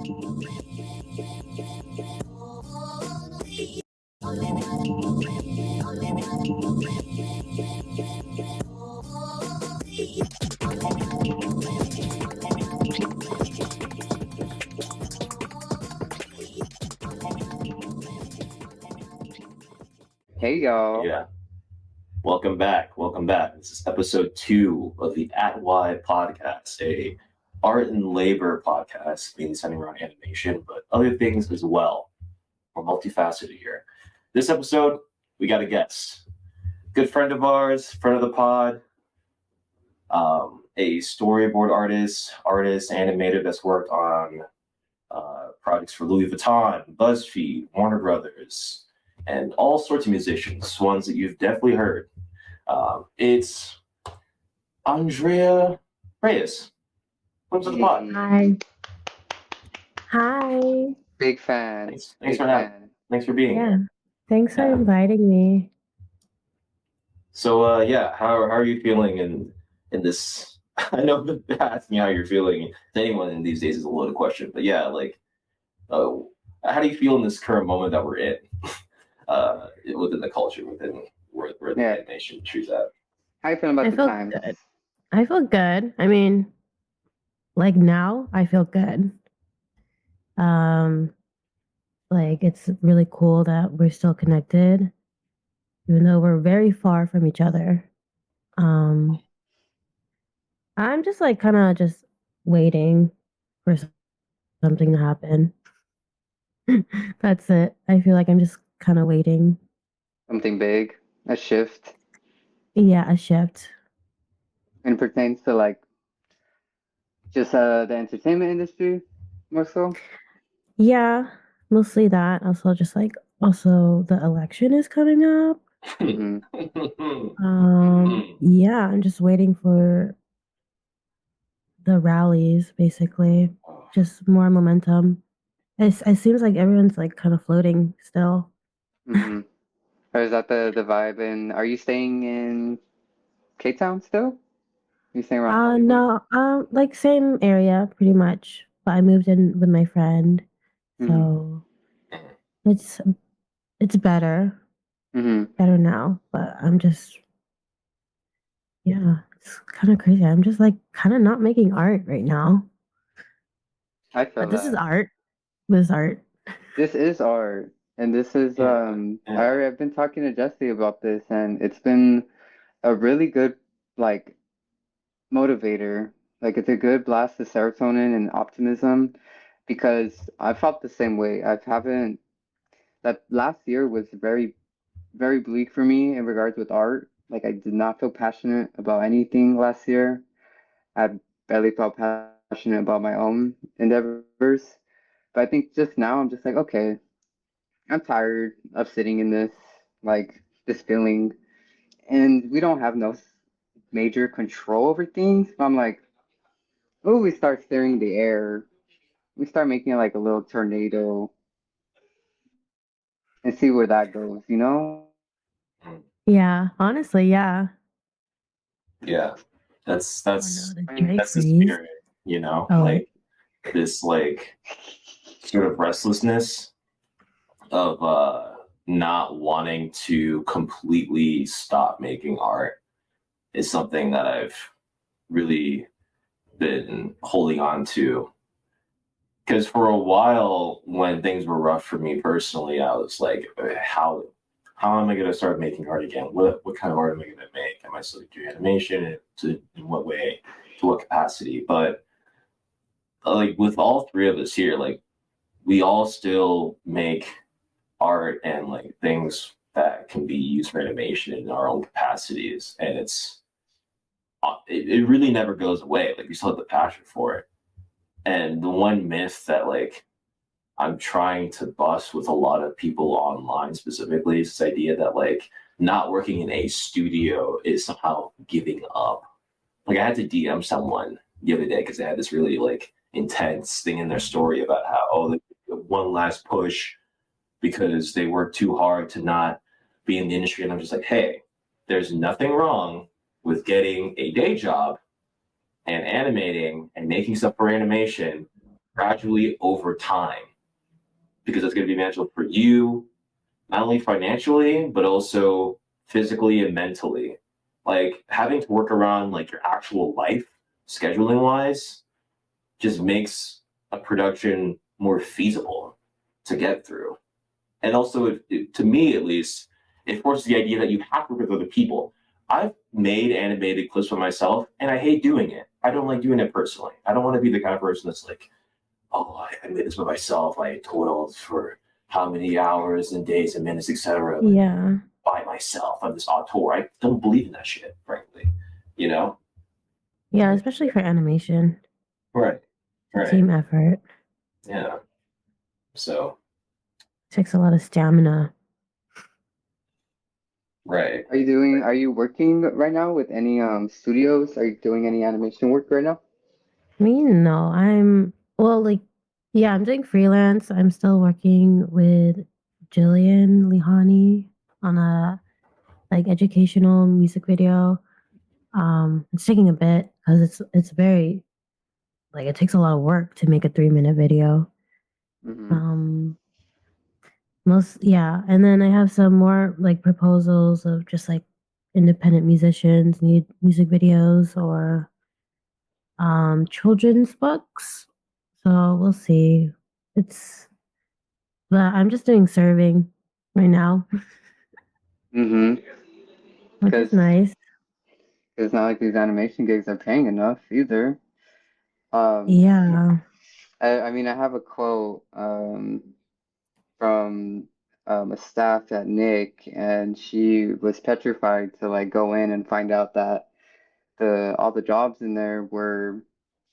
Hey y'all. Yeah. Welcome back. Welcome back. This is episode 2 of the At Y podcast, a art and labor podcast, mainly centering around animation, but other things as well. We're multifaceted here. This episode, we got a guest. Good friend of ours, friend of the pod, a storyboard artist, animator that's worked on projects for Louis Vuitton, BuzzFeed, Warner Brothers, and all sorts of musicians, ones that you've definitely heard. It's Dre Reyes. Welcome to the pod. Hi. Hi. Big fan. Thanks Big for having. Thanks for being Yeah. here. Thanks for Yeah. inviting me. So how are you feeling in this? I know that asking how you're feeling to anyone in these days is a loaded question, but yeah, how do you feel in this current moment that we're in within the culture, within where the animation trees at? How you feeling about I the feel times? good. I feel good. I mean, like now, I feel good. It's really cool that we're still connected, even though we're very far from each other. I'm just kind of just waiting for something to happen. That's it. I feel like I'm just kind of waiting. Something big, a shift, Yeah, a shift. and it pertains to just the entertainment industry more so. Yeah, mostly that. Also the election is coming up. Yeah, I'm just waiting for the rallies, basically. Just more momentum. It seems like everyone's kind of floating still. Or is that the vibe? And are you staying in Cape Town still? Are you staying around Hollywood? No, same area pretty much. But I moved in with my friend, so it's better. Better now. But I'm just it's kind of crazy. I'm just kind of not making art right now. I feel But this is that. art. This is art. This is art, and this is I've been talking to Jesse about this, and it's been a really good motivator. Like it's a good blast of serotonin and optimism because I felt the same way. I haven't that last year was very, very bleak for me in regards with art. Like I did not feel passionate about anything last year. I barely felt passionate about my own endeavors. But I think just now I'm just like, okay, I'm tired of sitting in this feeling, and we don't have no major control over things. But I'm like, oh, we start stirring the air. We start making it like a little tornado and see where that goes, you know? Yeah, honestly, yeah. Yeah, that's Oh no, the Drake that's the freeze. spirit, you know, Oh. this sort of restlessness of not wanting to completely stop making art is something that I've really been holding on to. Because for a while, when things were rough for me personally, I was like, how am I going to start making art again? What kind of art am I going to make? Am I still doing animation? In what way? To what capacity? But with all three of us here, we all still make art and things that can be used for animation in our own capacities, and it really never goes away. We still have the passion for it. And the one myth that I'm trying to bust with a lot of people online specifically is this idea that not working in a studio is somehow giving up. I had to DM someone the other day because they had this really intense thing in their story about how they did one last push because they worked too hard to not be in the industry. And I'm just like, hey, there's nothing wrong with getting a day job and animating and making stuff for animation gradually over time, because it's going to be manageable for you, not only financially, but also physically and mentally. Like having to work around like your actual life, scheduling wise, just makes a production more feasible to get through. And also, to me at least, it forces the idea that you have to work with other people. I've made animated clips for myself, and I hate doing it. I don't like doing it personally. I don't want to be the kind of person that's like, oh, I made this by myself. I toiled for how many hours and days and minutes, etc. Yeah. by myself on this auteur. I don't believe in that shit, frankly. You know? Yeah, especially for animation. Right. It's a Right. team effort. Yeah. So. Takes a lot of stamina. Right. Are you working right now with any studios? Are you doing any animation work right now? Me, no. Well, like, yeah, I'm doing freelance. I'm still working with Jillian Lihani on a like educational music video. It's taking a bit because it's very like it takes a lot of work to make a 3-minute video. Mm-hmm. Um, and then I have some more like proposals of just like independent musicians need music videos or children's books. So we'll see. It's but I'm just doing serving right now, Mm-hmm. which is Because nice. it's not like these animation gigs are paying enough either. Um, Yeah. I mean, I have a quote from a staff at Nick, and she was petrified to like go in and find out that the all the jobs in there were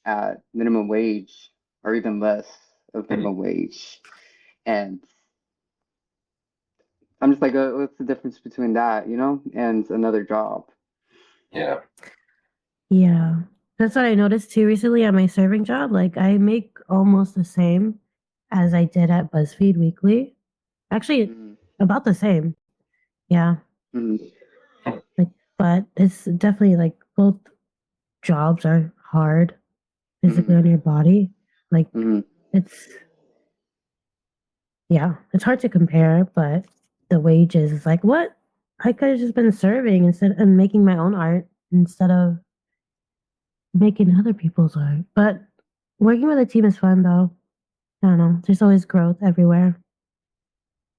at minimum wage or even less of minimum wage. And I'm just like, what's the difference between that, and another job? Yeah. Yeah. That's what I noticed too recently at my serving job. Like I make almost the same as I did at BuzzFeed Weekly. Actually, Mm, about the same. Yeah. mm, Like but it's definitely like both jobs are hard physically mm, on your body. Like mm. it's yeah, it's hard to compare, but the wages is like what? I could have just been serving instead and making my own art instead of making other people's art. But working with a team is fun though. I don't know. There's always growth everywhere.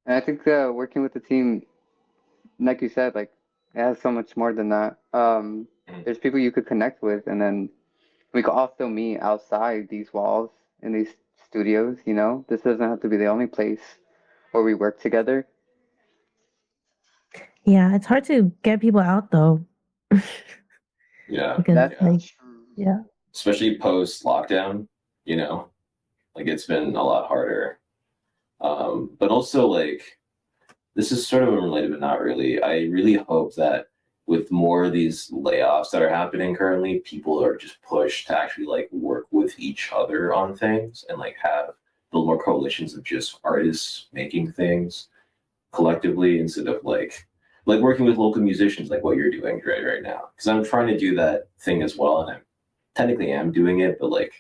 And I think working with the team, like you said, like it has so much more than that. There's people you could connect with, and then we could also meet outside these walls in these studios. This doesn't have to be the only place where we work together. Yeah, it's hard to get people out though. Yeah. Because That's Yeah. like true. yeah. Especially post lockdown, like it's been a lot harder. But also like this is sort of unrelated, but not really. I really hope that with more of these layoffs that are happening currently, people are just pushed to actually like work with each other on things and like build more coalitions of just artists making things collectively instead of like working with local musicians like what you're doing right now. Because I'm trying to do that thing as well, and I technically am doing it, but like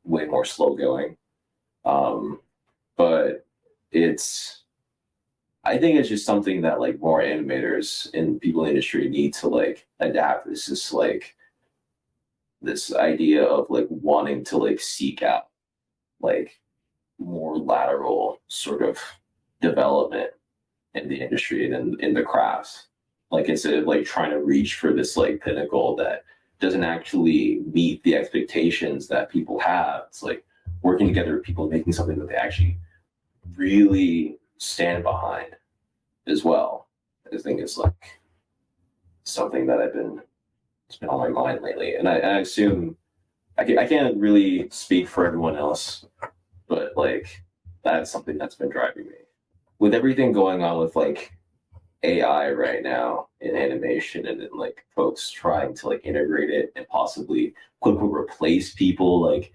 way more slow going. Um, but it's I think it's just something that like more animators and people in the industry need to like adapt. This is like this idea of like wanting to like seek out like more lateral sort of development in the industry and in the crafts. Like instead of like trying to reach for this like pinnacle that doesn't actually meet the expectations that people have. It's like working together with people making something that they actually really stand behind as well. I think it's like something that it's been on my mind lately. And I assume I can't really speak for everyone else, but like that's something that's been driving me. With everything going on with like AI right now in animation and then like folks trying to like integrate it and possibly quote unquote replace people, like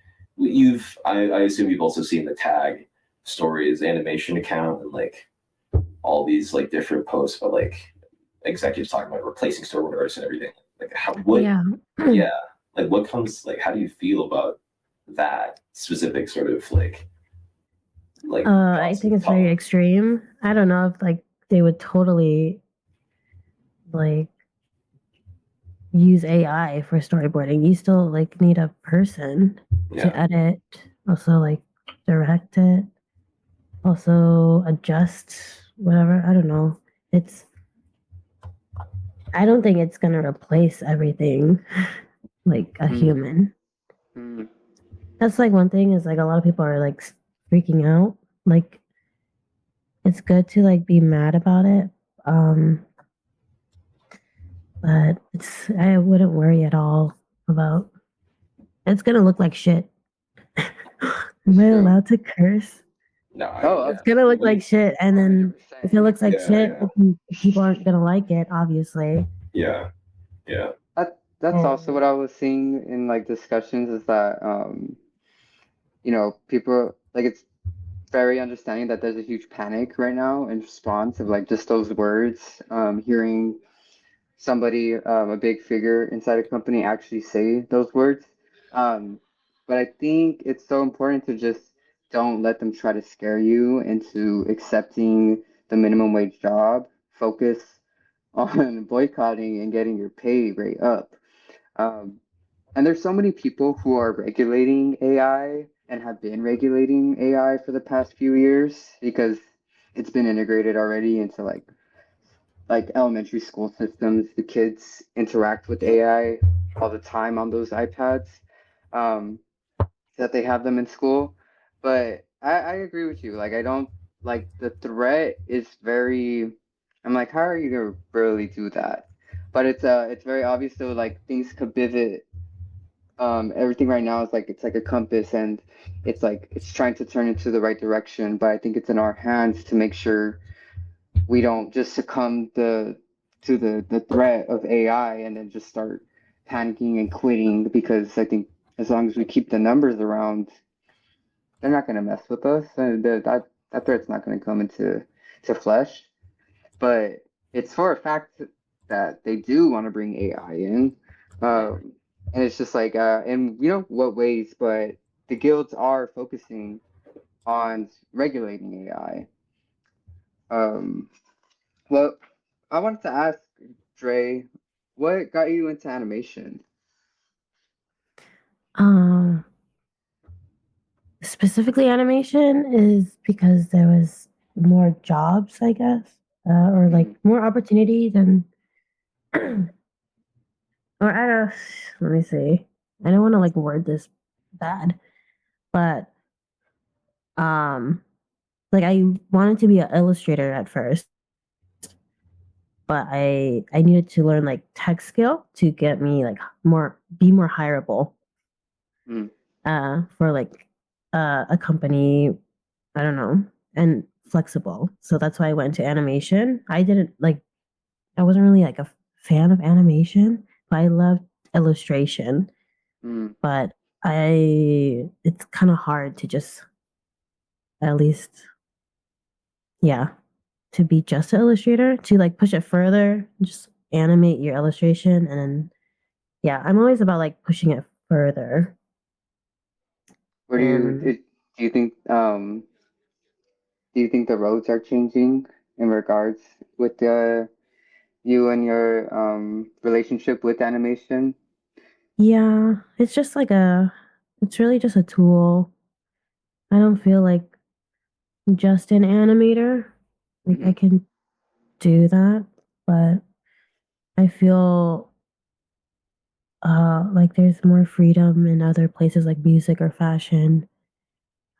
I assume you've also seen the tag stories animation account and like all these like different posts but like executives talking about replacing storyboard artists and everything. Like how what Yeah. yeah, like what comes like how do you feel about that specific sort of like I think it's very extreme. I don't know if like they would totally like use AI for storyboarding. You still like need a person to Yeah. edit, also like direct it, also adjust whatever. I don't know. It's I don't think it's gonna replace everything like a Mm, human. mm, That's like one thing is like a lot of people are like freaking out. Like it's good to like be mad about it. Um but it's I wouldn't worry at all about it's gonna look like shit. Am I True. allowed to curse? No, Oh, It's gonna look like shit, and then if it 100%. looks like Yeah, shit, yeah, people aren't gonna like it, obviously. yeah, yeah. That's also what And I was seeing in like discussions is that people like it's very understanding that there's a huge panic right now in response of like just those words, hearing somebody, a big figure inside a company actually say those words. But I think it's so important to just don't let them try to scare you into accepting the minimum wage job. Focus on boycotting and getting your pay rate up. Um, and there's so many people who are regulating AI and have been regulating AI for the past few years because it's been integrated already into like elementary school systems. The kids interact with AI all the time on those iPads that they have them in school. But I agree with you. Like I don't like the threat is very. I'm like, how are you gonna really do that? But it's very obvious though. Like things could pivot. Everything right now is like it's like a compass, and it's like it's trying to turn into the right direction. But I think it's in our hands to make sure we don't just succumb to the threat of AI and then just start panicking and quitting because I think as long as we keep the numbers around, they're not going to mess with us, and that threat's not going to come into to flesh. But it's for a fact that they do want to bring AI in, and it's just like in what ways, but the guilds are focusing on regulating AI. Um, Well, I wanted to ask Dre, what got you into animation? um, specifically animation is because there was more jobs, I guess, or like Mm, more opportunities, and or I don't. Let me see. I don't want to like word this bad, but um, like I wanted to be an illustrator at first, but I needed to learn like tech skill to get me like more hireable mm. for like a company. I don't know, and flexible. So that's why I went to animation. I didn't like I wasn't really like a fan of animation, but I loved illustration. Mm. But I it's kind of hard to just at least yeah to be just an illustrator to like push it further, just animate your illustration, and then yeah, I'm always about like pushing it further. What And do you think do you think the roads are changing in regards with you and your relationship with animation? yeah, it's really just a tool. I don't feel like just an animator. Like I Mm. can do that, but I feel like there's more freedom in other places like music or fashion.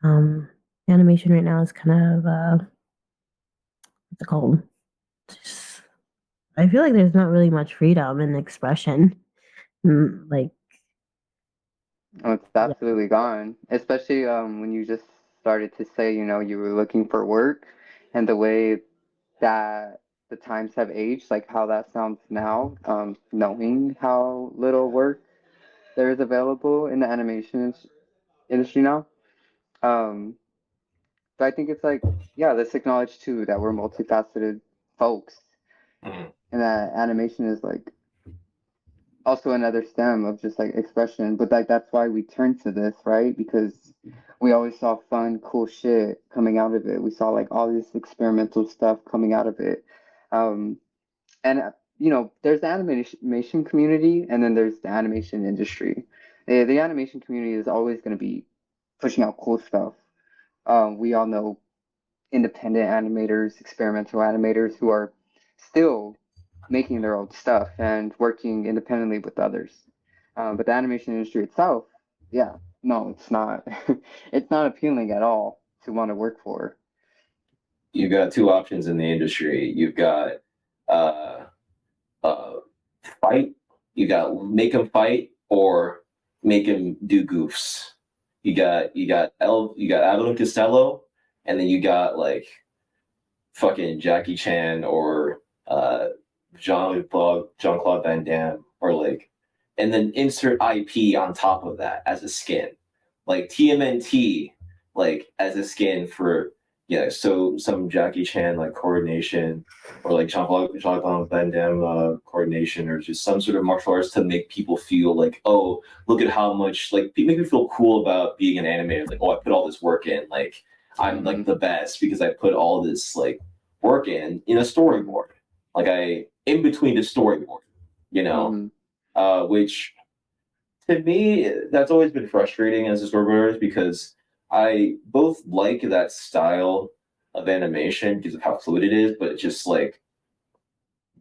Um, Animation right now is kind of what's it called? Just, I feel like there's not really much freedom in expression. Like Oh, it's yeah, absolutely gone. Especially when you just started to say, you were looking for work and the way that the times have aged, like how that sounds now, knowing how little work there is available in the industry now. Um, so I think it's like, yeah, let's acknowledge too that we're multifaceted folks Mhm. and that animation is like also another stem of just like expression, but like that's why we turned to this, right? Because we always saw fun, cool shit coming out of it. We saw like all this experimental stuff coming out of it. Um, and you know, there's the animation community, and then there's the animation industry. The animation community is always going to be pushing out cool stuff. We all know independent animators, experimental animators who are still making their own stuff and working independently with others. But the animation industry itself, yeah, no, it's not. It's not appealing at all to want to work for. You've got two options in the industry. You've got uh, uh, fight. You got make him fight or make him do goofs. You got Abbott and Costello, and then you got like fucking Jackie Chan or Jean Claude Van Damme or like, and then insert IP on top of that as a skin, like TMNT, like as a skin for yeah. So some Jackie Chan like coordination or like Jean Claude Van Damme coordination or just some sort of martial arts to make people feel like, oh, look at how much like make me feel cool about being an animator. Like, oh, I put all this work in. Like I'm like the best because I put all this like work in a storyboard. Like I in between the storyboard, you know, which to me that's always been frustrating as a storyboarder because I both like that style of animation because of how fluid it is, but it's just like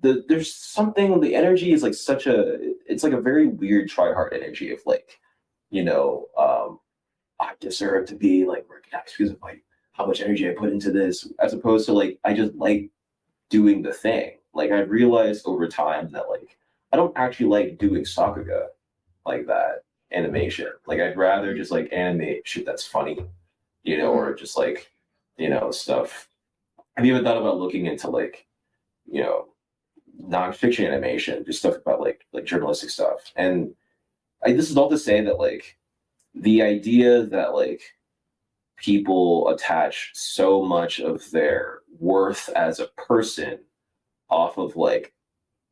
there's something the energy is like such a it's like a very weird try hard energy of like, you know, I deserve to be like recognized because of like how much energy I put into this, as opposed to like I just like doing the thing. Like I realized over time that like I don't actually like doing sakuga like that animation. Like I'd rather just like animate shit that's funny, you know, or just like, you know, stuff. Have you ever thought about looking into like, you know, nonfiction animation, just stuff about like journalistic stuff? And this is all to say that like the idea that like people attach so much of their worth as a person off of like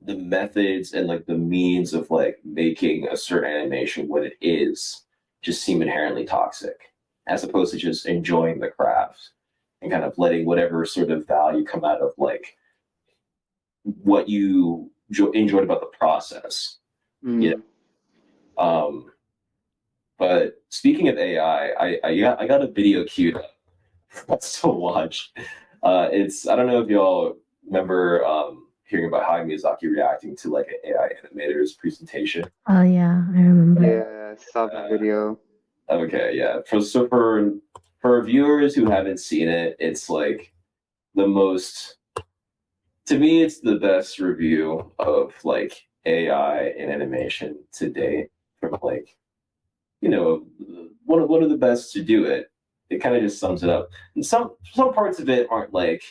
the methods and like the means of like making a certain animation what it is just seem inherently toxic as opposed to just enjoying the craft and kind of letting whatever sort of value come out of like what you enjoyed about the process. You know? But speaking of AI, I got a video queued up to watch. It's I don't know if y'all remember hearing about Hayao Miyazaki reacting to like an AI animator's presentation. Oh yeah, I remember. Yeah, I saw the video. Okay, yeah. For viewers who haven't seen it, it's like the most to me it's the best review of like AI in animation to date from like you know one of the best to do it. It kind of just sums it up. And some parts of it aren't like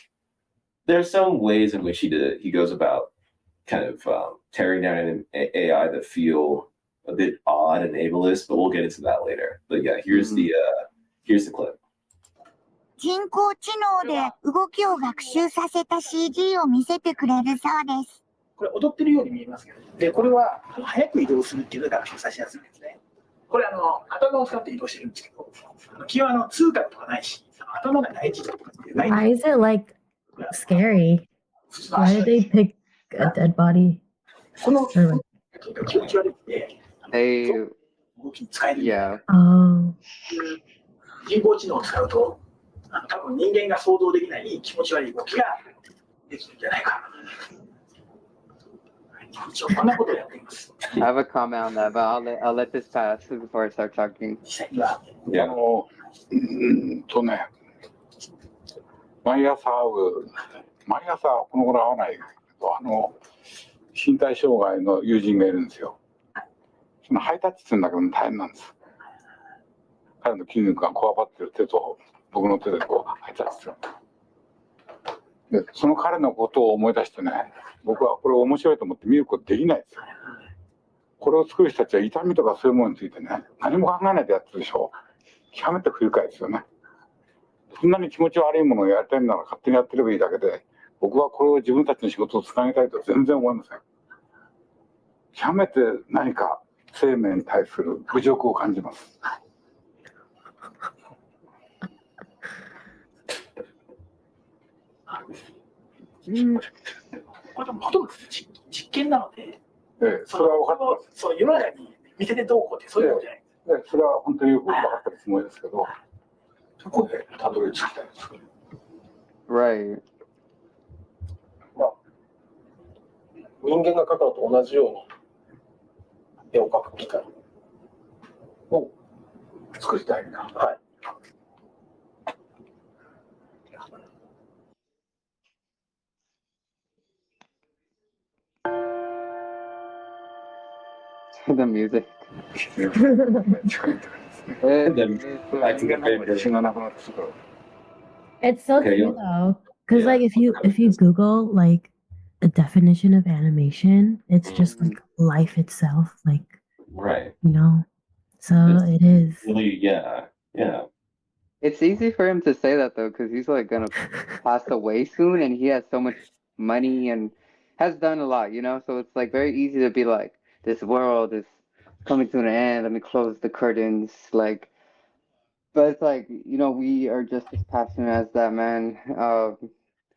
there's some ways in which he goes about kind of tearing down an AI that feel a bit odd and ableist, but we'll get into that later. But yeah, here's the clip. 人工知能で動きを学習させた CG を見せてくれるそうです。これ踊ってるように見えますけど、でこれは早く移動するっていうのを学習させやすいんですね。これ頭を使って移動してるんですけど、基本通貨とかないし、頭が大事とかってない。Why is it like scary? Why did they pick a dead body? その気持ち悪くて、動きに使える。Oh. 人工知能を使うと、多分人間が想像できない気持ち悪い動きができるんじゃないか。こんなことをやっています。I have a comment on that, but I'll let this pass before I start talking. 実際には、毎朝この頃会わないけど、身体障害の友人がいるんですよ。そのハイタッチするんだけど大変なんです。彼の筋肉がこわばってる手と僕の手でこうハイタッチする。で、その彼のことを思い出してね、僕はこれ面白いと思って見ることできないですよ。これを作る人たちは痛みとかそういうものについてね、何も考えないでやってるでしょ。極めて不愉快ですよね。そんなに気持ち悪いものをやりたいなら勝手にやってればいいだけで、僕はこれを自分たちの仕事をつなげたいと全然思いません。極めて何か生命に対する侮辱を感じます。これでもほとんど実験なので、それは分かってます。そう世の中に見せてどうこうってそういうことじゃない。それは本当によく分かってるつもりですけど、そこでたどり着きたいです。Right. 人間が描くのと同じように絵を描く機械を作りたいな。はい。The music. It's so Okay, true though, because yeah. like if you Google like a definition of animation, it's just like life itself, like Right. you know. So It's it is. really, yeah. It's easy for him to say that though, because he's like gonna pass away soon, and he has so much money and has done a lot, you know. So it's like very easy to be like, this world is coming to an end. Let me close the curtains, like. But it's like, you know, we are just as passionate as that man.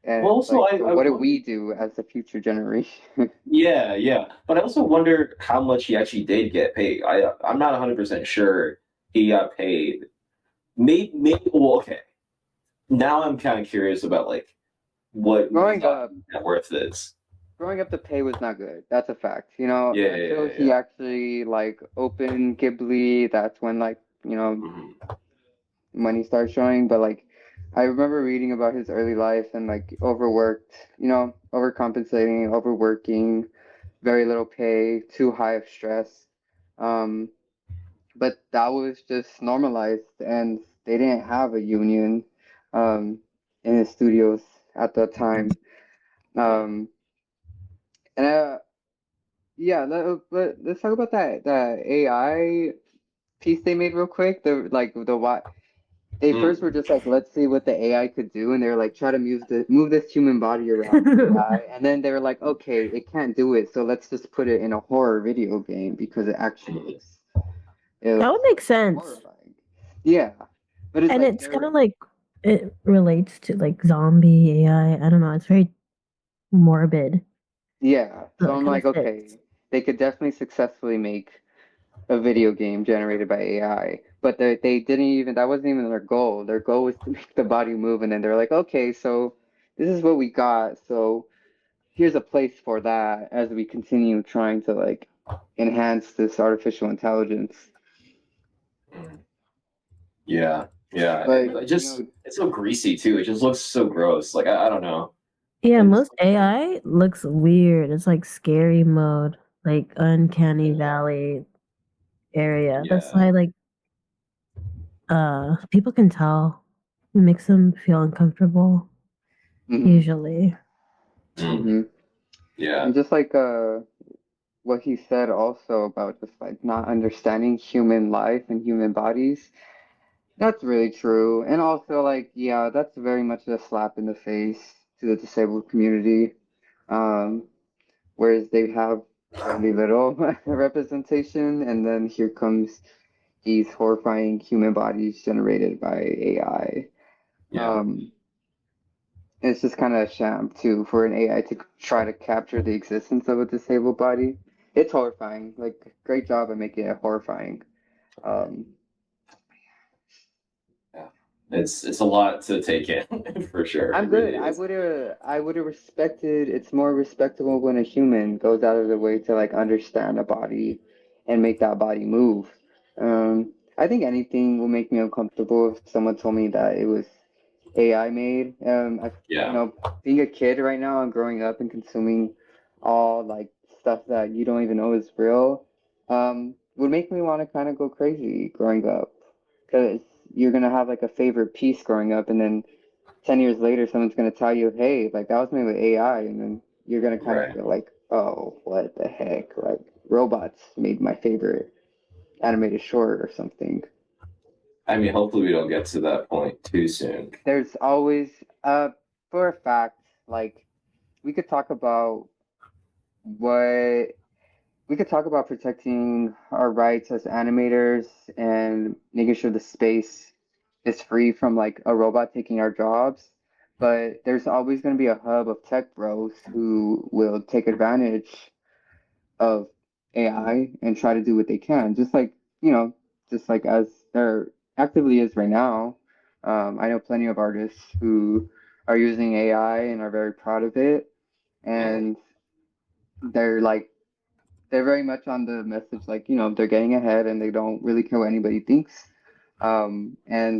And Well, it's also, like, I so what do wonder- we do as the future generation? Yeah. But I also wonder how much he actually did get paid. I'm not 100% sure he got paid. Maybe well, okay. Now I'm kind of curious about like what Growing up, net worth is. growing up, the pay was not good. That's a fact. You know, Yeah, until yeah. he actually like opened Ghibli, that's when like, you know, Mhm. money started showing. But like, I remember reading about his early life and like overworked, you know, overcompensating, overworking, very little pay, too high of stress. Um, but that was just normalized, and they didn't have a union in the studios at the time. Um, and yeah, let's talk about that AI piece they made real quick. The what they first were just like, let's see what the AI could do, and they were like, try to move this human body around AI, and then they were like, okay, it can't do it, so let's just put it in a horror video game because it actually looks. That would make sense. Horrifying. Yeah, but And like it's kind of like it relates to like zombie AI. I don't know. It's very morbid. yeah. So So it I'm kinda like, okay, fits. they could definitely successfully make a video game generated by AI, but they didn't even that wasn't even their goal. Their goal was to make the body move, and then they're like, okay, so this is what we got. So here's a place for that as we continue trying to like enhance this artificial intelligence. Yeah. But It just it's so greasy too. It just looks so gross. Like I don't know. Yeah, It's- most AI looks weird. It's like scary mode, like uncanny valley area. That's Yeah. why like people can tell. It makes them feel uncomfortable usually. Mhm. Yeah. And just like what he said also about just like not understanding human life and human bodies. That's really true. And also like yeah, that's very much a slap in the face to the disabled community. Um, whereas they have really little representation, and then here comes these horrifying human bodies generated by AI. Yeah. It's just kind of a sham too for an AI to try to capture the existence of a disabled body. It's horrifying. Like, great job at making it horrifying. It's a lot to take in for sure. I'm It good. really is. I would have respected. It's more respectable when a human goes out of their way to like understand a body and make that body move. I think anything will make me uncomfortable if someone told me that it was AI made. Yeah. You know, being a kid right now and growing up and consuming all like stuff that you don't even know is real, would make me want to kind of go crazy growing up, because you're gonna have like a favorite piece growing up, and then 10 years later, someone's going to tell you, hey, like that was made with AI. And then you're going to kind of Right. feel like, oh, what the heck? Like robots made my favorite animated short or something. I mean, hopefully we don't get to that point too soon. There's always, for a fact, like we could talk about what we could talk about protecting our rights as animators and making sure the space is free from like a robot taking our jobs. But there's always going to be a hub of tech bros who will take advantage of AI and try to do what they can, just like, just like as there actively is right now. I know plenty of artists who are using AI and are very proud of it, and they're like they're very much on the message like, they're getting ahead and they don't really care what anybody thinks. And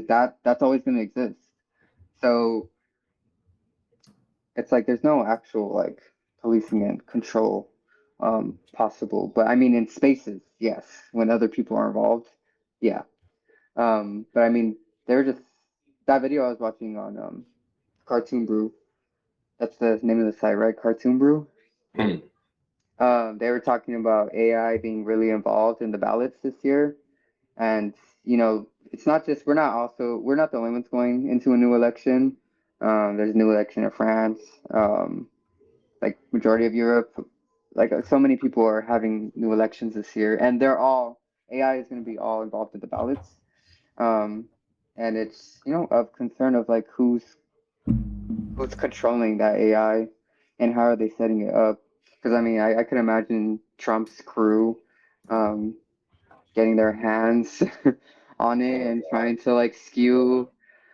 that's always going to exist. So it's like there's no actual like policing and control possible. But I mean in spaces, yes, when other people are involved, yeah. But I mean they're just that video I was watching on Cartoon Brew. That's the name of the site, right? Cartoon Brew. Hmm. They were talking about AI being really involved in the ballots this year. And, it's not just, we're not the only ones going into a new election. There's a new election in France. Like majority of Europe, like so many people are having new elections this year, and AI is going to be all involved in the ballots. Um, and it's, of concern of like who's controlling that AI and how are they setting it up? Because I mean, I can imagine Trump's crew, getting their hands on it and trying to like skew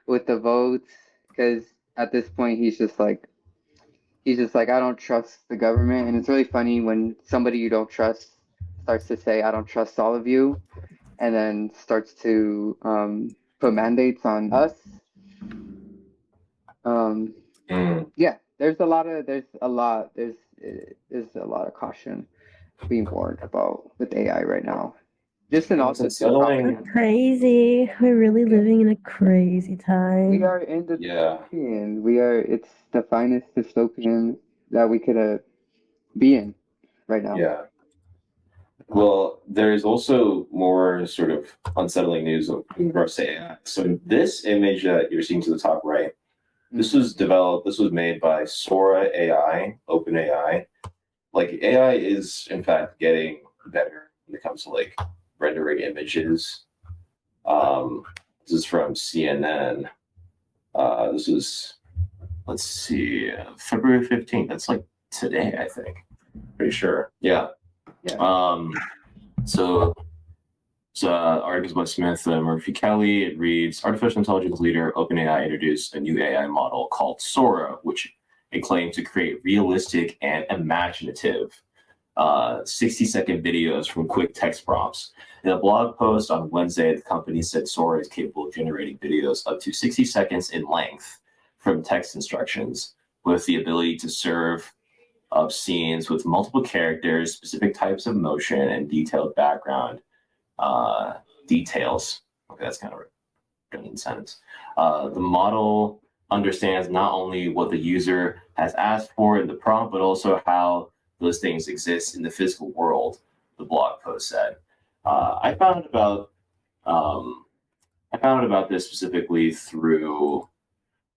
with the votes because at this point he's just like I don't trust the government, and it's really funny when somebody you don't trust starts to say I don't trust all of you and then starts to put mandates on us. um Mm. yeah, there's a lot of caution being warned about with AI right now, just in all It's the propaganda. unsettling. Crazy. We're really Yeah. living in a crazy We time. are in the Yeah. dystopian. It's the finest dystopian that we could be in right now. Yeah. Well, there's also more sort of unsettling news in regards to AI. So this image that you're seeing to the top right, this was made by Sora AI, OpenAI. Like AI is in fact getting better when it comes to like rendering images. Um, this is from CNN. This is, let's see, February 15th. That's like today, I think. Pretty sure. Yeah. Yeah. So articles by Smith, Murphy Kelly. It reads: Artificial intelligence leader OpenAI introduced a new AI model called Sora, which it claimed to create realistic and imaginative 60-second videos from quick text prompts. In a blog post on Wednesday, the company said Sora is capable of generating videos up to 60 seconds in length from text instructions, with the ability to serve up scenes with multiple characters, specific types of motion, and detailed background details. Okay, that's kind of a redundant sentence. The model understands not only what the user has asked for in the prompt, but also how those things exist in the physical world, the blog post said. I found out about this specifically through.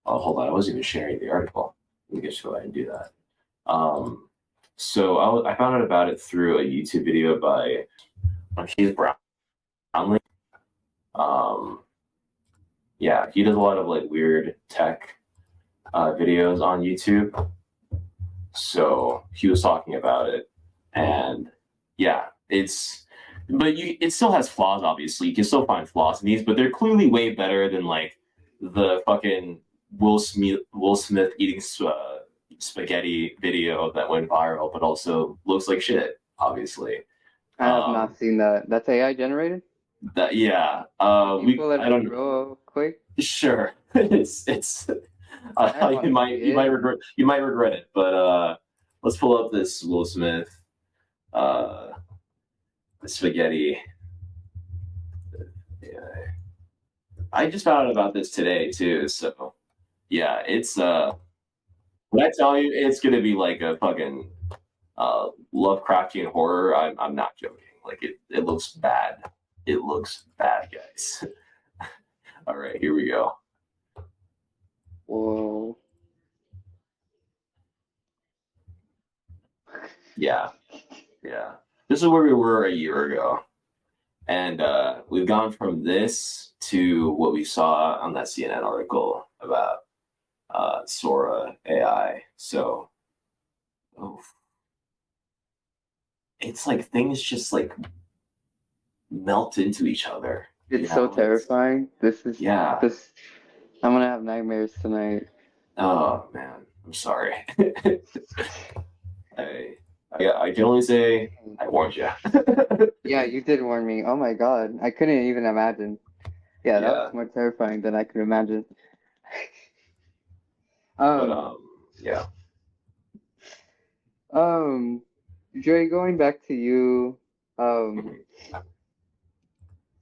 Oh, hold on, I wasn't even sharing the article. Let me get you go ahead and do that. So I found out about it through a YouTube video by Keith Brownlee. Yeah, he does a lot of like weird tech videos on YouTube. So he was talking about it, and yeah, it still has flaws. Obviously, you can still find flaws in these, but they're clearly way better than like the fucking Will Smith eating spaghetti video that went viral, but also looks like shit. Obviously, I have not seen that. That's AI generated? that yeah. Can you pull it I up don't real quick? Sure. it's I you wanna see might it. regret it, but let's pull up this Will Smith spaghetti. Yeah. I just found out about this today too, so yeah, it's when I tell you it's gonna be like a fucking Lovecraftian horror, I'm not joking. Like it looks bad. It looks bad, guys. All right, here we go. Whoa. Yeah. this is where we were a year ago. And we've gone from this to what we saw on that CNN article about Sora AI. So it's like things just like melt into each other. It's so terrifying. Yeah. I'm gonna have nightmares tonight. Oh man, I'm sorry. I can only say I warned you. Yeah, you did warn me. Oh my God, I couldn't even imagine. Yeah, that was more terrifying than I could imagine. But yeah. Dre, going back to you,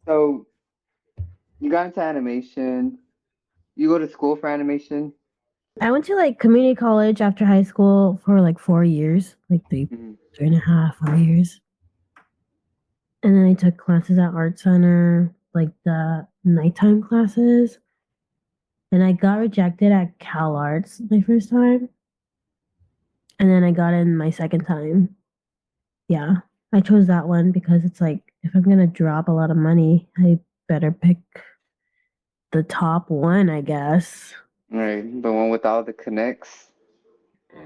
so you got into animation. You go to school for animation? I went to like community college after high school for like 4 years, like three and a half, 4 years. And then I took classes at Art Center, like the nighttime classes. And I got rejected at Cal Arts my first time. And then I got in my second time. Yeah. I chose that one because it's like, if I'm going to drop a lot of money, I better pick the top one, I guess. Right, the one with all the connects.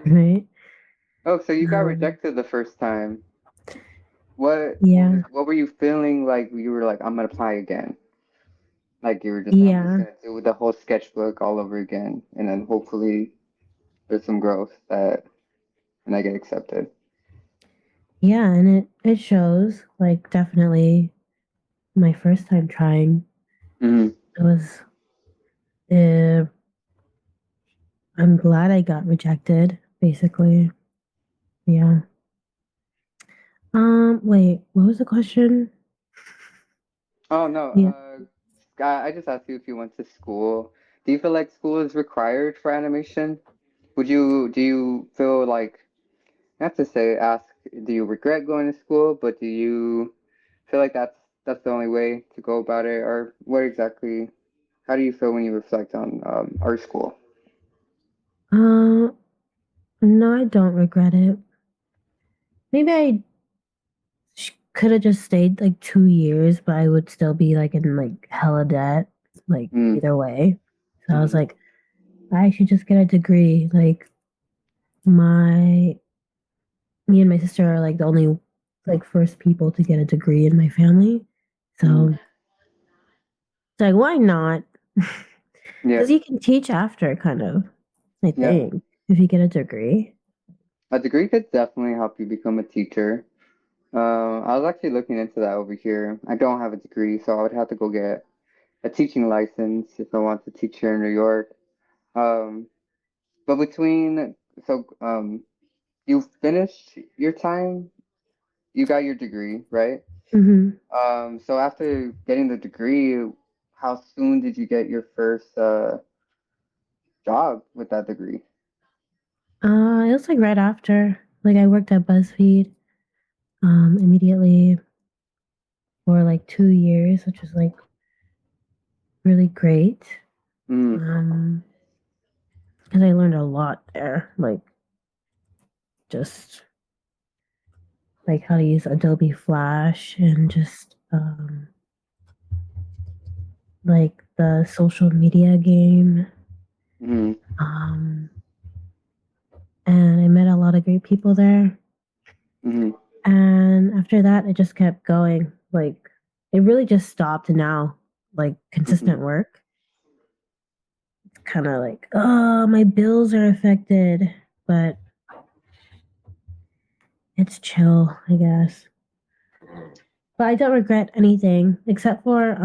Right? Oh, so you got rejected the first time. What were you feeling like you were like, I'm gonna apply again? Like you were just, I'm just gonna do the whole sketchbook all over again, and then hopefully there's some growth and I get accepted. Yeah, and it shows, like, definitely my first time trying. It was, I'm glad I got rejected, basically. Yeah. Wait, what was the question? Oh no, I just asked you if you went to school. Do you feel like school is required for animation? Do you feel like, not to say ask, do you regret going to school, but do you feel like that's the only way to go about it, or what exactly? How do you feel when you reflect on art school? No, I don't regret it. Maybe I could have just stayed like 2 years, but I would still be like in like hella debt, like either way. So I was like, I should just get a degree. Like me and my sister are like the only like first people to get a degree in my family. So it's like, why not? Because you can teach after, kind of, I think, if you get a degree. A degree could definitely help you become a teacher. I was actually looking into that over here. I don't have a degree, so I would have to go get a teaching license if I want to teach here in New York. Um, but you finished your time, you got your degree, right? So after getting the degree, how soon did you get your first job with that degree? It was like right after. Like I worked at BuzzFeed immediately for like 2 years, which was like really great. Because I learned a lot there, like just like how to use Adobe Flash and just like the social media game. And I met a lot of great people there. And after that, it just kept going. Like it really just stopped now, like consistent work. It's kind of like, oh, my bills are affected, but it's chill, I guess. But I don't regret anything except for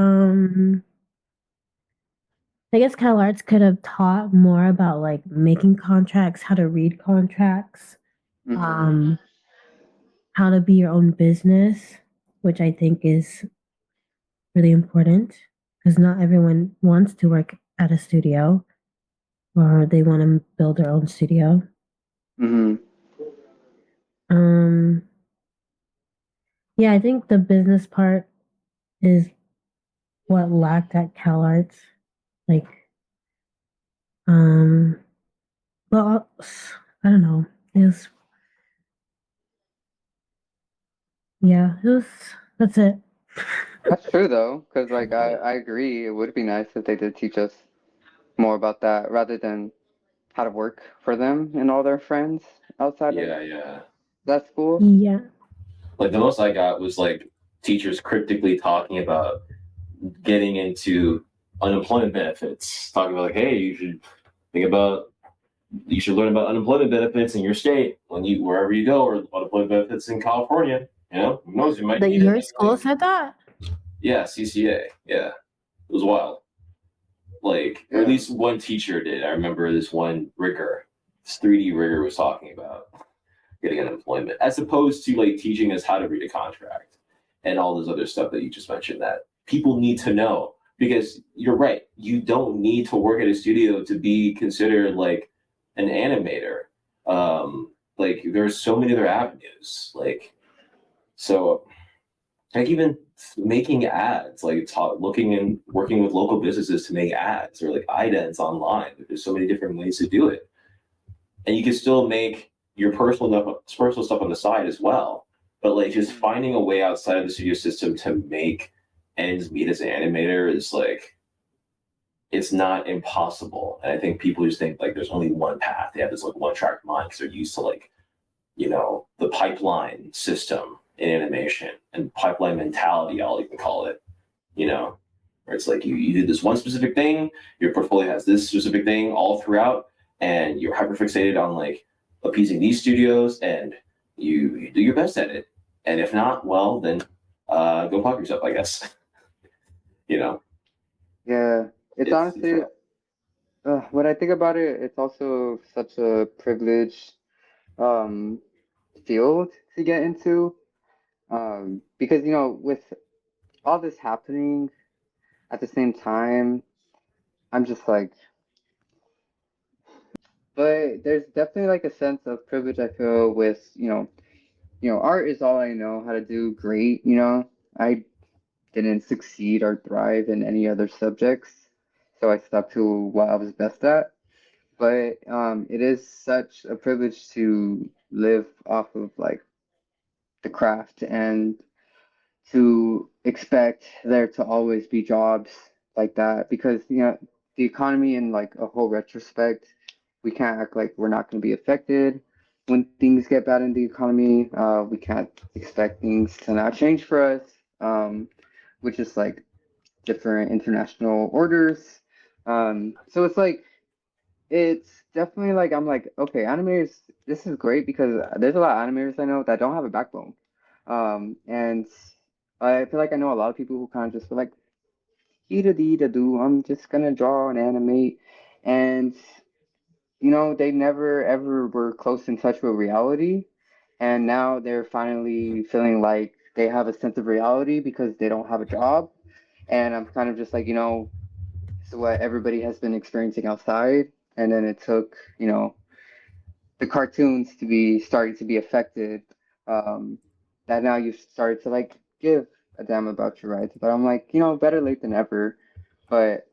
I guess Cal Arts could have taught more about like making contracts, how to read contracts, how to be your own business, which I think is really important because not everyone wants to work at a studio or they want to build their own studio. Yeah, I think the business part is what lacked at Cal Arts. Like, well, I don't know. Yeah, that's it. That's true though, because like I agree. It would be nice if they did teach us more about that rather than how to work for them and all their friends outside of Yeah. that school. Yeah. Like the most I got was like teachers cryptically talking about getting into unemployment benefits, talking about like, hey, you should learn about unemployment benefits in your state when you wherever you go, or unemployment benefits in California. Who knows? You might Like need it. your school said that? Yeah, CCA. Yeah, it was wild. Like, or at Yeah. least one teacher did. I remember this one rigger, this 3D rigger was talking about getting unemployment, as opposed to like teaching us how to read a contract and all this other stuff that you just mentioned that people need to know. Because you're right, you don't need to work at a studio to be considered like an animator. Like there's so many other avenues. So like even making ads, like looking and working with local businesses to make ads or like idents online. There's so many different ways to do it, and you can still make your personal stuff on the side as well. But like just finding a way outside of the studio system to make ends meet as an animator is like it's not impossible. And I think people just think like there's only one path. They have this like one track mind because they're used to like the pipeline system in animation and pipeline mentality. I'll even call it. Where it's like you did this one specific thing, your portfolio has this specific thing all throughout, and you're hyperfixated on like appeasing these studios, and you do your best at it. And if not, well, then go fuck yourself, I guess. you know, Yeah. It's it's honestly, when I think about it, it's also such a privileged um field to get into. Because with all this happening at the same time, I'm just like, but there's definitely like a sense of privilege I feel with, art is all I know how to do great, I didn't succeed or thrive in any other subjects, so I stuck to what I was best at. But it is such a privilege to live off of like the craft and to expect there to always be jobs like that because the economy in like a whole retrospect, we can't act like we're not going to be affected when things get bad in the economy. We can't expect things to not change for us, which is like different international orders. So it's definitely like I'm like, okay, animators, this is great because there's a lot of animators I know that don't have a backbone. And I feel like I know a lot of people who kind of just feel like, dee da do, I'm just gonna draw and animate. And they never ever were close in touch with reality. And now they're finally feeling like they have a sense of reality because they don't have a job. And I'm kind of just like, it's what everybody has been experiencing outside. And then it took, the cartoons to be starting to be affected. Um, that now you've started to like give a damn about your rights. But I'm like, better late than ever. But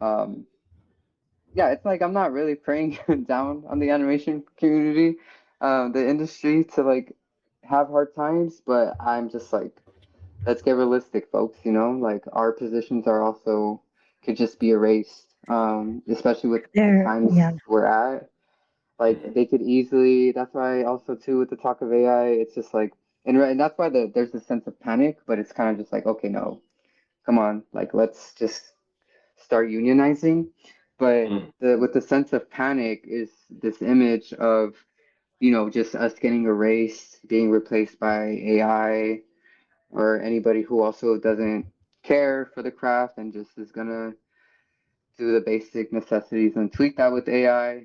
yeah, it's like I'm not really praying down on the animation community, the industry to like have hard times, but I'm just like, let's get realistic, folks, like our positions are also could just be erased, especially with the times Yeah. we're at. Like they could easily. That's why also too with the talk of AI, it's just like, and that's why there's a sense of panic, but it's kind of just like, okay, no, come on, like let's just start unionizing. But mm, with the sense of panic is this image of just us getting erased, being replaced by AI, or anybody who also doesn't care for the craft and just is gonna do the basic necessities and tweak that with AI.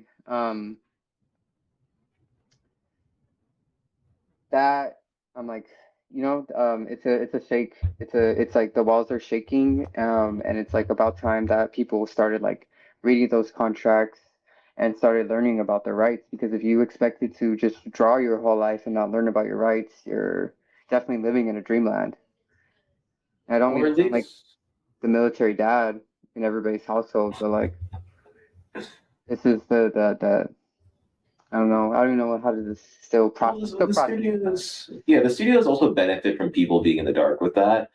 That I'm like, it's a shake. It's like the walls are shaking, and it's like about time that people started like reading those contracts and started learning about their rights. Because if you expected to just draw your whole life and not learn about your rights, you're definitely living in a dreamland. I don't mean or to at sound like least the military dad in everybody's household, but like this is the I don't know. I don't even know how to just still process. Still The process that. studios, yeah, the studios also benefit from people being in the dark with that.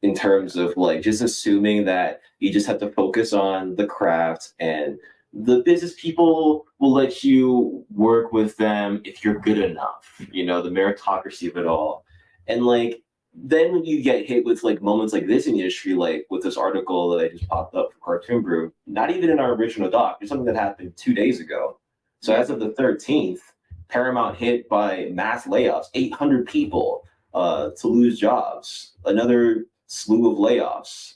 In terms of like just assuming that you just have to focus on the craft and the business people will let you work with them if you're good enough, you know, the meritocracy of it all. And like then when you get hit with like moments like this in the industry, like with this article that I just popped up for Cartoon Brew, not even in our original doc, it's something that happened 2 days ago. So as of the 13th, Paramount hit by mass layoffs, 800 people to lose jobs, another slew of layoffs.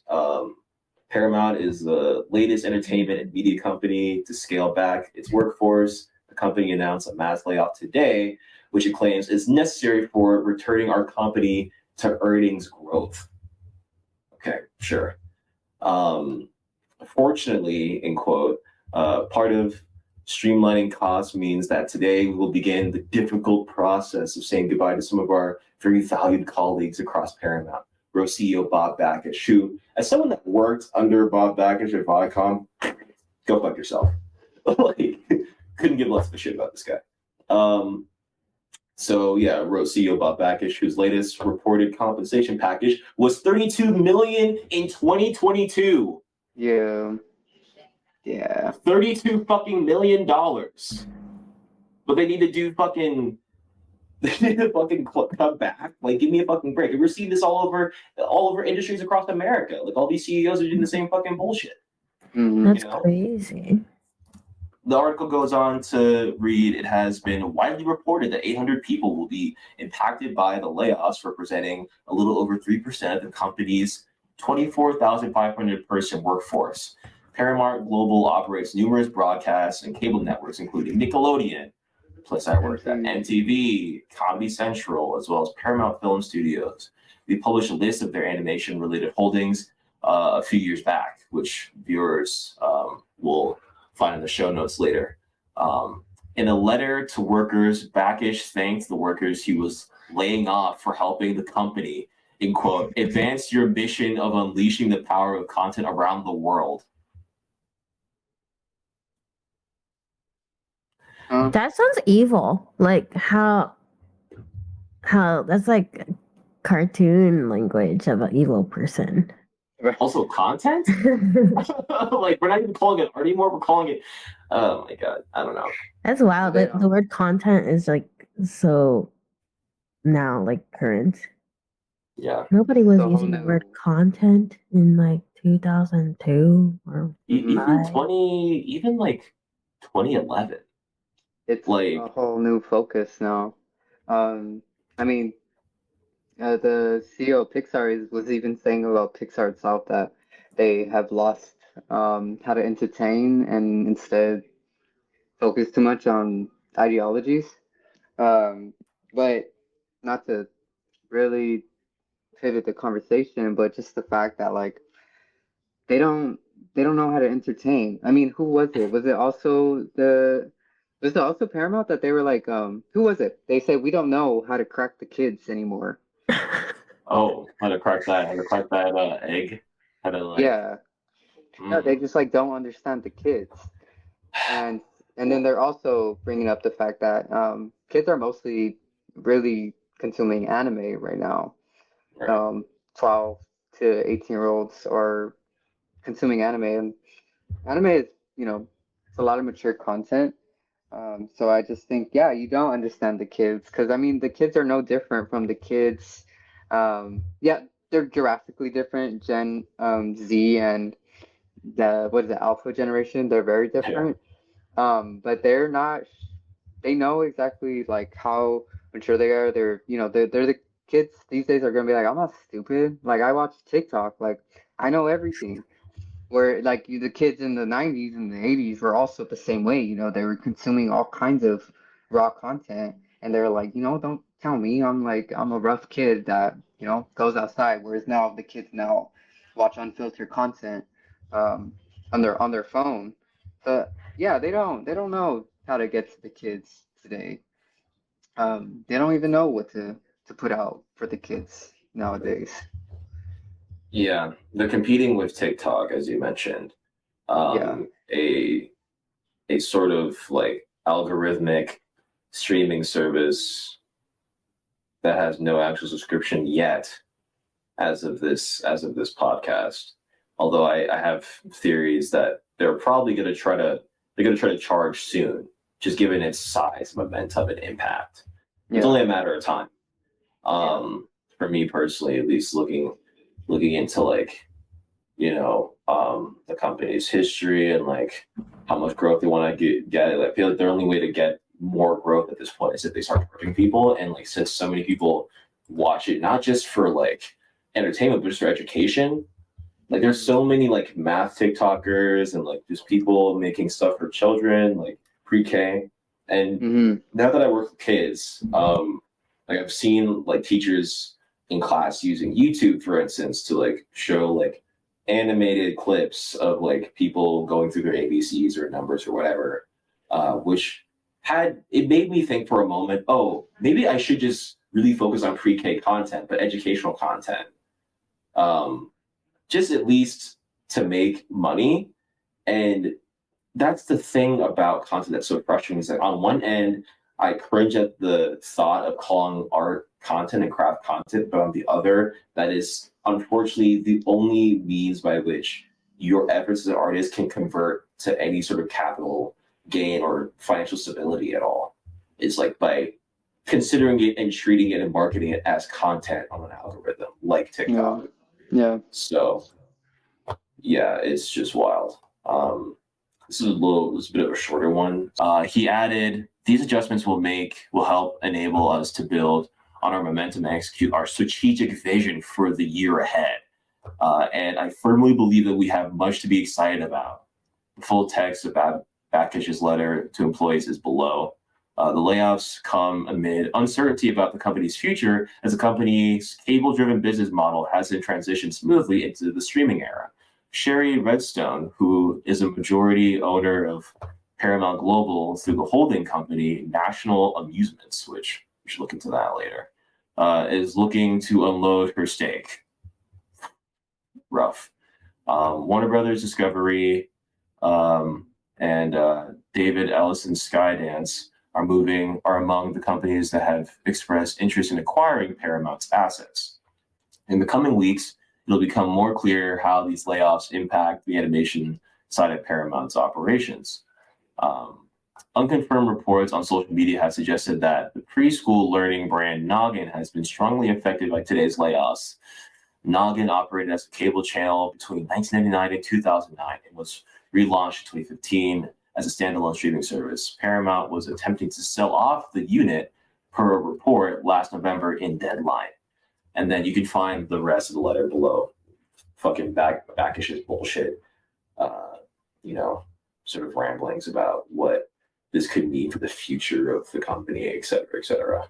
Paramount is the latest entertainment and media company to scale back its workforce. The company announced a mass layoff today, which it claims is necessary for returning our company to earnings growth. Okay, sure. Fortunately, in quote, part of streamlining costs means that today we will begin the difficult process of saying goodbye to some of our very valued colleagues across Paramount, wrote CEO Bob Bakish, who, as someone that worked under Bob Bakish at Viacom, go fuck yourself. Like, couldn't give less of a shit about this guy. So yeah, wrote CEO Bob Bakish, whose latest reported compensation package was $32 million in 2022. Yeah. Yeah. $32 fucking million. But they need to do fucking they need to fucking come back. Like, give me a fucking break. We're seeing this all over industries across America. Like all these CEOs are doing the same fucking bullshit. Mhm. That's You know? crazy. The article goes on to read, it has been widely reported that 800 people will be impacted by the layoffs, representing a little over 3% of the company's 24,500 person workforce. Paramount Global operates numerous broadcast and cable networks, including Nickelodeon, plus I worked at MTV, Comedy Central, as well as Paramount Film Studios. We published a list of their animation-related holdings a few years back, which viewers will find in the show notes later. In a letter to workers, Bakish thanked the workers he was laying off for helping the company, in quote, advance your mission of unleashing the power of content around the world. That sounds evil. Like how that's like cartoon language of an evil person. Also, content? Like, we're not even calling it art anymore. We're calling it, oh my God, I don't know. That's wild. The word content is like so now like current. Yeah. Nobody was So using the new. word content in like 2002 or Even five. even like 2011. It's Like, a whole new focus now. I mean, the CEO of Pixar was even saying about Pixar itself that they have lost how to entertain and instead focus too much on ideologies. But not to really pivot the conversation, but just the fact that like they don't they don't know how to entertain. I mean, who was it? Was it also Paramount that they were like, who was it? They said we don't know how to crack the kids anymore. oh, how to crack that egg? How to like, Yeah. No, they just like don't understand the kids. And then they're also bringing up the fact that kids are mostly really consuming anime right now. right. 12 to 18-year-olds are consuming anime, and anime is, it's a lot of mature content. So I just think, yeah, you don't understand the kids because I mean, the kids are no different from the kids. Yeah, they're drastically different. Gen Z and what is it, Alpha generation? They're very different. But they're not. They know exactly like how mature they are. They're the kids these days are gonna be like, I'm not stupid. Like I watch TikTok. Like I know everything. Where like the kids in the 90s and the 80s were also the same way. They were consuming all kinds of raw content, and they're like, don't tell me I'm a rough kid that goes outside. Whereas now the kids now watch unfiltered content on their phone. So yeah, they don't know how to get to the kids today. They don't even know what to put out for the kids nowadays. Yeah, they're competing with TikTok, as you mentioned. Yeah. A sort of like algorithmic streaming service that has no actual subscription yet as of this podcast. Although I have theories that they're probably going to try to charge soon, just given its size, momentum, and impact. It's Yeah. only a matter of time. For me personally, at least looking into like, the company's history and like how much growth they want to get. I feel like their only way to get more growth at this point is if they start charging people. And like, since so many people watch it, not just for like entertainment, but just for education, like there's so many like math TikTokers and like just people making stuff for children, like pre-K. And Mm-hmm. now that I work with kids, like I've seen like teachers in class using YouTube, for instance, to like show like animated clips of like people going through their ABCs or numbers or whatever, which it made me think for a moment, oh, maybe I should just really focus on pre-K content, but educational content. Just at least to make money. And that's the thing about content that's so frustrating is that on one end, I cringe at the thought of calling art content and craft content, but on the other, that is unfortunately the only means by which your efforts as an artist can convert to any sort of capital gain or financial stability at all. It's like by considering it and treating it and marketing it as content on an algorithm like TikTok. Yeah. So yeah, it's just wild. This is a bit of a shorter one. He added, these adjustments will help enable us to build on our momentum and execute our strategic vision for the year ahead. And I firmly believe that we have much to be excited about. The full text about Backish's letter to employees is below. The layoffs come amid uncertainty about the company's future as the company's cable-driven business model hasn't transitioned smoothly into the streaming era. Sherry Redstone, who is a majority owner of Paramount Global through the holding company National Amusements, which we should look into that later, is looking to unload her stake. Rough. Warner Brothers Discovery and David Ellison Skydance are among the companies that have expressed interest in acquiring Paramount's assets. In the coming weeks, it'll become more clear how these layoffs impact the animation side of Paramount's operations. Unconfirmed reports on social media have suggested that the preschool learning brand Noggin has been strongly affected by today's layoffs. Noggin operated as a cable channel between 1999 and 2009 and was relaunched in 2015 as a standalone streaming service. Paramount was attempting to sell off the unit per a report last November in Deadline. And then you can find the rest of the letter below. Fucking Backish's bullshit, sort of ramblings about what this could mean for the future of the company, et cetera, et cetera.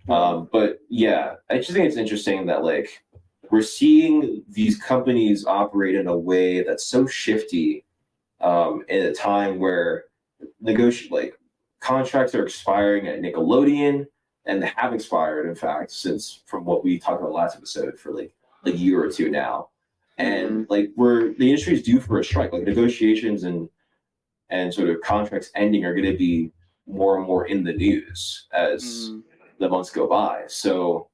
But yeah, I just think it's interesting that like we're seeing these companies operate in a way that's so shifty in a time where contracts are expiring at Nickelodeon and have expired, in fact, since from what we talked about last episode for like a year or two now. And like the industry is due for a strike. Like negotiations and sort of contracts ending are going to be more and more in the news as the months go by. So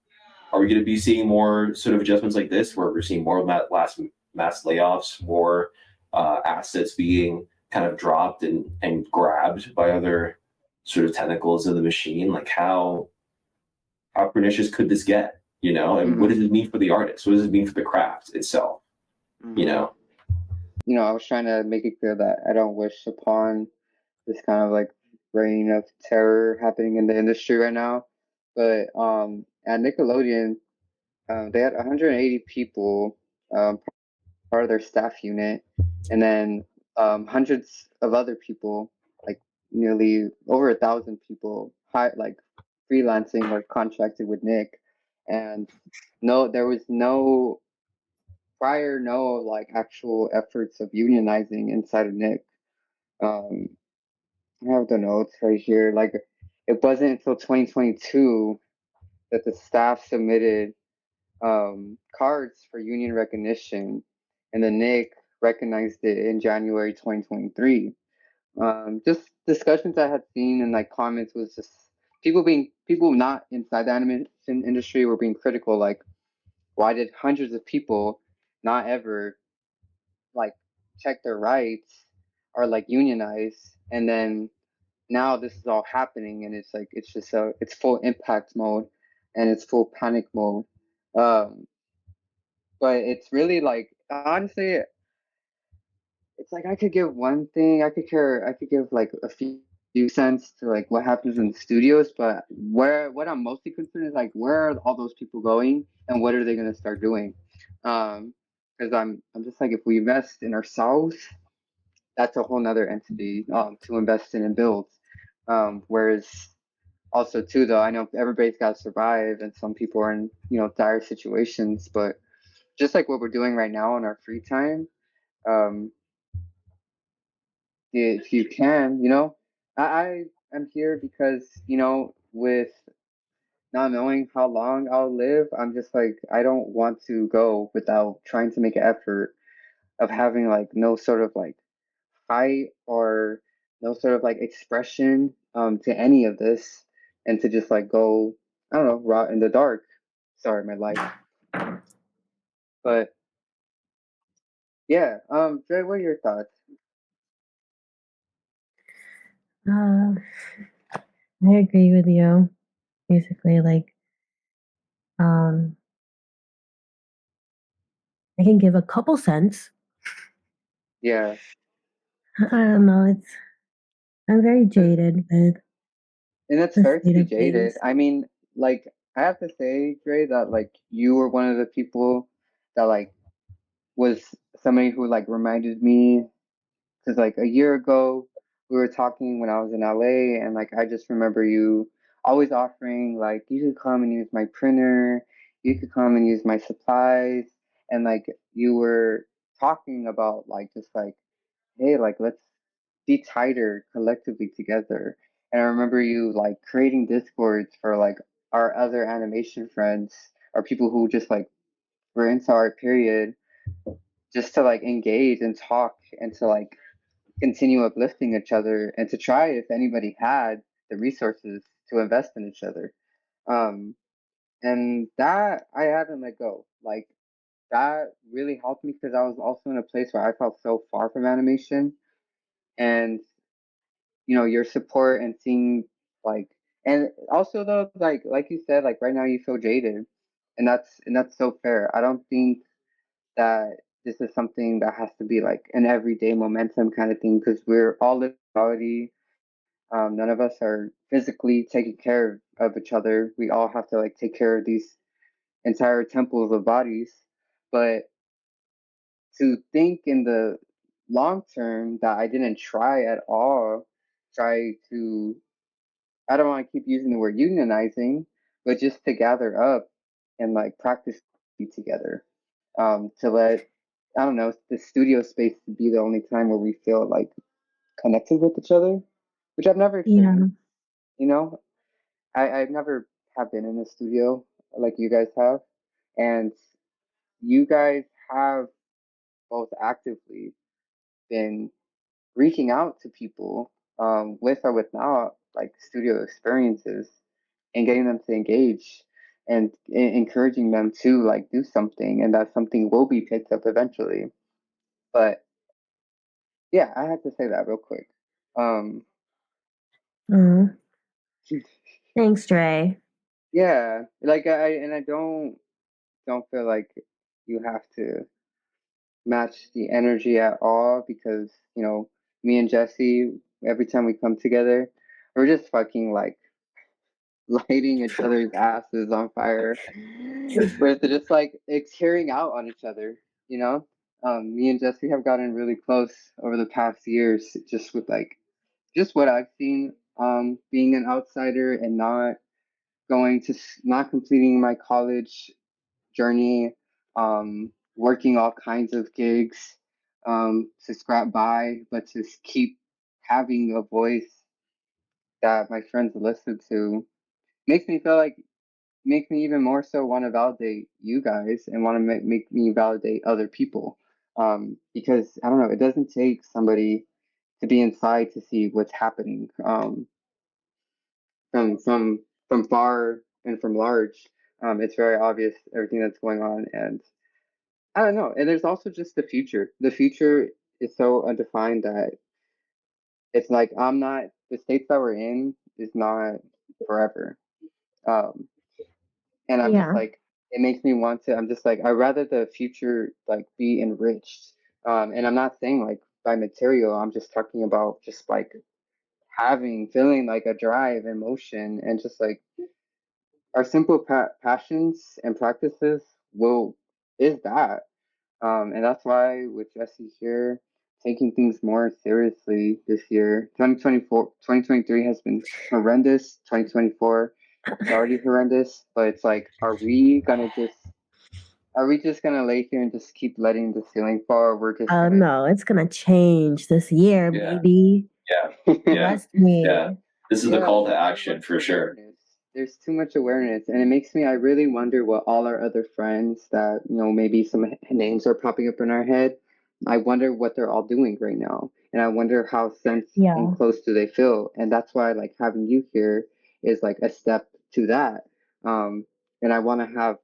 are we going to be seeing more sort of adjustments like this where we're seeing more of that mass layoffs, more assets being kind of dropped and grabbed by other sort of tentacles in the machine? Like how pernicious could this get, and what does it mean for the artist? What does it mean for the craft itself? I was trying to make it clear that I don't wish upon this kind of like reign of terror happening in the industry right now. But at Nickelodeon, they had 180 people part of their staff unit, and then hundreds of other people, like nearly over 1,000 people, freelancing or contracted with Nick. And there was no like actual efforts of unionizing inside of Nick. I have the notes right here. Like it wasn't until 2022 that the staff submitted cards for union recognition, and the Nick recognized it in January 2023. Just discussions I had seen in like comments was just people not inside the animation industry were being critical, like why did hundreds of people not ever like check their rights or like unionize, and then now this is all happening, and it's like it's just it's full impact mode and it's full panic mode. um but it's really like honestly it's like I could give one thing, I could give like a few cents to like what happens in the studios, but what I'm mostly concerned is like where are all those people going and what are they going to start doing? Because I'm just like if we invest in ourselves, that's a whole nother entity to invest in and build. Whereas also too though, I know everybody's got to survive and some people are in dire situations, but just like what we're doing right now in our free time, um, if you can, I am here because with not knowing how long I'll live, I'm just like I don't want to go without trying to make an effort of having like no sort of like fight or no sort of like expression to any of this, and to just like go, I don't know, rot in the dark. Sorry, my life. But yeah, Dre, what are your thoughts? Uh, I agree with you. Basically, like, um, I can give a couple cents. Yeah, I don't know. I'm very 'cause- jaded with and it's the fair to state be of jaded. things. I mean, like I have to say, Dre, that like you were one of the people that like was somebody who like reminded me, because like a year ago we were talking when I was in LA, and like I just remember you always offering like you could come and use my printer, you could come and use my supplies, and like you were talking about like just like hey, like let's be tighter collectively together. And I remember you like creating discords for like our other animation friends or people who just like were into our period, just to like engage and talk and to like continue uplifting each other and to try if anybody had the resources to invest in each other. Um, and that I haven't let go. Like that really helped me because I was also in a place where I felt so far from animation, and your support and seeing like, and also though like you said, like right now you feel jaded, and that's so fair. I don't think that this is something that has to be like an everyday momentum kind of thing, because we're all living reality. None of us are physically taking care of each other. We all have to like take care of these entire temples of bodies. But to think in the long term that I didn't try at all, try to, I don't want to keep using the word unionizing, but just to gather up and like practice together. To let, I don't know, the studio space to be the only time where we feel like connected with each other, which I've never Yeah. experienced. You know, I've never have been in a studio like you guys have, and you guys have both actively been reaching out to people with or without like studio experiences and getting them to engage and encouraging them to like do something, and that something will be picked up eventually. But yeah, I had to say that real quick. Um, Oh, thanks, Dre. yeah, like I don't feel like you have to match the energy at all, because me and Jesse, every time we come together, we're just fucking like lighting each other's asses on fire with just like tearing out on each other, you know? Me and Jesse have gotten really close over the past years, just with like just what I've seen, being an outsider and not completing my college journey, working all kinds of gigs, to scrap by, but to keep having a voice that my friends listen to makes me feel like makes me even more so want to validate you guys and want to make me validate other people. Because I don't know, it doesn't take somebody to be inside to see what's happening from far and from large. It's very obvious everything that's going on, and I don't know. And there's also just the future. The future is so undefined that it's like I'm not the states that we're in is not forever. Um, and I'm just Yeah. like it makes me want to. I'm just like I'd rather the future like be enriched. And I'm not saying like by material. I'm just talking about just like feeling like a drive and motion, and just like our simple passions and practices will is that. And that's why with Jesse here, taking things more seriously this year, 2023 has been horrendous. 2024 is already horrendous, but it's like, are we just gonna lay here and just keep letting the ceiling fall? Or we're just Oh gonna, no, it's gonna change this year, Yeah. baby. Yeah. Trust me. Yeah. This is the Yeah, call to there's too action much for sure. awareness. There's too much awareness, and it makes me. I really wonder what all our other friends that maybe some names are popping up in our head. I wonder what they're all doing right now, and I wonder how sense Yeah. and close do they feel. And that's why like having you here is like a step to that. And I want to have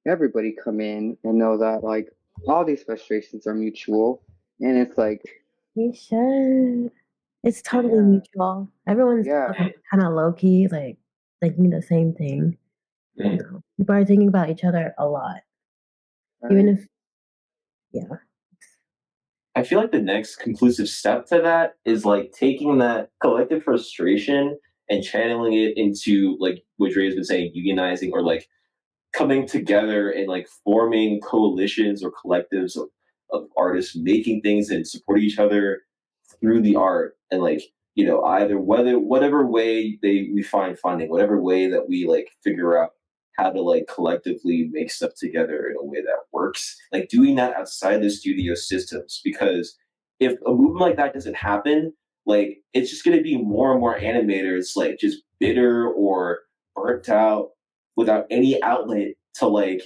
everybody come in and know that like all these frustrations are mutual, and it's like You should. It's totally yeah, mutual. Everyone's yeah, kind of low key, like thinking the same thing. You know, people are thinking about each other a lot, even right? if yeah. I feel like the next conclusive step to that is like taking that collective frustration and channeling it into like what Dre has been saying, unionizing or like coming together and like forming coalitions or collectives of artists making things and supporting each other through the art and like either whatever way we find funding, whatever way that we like figure out how to like collectively make stuff together in a way that works, like doing that outside the studio systems, because if a movement like that doesn't happen, like it's just going to be more and more animators like just bitter or burnt out without any outlet to like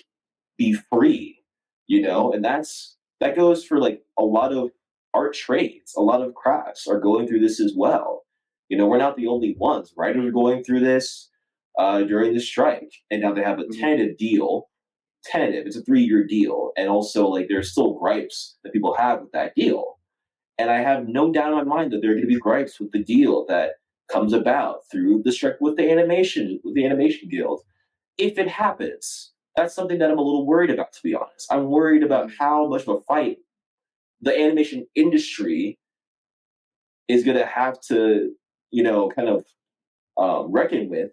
be free, and that goes for like a lot of art trades. A lot of crafts are going through this as well. We're not the only ones. Writers are going through this during the strike, and now they have a tentative deal. Tentative, it's a 3-year deal, and also like there's still gripes that people have with that deal. And I have no doubt in my mind that there are going to be gripes with the deal that comes about through the strike with the animation guild if it happens. That's something that I'm a little worried about, to be honest. I'm worried about how much of a fight the animation industry is going to have to, kind of reckon with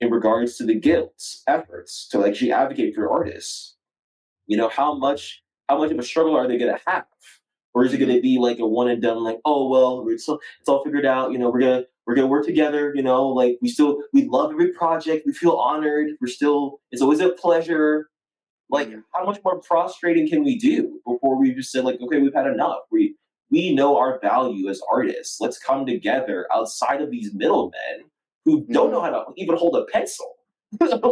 in regards to the guild's efforts to actually advocate for artists. How much of a struggle are they going to have? Or is it going to be like a one and done, like, oh well, it's all figured out. We're gonna work together. Like we love every project. We feel honored. It's always a pleasure. Like, how much more frustrating can we do before we just said like, okay, we've had enough. We know our value as artists. Let's come together outside of these middlemen who don't know how to even hold a pencil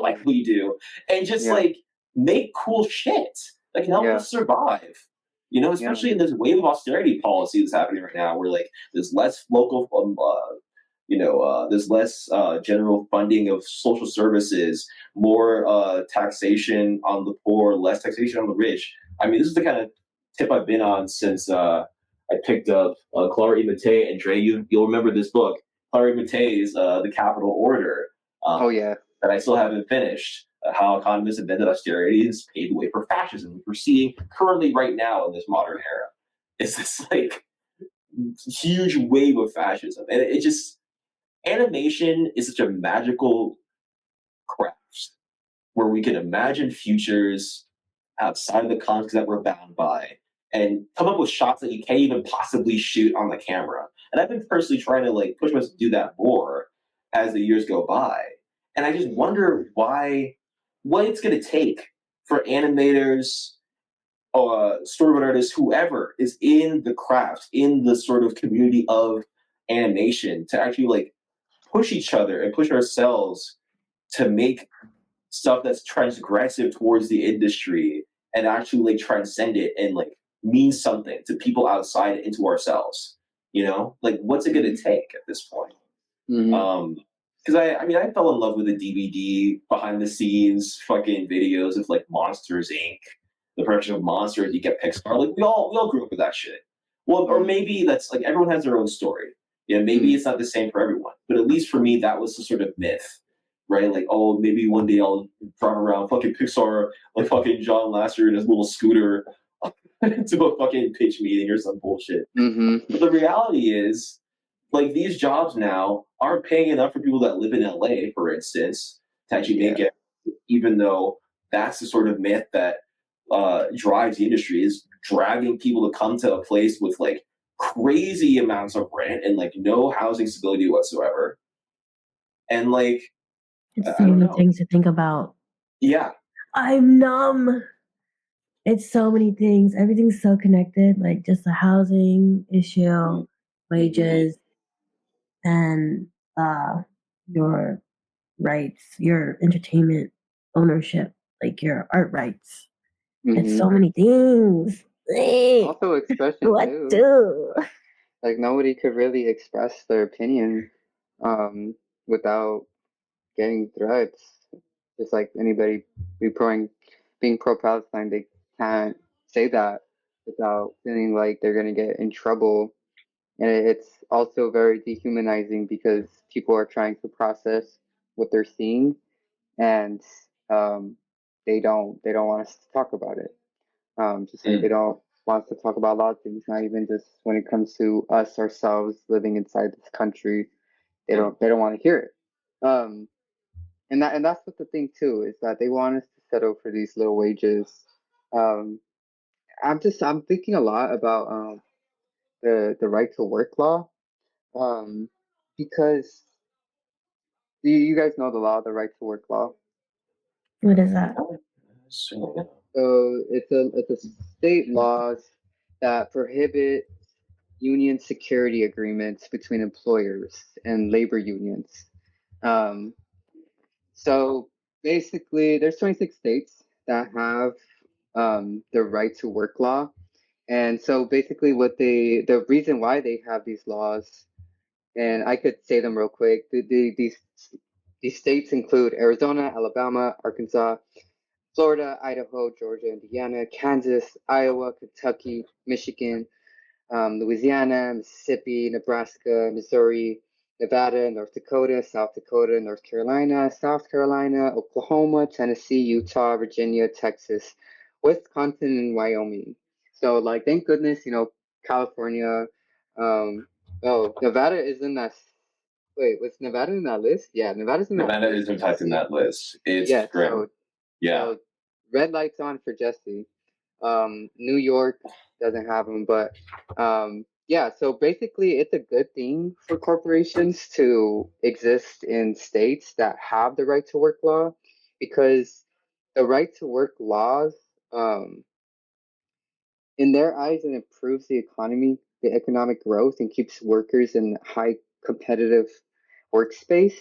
like we do, and just like make cool shit that can help us survive. Especially in this wave of austerity policy that's happening right now, where like there's less local, there's less general funding of social services, more taxation on the poor, less taxation on the rich. I mean, this is the kind of tip I've been on since I picked up Clara Imate and Dre. You'll remember this book, Clara Imate's The Capital Order. Oh yeah. That I still haven't finished. How economists invented austerity has paved the way for fascism, which we're seeing currently right now in this modern era. It's this like huge wave of fascism, and it just animation is such a magical craft where we can imagine futures outside of the context that we're bound by and come up with shots that you can't even possibly shoot on the camera. And I've been personally trying to like push myself to do that more as the years go by. And I just wonder what it's going to take for animators, storyboard artists, whoever is in the craft, in the sort of community of animation, to actually like push each other and push ourselves to make stuff that's transgressive towards the industry and actually like transcend it and like mean something to people outside and to ourselves. You know, like what's it gonna take at this point? Mhm. Because I mean, I fell in love with the DVD behind the scenes fucking videos of like Monsters Inc. The production of Monsters. You get Pixar. Like we all grew up with that shit. Well, or maybe that's like everyone has their own story. You know, maybe it's not the same for everyone, but at least for me, that was the sort of myth, right? Like, oh, maybe one day I'll drive around fucking Pixar, like fucking John Lasseter in his little scooter to a fucking pitch meeting or some bullshit. Mhm. But the reality is, like these jobs now aren't paying enough for people that live in LA, for instance, to actually make it. Even though that's the sort of myth that drives the industry, is dragging people to come to a place with like crazy amounts of rent and like no housing stability whatsoever. And like It's I so don't many know. things to think about. Yeah. I'm numb. It's so many things. Everything's so connected. Like just the housing issue, wages, and your rights, your entertainment ownership, like your art rights. It's so Mhm. many things. Also expression What too. do? Like nobody could really express their opinion without getting threats. Just like anybody being pro Palestine, they can't say that without feeling like they're gonna get in trouble. And it's also very dehumanizing because people are trying to process what they're seeing, and um, they don't want us to talk about it. Just like they don't want us to talk about a lot of things, not even just when it comes to us ourselves living inside this country. They don't want to hear it. And that's what the thing too is that they want us to settle for these low wages. Um, I'm thinking a lot about the right to work law, um, because you guys know the law, the right to work law. What is that? So, So it's a state laws that prohibit union security agreements between employers and labor unions. Um, so basically, there's 26 states that have the right to work law. And so basically the reason why they have these laws, and I could say them real quick, these states include Arizona, Alabama, Arkansas, Florida, Idaho, Georgia, Indiana, Kansas, Iowa, Kentucky, Michigan, Louisiana, Mississippi, Nebraska, Missouri, Nevada, North Dakota, South Dakota, North Carolina, South Carolina, Oklahoma, Tennessee, Utah, Virginia, Texas, Wisconsin, and Wyoming. So, like, thank goodness, California. Um, oh, Nevada is in that. Wait, was Nevada in that list? Yeah, Nevada's in that Nevada list is for in fact in Jesse. that list. It's Yes, grim. Yeah. so red lights on for Jesse. New York doesn't have them, but yeah. So basically, it's a good thing for corporations to exist in states that have the right to work law, because the right to work laws, um, in their eyes, it improves the economy, the economic growth, and keeps workers in high competitive workspace.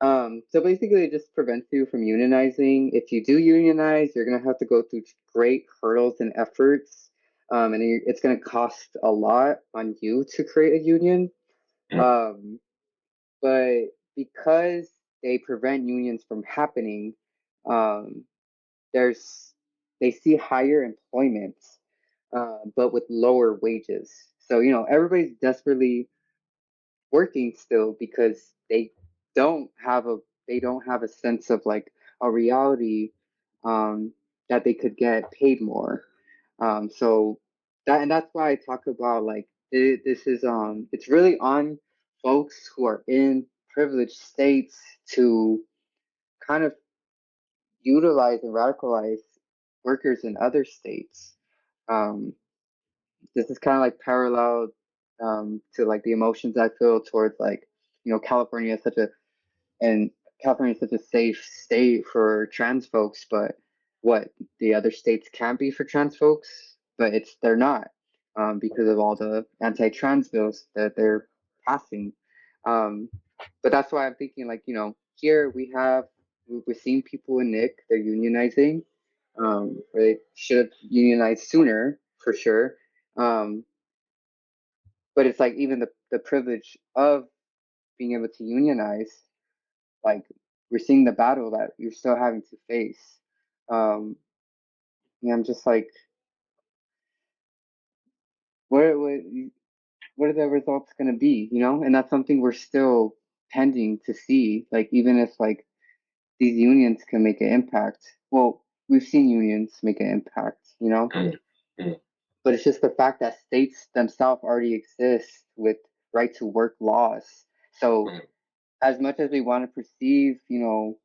So basically, it just prevents you from unionizing. If you do unionize, you're gonna have to go through great hurdles and efforts, and it's gonna cost a lot on you to create a union. Um, but because they prevent unions from happening, um, there's they see higher employment, but with lower wages. So everybody's desperately working still because don't have a they don't have a sense of like a reality, um, that they could get paid more. So that's why I talk about like this is it's really on folks who are in privileged states to kind of utilize and radicalize workers in other states. Um, this is kind of like parallel to like the emotions I feel towards like California is such a and California is such a safe state for trans folks, but what the other states can be for trans folks, but they're not, because of all the anti-trans bills that they're passing. Um, but that's why I'm thinking like here we're seeing people in Nick, they're unionizing. They should have unionized sooner for sure. Um, but it's like even the privilege of being able to unionize, like we're seeing the battle that you're still having to face. And I'm just like, what what are the results going to be, you know? And that's something we're still pending to see. Like, even if like these unions can make an impact. Well, we've seen unions make an impact, you know? But it's just the fact that states themselves already exist with right to work laws. So as much as we want to perceive, you know,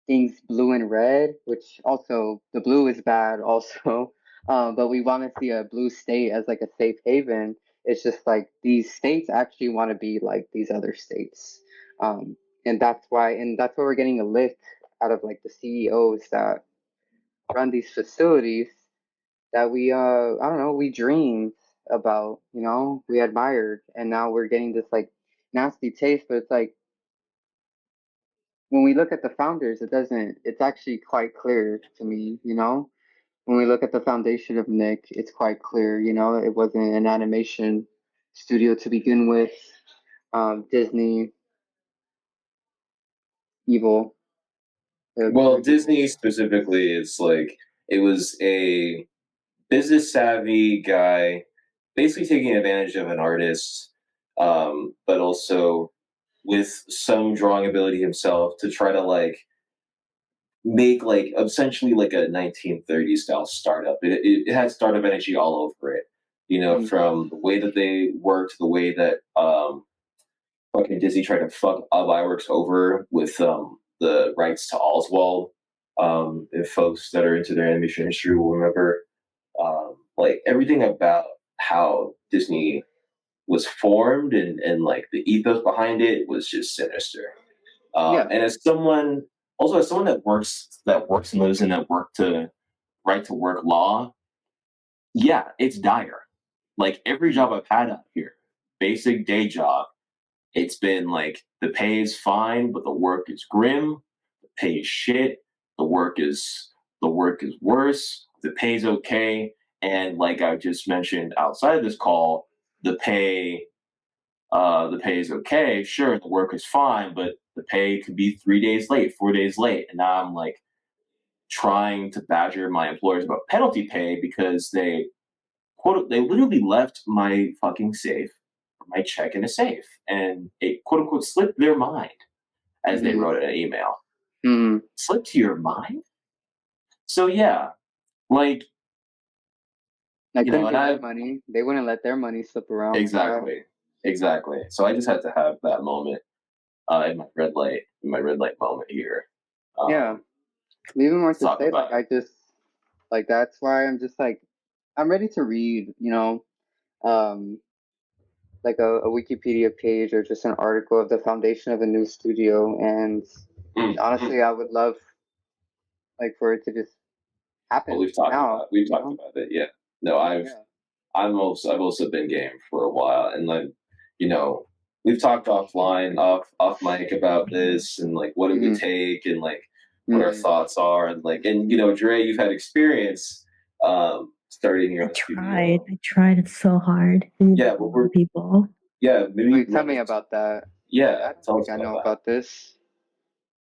things blue and red, which also the blue is bad also, but we want to see a blue state as like a safe haven. It's just like these states actually want to be like these other states, and that's why we're getting a lift out of like the CEOs that run these facilities that we I don't know, we dreamed about, you know, we admired, and now we're getting this like nasty taste. But it's like when we look at the founders, it's actually quite clear to me, you know. When we look at the foundation of Nick, it's quite clear, you know, it wasn't an animation studio to begin with. Disney, evil. Well, Disney specifically, it's like it was a business savvy guy basically taking advantage of an artist, but also with some drawing ability himself to try to like make like essentially like a 1930s style startup. It had startup energy all over it, you know, from the way that they worked, the way that fucking Disney tried to fuck Iwerks over with the rights to Oswald. If folks that are into their animation history will remember, like everything about how Disney was formed and like the ethos behind it was just sinister. And as someone that works and lives in that right to work law, yeah, it's dire. Like every job I've had out here, basic day job, it's been like the pay is fine, but the work is grim. The pay is shit. The work is worse. The pay's okay, and like I just mentioned outside of this call, the pay is okay. Sure, the work is fine, but the pay could be 3 days late, 4 days late, and now I'm like trying to badger my employers about penalty pay because they literally left my fucking safe, my check in a safe, and it quote unquote slipped their mind as they wrote an email. Slipped to your mind? So yeah, like I couldn't get their money. They wouldn't let their money slip around. Exactly. So I just had to have that moment in my red light moment here. Yeah, even more to say, like I just like that's why I'm just like I'm ready to read, you know, like a Wikipedia page or just an article of the foundation of a new studio. And honestly, I would love like for it to just happen. Well, we've talked about it. Yeah. No, I've also been game for a while, and like, you know, we've talked offline, off mic about this, and like what it would take, and like what our thoughts are, and like, and you know, Dre, you've had experience starting your own studio. I tried it so hard. Yeah, but we're people. Yeah, maybe Wait, tell me about that. Yeah, I don't think I know about this.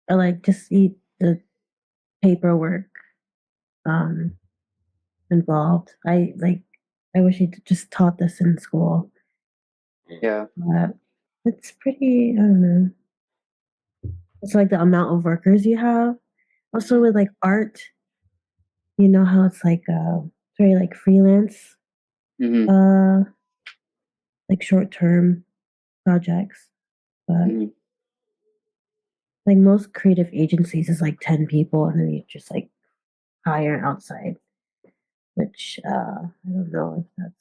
Or like just eat the paperwork involved. I wish he just taught this in school. Yeah. But it's pretty, I don't know. It's like the amount of workers you have. Also with like art, you know how it's like very like freelance, like short term projects. But like most creative agencies is like 10 people and then you just like hire outside. Which I don't know if that's.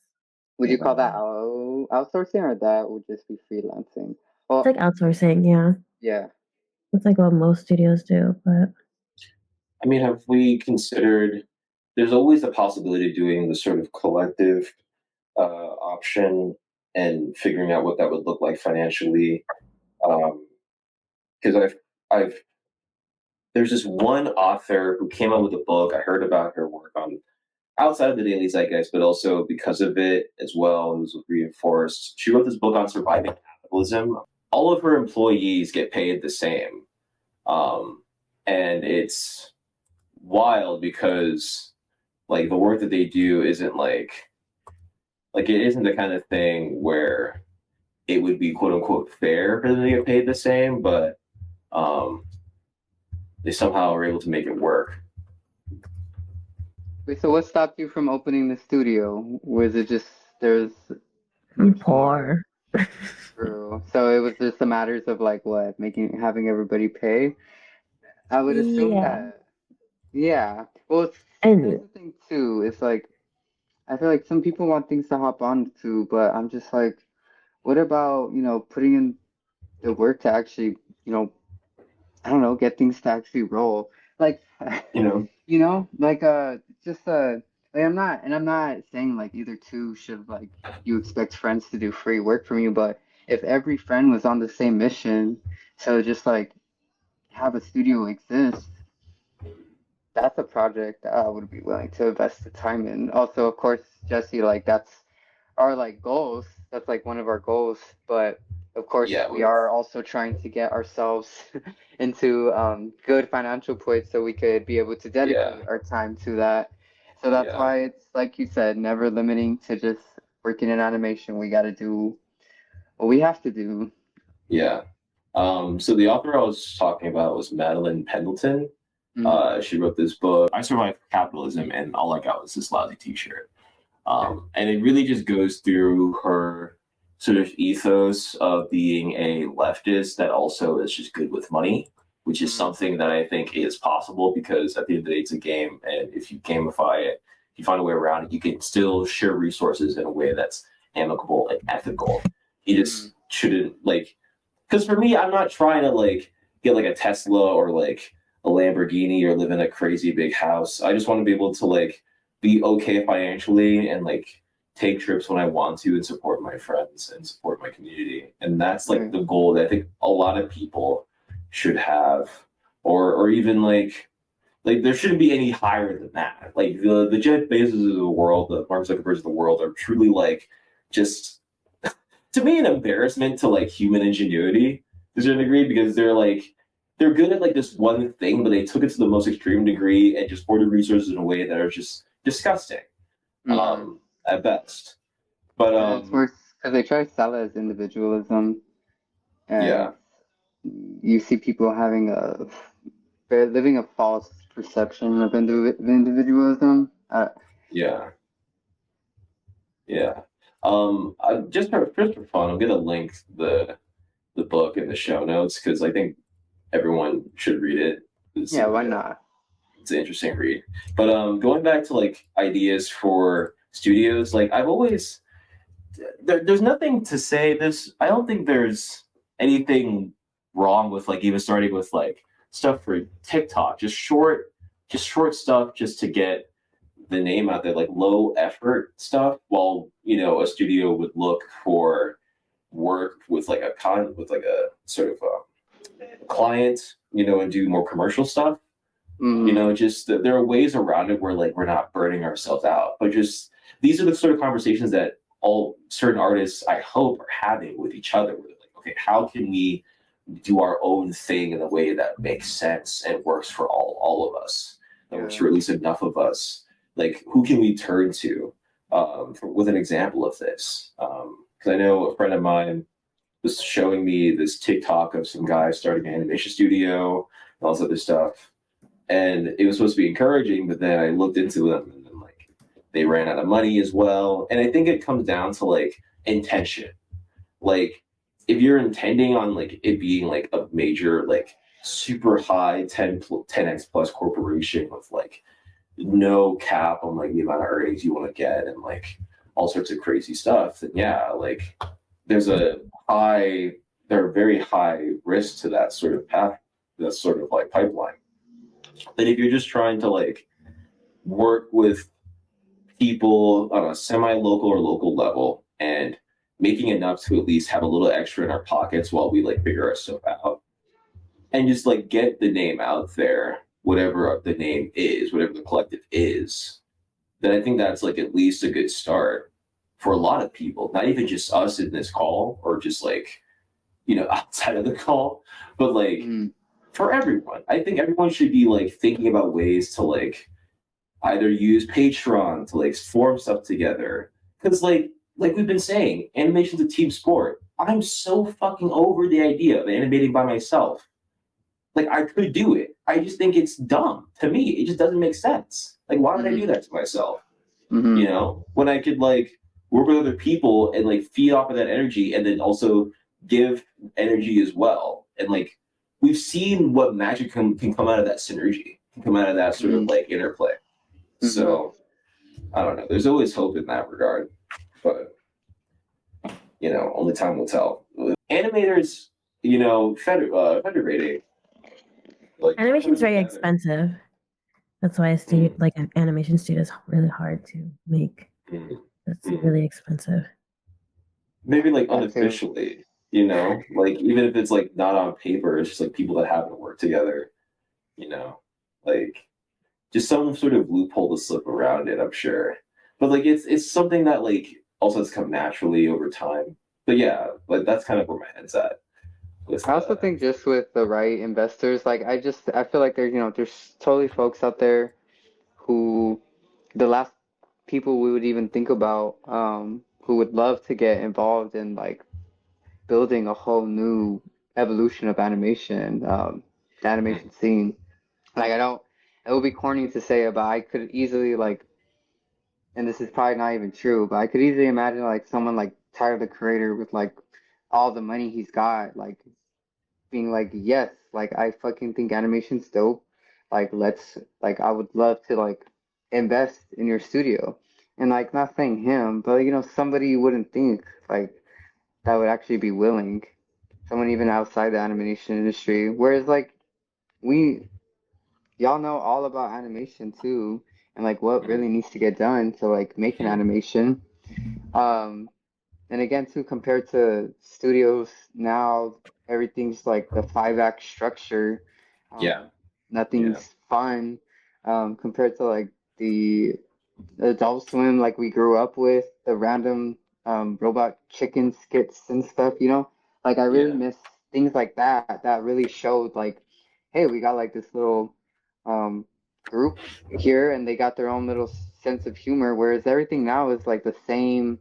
Would you call that outsourcing, or that would just be freelancing? Well, it's like outsourcing, yeah. Yeah. It's like what most studios do, but. I mean, have we considered? There's always the possibility of doing the sort of collective option and figuring out what that would look like financially. Because there's this one author who came out with a book. I heard about her work on outside of the daily zeitgeist, but also because of it as well, it was reinforced. She wrote this book on surviving capitalism. All of her employees get paid the same. And it's wild because like the work that they do isn't like it isn't the kind of thing where it would be quote unquote fair for them to get paid the same, but they somehow are able to make it work. Wait, so what stopped you from opening the studio? Was it just there's I'm poor. true? So it was just the matters of like what having everybody pay. I would assume Yeah. that. Yeah. Well, here's And the thing too. It's like I feel like some people want things to hop on to, but I'm just like, what about, putting in the work to actually, I don't know, get things to actually roll. Like, You know? like just like I'm not saying like either two should like you expect friends to do free work from you, but if every friend was on the same mission, so just like have a studio exist, that's a project that I would be willing to invest the time in. Also, of course, Jesse, like that's our like goals. That's like one of our goals. But of course, Yeah, we are also trying to get ourselves into good financial points so we could be able to dedicate our time to that. So that's yeah, why it's like you said, never limiting to just working in animation. We got to do what we have to do. yeah. So the author I was talking about was Madeline Pendleton. She wrote this book, I Survived Capitalism, and all I got was this lousy t-shirt. And it really just goes through her sort of ethos of being a leftist that also is just good with money, which is something that I think is possible because at the end of the day, it's a game. And if you gamify it, if you find a way around it, you can still share resources in a way that's amicable and ethical. You just shouldn't like, because for me, I'm not trying to like get like a Tesla or like a Lamborghini or live in a crazy big house. I just want to be able to like be okay financially and like take trips when I want to and support my friends and support my community. And that's like the goal that I think a lot of people should have, or even like there shouldn't be any higher than that. Like the Jeff Bezos of the world, the Mark Zuckerbergs of the world are truly like just to me an embarrassment to like human ingenuity to a certain degree because they're good at like this one thing, but they took it to the most extreme degree and just hoarded resources in a way that are just disgusting, at best. But And it's worse because they try to sell it as individualism, and yeah, you see people living a false perception of individualism. yeah, yeah. Just for fun, I'm gonna link the book in the show notes because I think everyone should read it. Yeah, why not? It's an interesting read. But going back to like ideas for studios, like I've always there's nothing to say this. I don't think there's anything wrong with like even starting with like stuff for TikTok, just short stuff just to get the name out there, like low effort stuff. While a studio would look for work with like a sort of a client, and do more commercial stuff. Just there are ways around it where like we're not burning ourselves out, but just these are the sort of conversations that all certain artists I hope are having with each other. Where they're like, okay, how can we do our own thing in a way that makes sense and works for all of us, and works for at least enough of us? Like, who can we turn to with an example of this? Because I know a friend of mine was showing me this TikTok of some guy starting an animation studio and all this other stuff. And it was supposed to be encouraging, but then I looked into them and then like they ran out of money as well. And I think it comes down to like intention. Like if you're intending on like it being like a major, like super high 10x plus corporation with like no cap on like the amount of earnings you want to get and like all sorts of crazy stuff, then yeah, like there are very high risks to that sort of path, that sort of like pipeline. But if you're just trying to like work with people on a semi-local or local level and making enough to at least have a little extra in our pockets while we like figure our stuff out and just like get the name out there, whatever the name is, whatever the collective is, then I think that's like at least a good start for a lot of people, not even just us in this call or just like, outside of the call, but like Mm, for everyone. I think everyone should be like thinking about ways to like either use Patreon to like form stuff together. Because like we've been saying, animation's a team sport. I'm so fucking over the idea of animating by myself. Like I could do it. I just think it's dumb to me. It just doesn't make sense. Like why would I do that to myself? mm-hmm. When I could like work with other people and like feed off of that energy and then also give energy as well. And like we've seen what magic can come out of that synergy, can come out of that sort of like interplay. So I don't know. There's always hope in that regard, but only time will tell. Animators, federating. Like Animation's very together. expensive. That's why like an animation studio is really hard to make. It's really expensive. Maybe like That too. unofficially, like even if it's like not on paper, it's just like people that happen to work together, like just some sort of loophole to slip around it, I'm sure. But like it's something that like also has come naturally over time. But yeah, like that's kind of where my head's at. I also think just with the right investors, like I feel like there's totally folks out there who the last people we would even think about, who would love to get involved in like building a whole new evolution of animation, the animation scene. Like it would be corny to say it, but I could easily like, and this is probably not even true, but I could easily imagine like someone like Tyler the Creator with like all the money he's got, like being like, yes, like I fucking think animation's dope. Like I would love to like invest in your studio. And like not saying him, but somebody you wouldn't think like that would actually be willing. Someone even outside the animation industry. Whereas like we y'all know all about animation too, and like what really needs to get done to like make an animation. Um and again, too, compared to studios now, everything's like the 5 act structure. Yeah. Nothing's fun. Compared to like the Adult Swim, like we grew up with, the random robot chicken skits and stuff, Like I really miss things like that that really showed like, hey, we got like this little um group here and they got their own little sense of humor, whereas everything now is like the same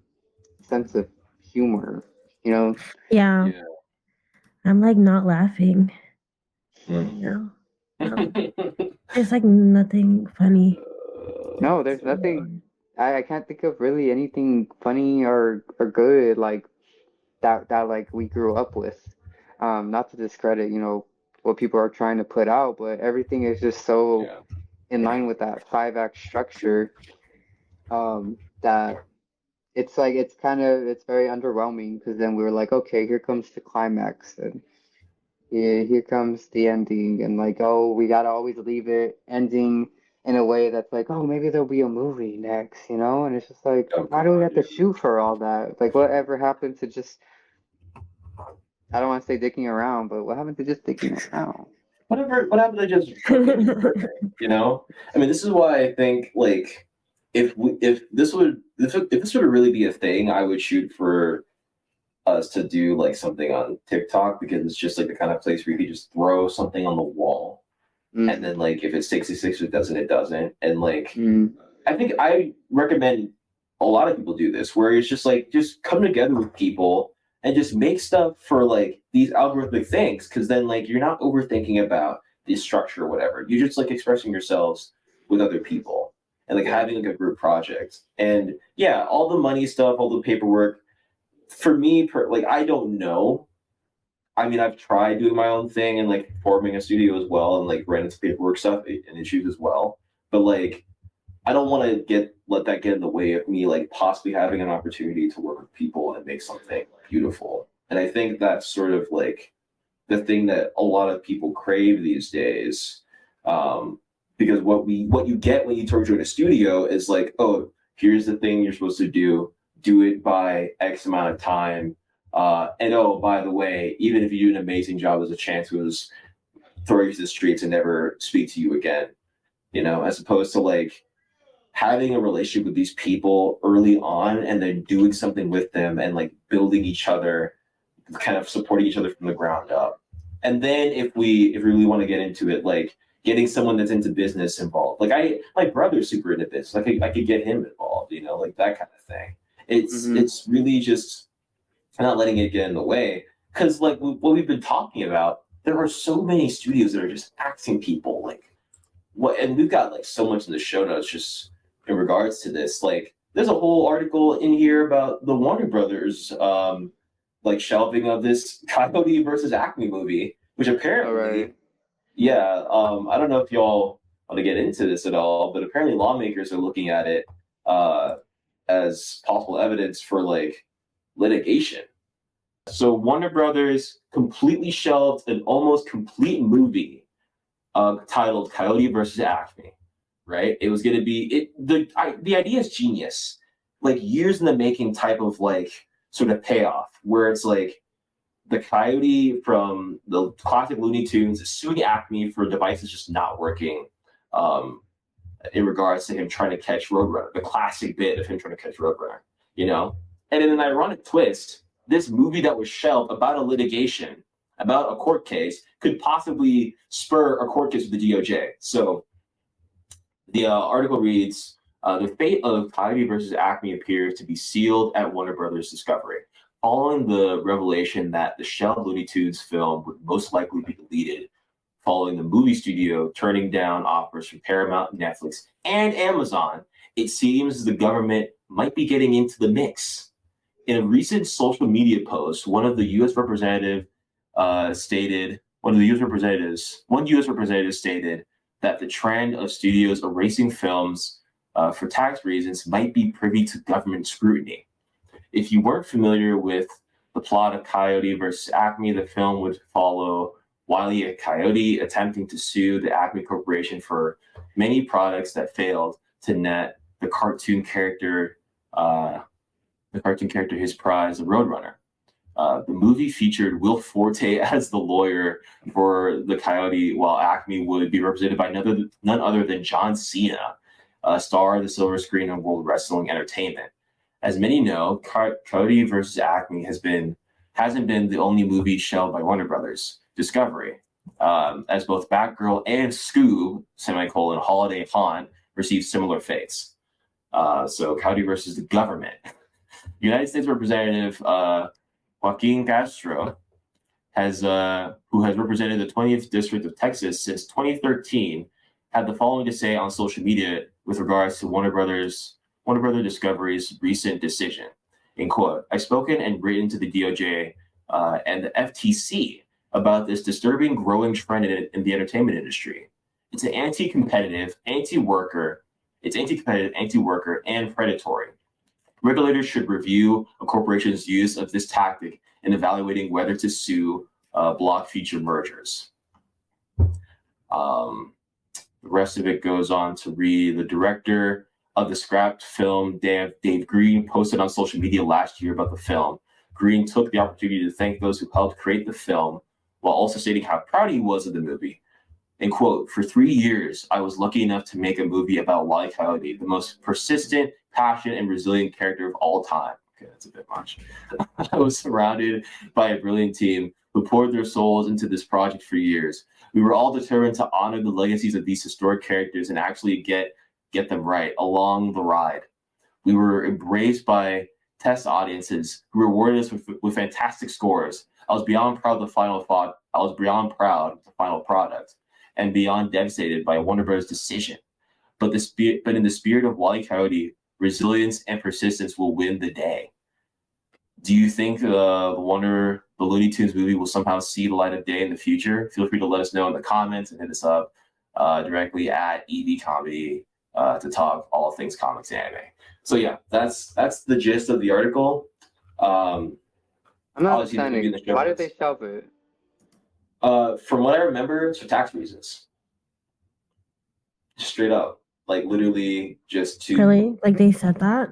sense of humor, Yeah. I'm like not laughing. Mm. There's like nothing funny. No, there's nothing. I can't think of really anything funny or good like that like we grew up with. Not to discredit, what people are trying to put out, but everything is just so in line with that 5 act structure, that it's like it's very underwhelming because then we were like, okay, here comes the climax and yeah, here comes the ending, and like, oh, we gotta always leave it ending in a way that's like, oh, maybe there'll be a movie next, And it's just like, why do we have to shoot for all that? Like, whatever happened to just, I don't want to say dicking around, but what happened to just dicking around? What happened to just I mean, this is why I think like if this would really be a thing, I would shoot for us to do like something on TikTok because it's just like the kind of place where you could just throw something on the wall and then like if it's 66 it doesn't and like I think I recommend a lot of people do this where it's just like just come together with people and just make stuff for like these algorithmic things because then like you're not overthinking about the structure or whatever, you're just like expressing yourselves with other people and like having like a group project and all the money stuff, all the paperwork for me, like I don't know. I mean, I've tried doing my own thing and like forming a studio as well, and like ran into paperwork stuff and issues as well. But like, I don't want to let that get in the way of me like possibly having an opportunity to work with people and make something beautiful. And I think that's sort of like the thing that a lot of people crave these days. Because what you get when you join a studio is like, oh, here's the thing you're supposed to do it by X amount of time. And oh, by the way, even if you do an amazing job, there's a chance it was throw you to the streets and never speak to you again. As opposed to like having a relationship with these people early on and then doing something with them and like building each other, kind of supporting each other from the ground up. And then if we really want to get into it, like getting someone that's into business involved. Like my brother's super into business. I could get him involved, you know, like that kind of thing. It's really just not letting it get in the way. Because like what we've been talking about, there are so many studios that are just axing people like what, and we've got like so much in the show notes just in regards to this. Like there's a whole article in here about the Warner Brothers like shelving of this Coyote versus Acme movie, which apparently, yeah, I don't know if y'all want to get into this at all, but apparently lawmakers are looking at it as possible evidence for like litigation. So Warner Brothers completely shelved an almost complete movie titled Coyote versus Acme. Right? It was going to be the idea is genius, like years in the making type of like sort of payoff, where it's like the Coyote from the classic Looney Tunes is suing Acme for devices just not working. In regards to him trying to catch Roadrunner, the classic bit of him trying to catch Roadrunner, you know? And in an ironic twist, this movie that was shelved about a litigation, about a court case, could possibly spur a court case with the DOJ. So the article reads, the fate of Coyote versus Acme appears to be sealed at Warner Brothers Discovery, following the revelation that the shelved Looney Tunes film would most likely be deleted, following the movie studio turning down offers from Paramount, Netflix, and Amazon. It seems the government might be getting into the mix. In a recent social media post, one U.S. representative stated that the trend of studios erasing films for tax reasons might be privy to government scrutiny. If you weren't familiar with the plot of Coyote versus Acme, the film would follow Wile E. Coyote attempting to sue the Acme Corporation for many products that failed to net the cartoon character his prize, the Roadrunner. The movie featured Will Forte as the lawyer for the Coyote, while Acme would be represented by none other than John Cena, a star of the silver screen of World Wrestling Entertainment. As many know, Coyote versus Acme hasn't been the only movie shelved by Warner Brothers Discovery, as both Batgirl and Scoob, Holiday Haunt, received similar fates. So Coyote versus the government. United States Representative Joaquin Castro who has represented the 20th District of Texas since 2013, had the following to say on social media with regards to Warner Brothers Discovery's recent decision. In quote, "I've spoken and written to the DOJ and the FTC about this disturbing growing trend in the entertainment industry. It's an anti-competitive, anti-worker, and predatory. Regulators should review a corporation's use of this tactic in evaluating whether to sue block future mergers." The rest of it goes on to read, the director of the scrapped film, Dave Green, posted on social media last year about the film. Green took the opportunity to thank those who helped create the film, while also stating how proud he was of the movie. In quote, "For 3 years, I was lucky enough to make a movie about Wile E. Coyote, the most persistent, passionate, and resilient character of all time." Okay, that's a bit much. "I was surrounded by a brilliant team who poured their souls into this project for years. We were all determined to honor the legacies of these historic characters and actually get them right along the ride. We were embraced by test audiences who rewarded us with fantastic scores. I was beyond proud of the final product, and beyond devastated by Warner Bros. Decision. But in the spirit of Wile E. Coyote, resilience and persistence will win the day." Do you think the Looney Tunes movie will somehow see the light of day in the future? Feel free to let us know in the comments and hit us up directly at EV Comedy to talk all things comics and anime. So yeah, that's the gist of the article. I'm not understanding. Why did they shelve it? From what I remember, it's for tax reasons. Straight up, like literally just to. Really? Like they said that?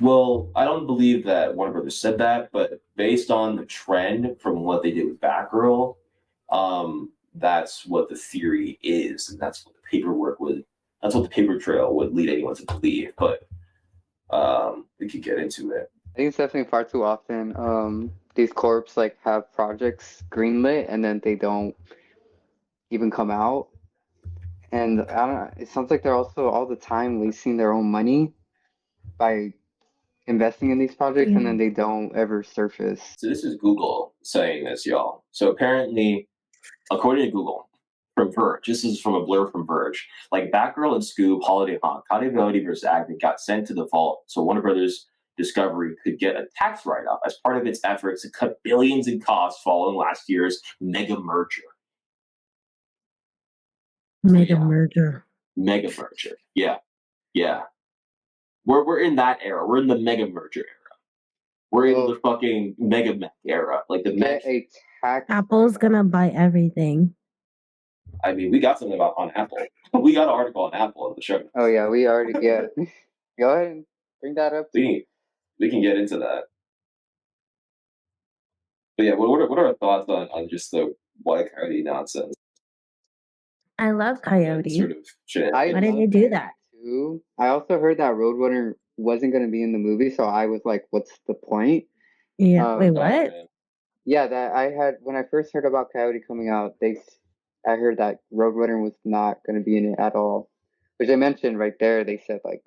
Well, I don't believe that Warner Brothers said that, but based on the trend from what they did with Batgirl, that's what the theory is, and that's what the paperwork would That's what the paper trail would lead anyone to believe. But we could get into it. I think it's definitely far too often. These corps like have projects greenlit and then they don't even come out. And I don't know, it sounds like they're also all the time wasting their own money by investing in these projects and then they don't ever surface. So this is Google saying this, y'all. So apparently, according to Google, from Verge, this is from a blur from Verge, like Batgirl and Scoob, Holiday Haunt, Coyote versus Acme got sent to the vault so Warner Brothers Discovery could get a tax write-off as part of its efforts to cut billions in costs following last year's mega merger. Mega merger. Mega merger. Yeah. Yeah. We're in that era. We're in the mega merger era. We're in the fucking mega mech era. Like the mech. Get a tax. Apple's gonna buy everything. I mean, we got something on Apple. We got an article on Apple in the show. Oh yeah, we already get. Go ahead and bring that up. We can get into that. But yeah, what are our thoughts on just the White Coyote nonsense? I love Coyote. Sort of shit. Why did they do that? Too. I also heard that Roadrunner wasn't going to be in the movie, so I was like, "What's the point?" Yeah. Wait, what? Yeah, that I had when I first heard about Coyote coming out. I heard that Roadrunner was not going to be in it at all, which I mentioned right there. They said like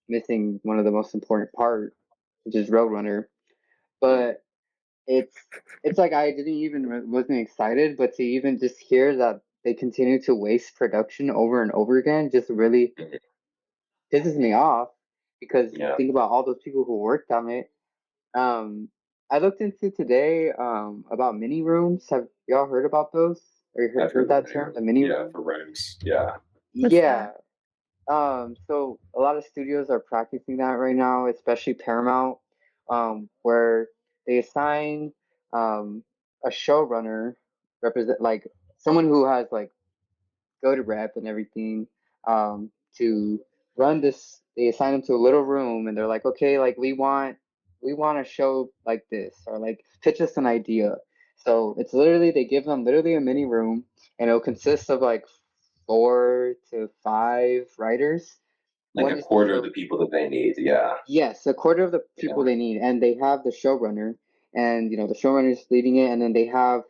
missing one of the most important part, which is Roadrunner. But it's like I wasn't excited, but to even just hear that they continue to waste production over and over again just really pisses me off because think about all those people who worked on it. I looked into today about mini rooms. Have y'all heard about those? Or heard that term, the mini room? Yeah, for rooms. Yeah. Yeah. So a lot of studios are practicing that right now, especially Paramount, where they assign a showrunner, represent like someone who has like go to rep and everything, to run this. They assign them to a little room, and they're like, okay, like we want a show like this, or like pitch us an idea. So it's literally they give them literally a mini room, and it'll consist of like 4 to 5 writers. Like a quarter of the people that they need, yeah. Yes, a quarter of the people they need, and they have the showrunner, and the showrunner is leading it, and then they have,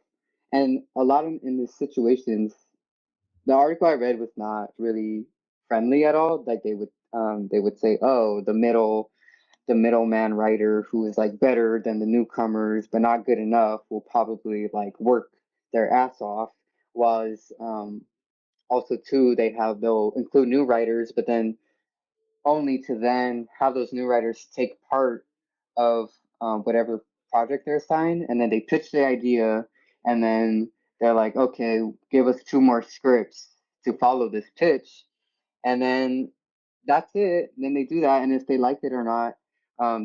and a lot of in these situations, the article I read was not really friendly at all. Like they would say, oh, the middleman writer who is like better than the newcomers but not good enough will probably like work their ass off. Was also too they'll include new writers, but then only to then have those new writers take part of whatever project they're assigned, and then they pitch the idea, and then they're like, okay, give us 2 more scripts to follow this pitch, and then that's it. And then they do that, and if they like it or not,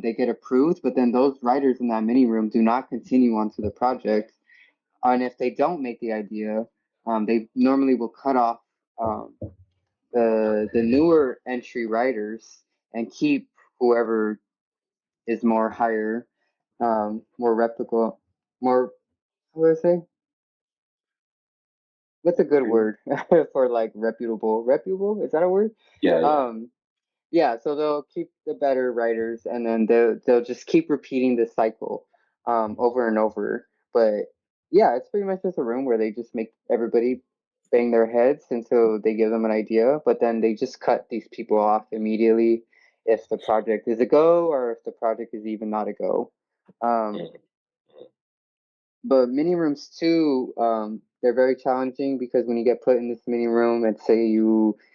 they get approved. But then those writers in that mini room do not continue onto the project, and if they don't make the idea, they normally will cut off the newer entry writers and keep whoever is more higher, more replicable, more, how do I say? What's a good word for like reputable? Reputable? Is that a word? Yeah. Yeah, so they'll keep the better writers, and then they'll just keep repeating this cycle over and over. But yeah, it's pretty much just a room where they just make everybody bang their heads until they give them an idea, but then they just cut these people off immediately if the project is a go or if the project is even not a go. But mini rooms too, they're very challenging because when you get put in this mini room and say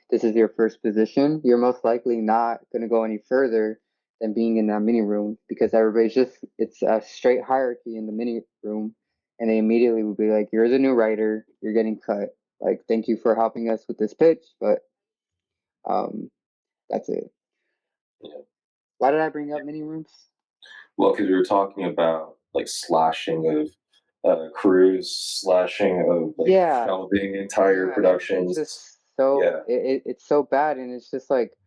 this is your first position, you're most likely not going to go any further than being in that mini room because it's a straight hierarchy in the mini room, and they immediately will be like, you're the new writer, you're getting cut. Like, thank you for helping us with this pitch, but that's it. Yeah. Why did I bring up mini rooms? Well, because we were talking about like slashing of crews, slashing of like shelving entire productions. It's just so it's so bad, and it's just like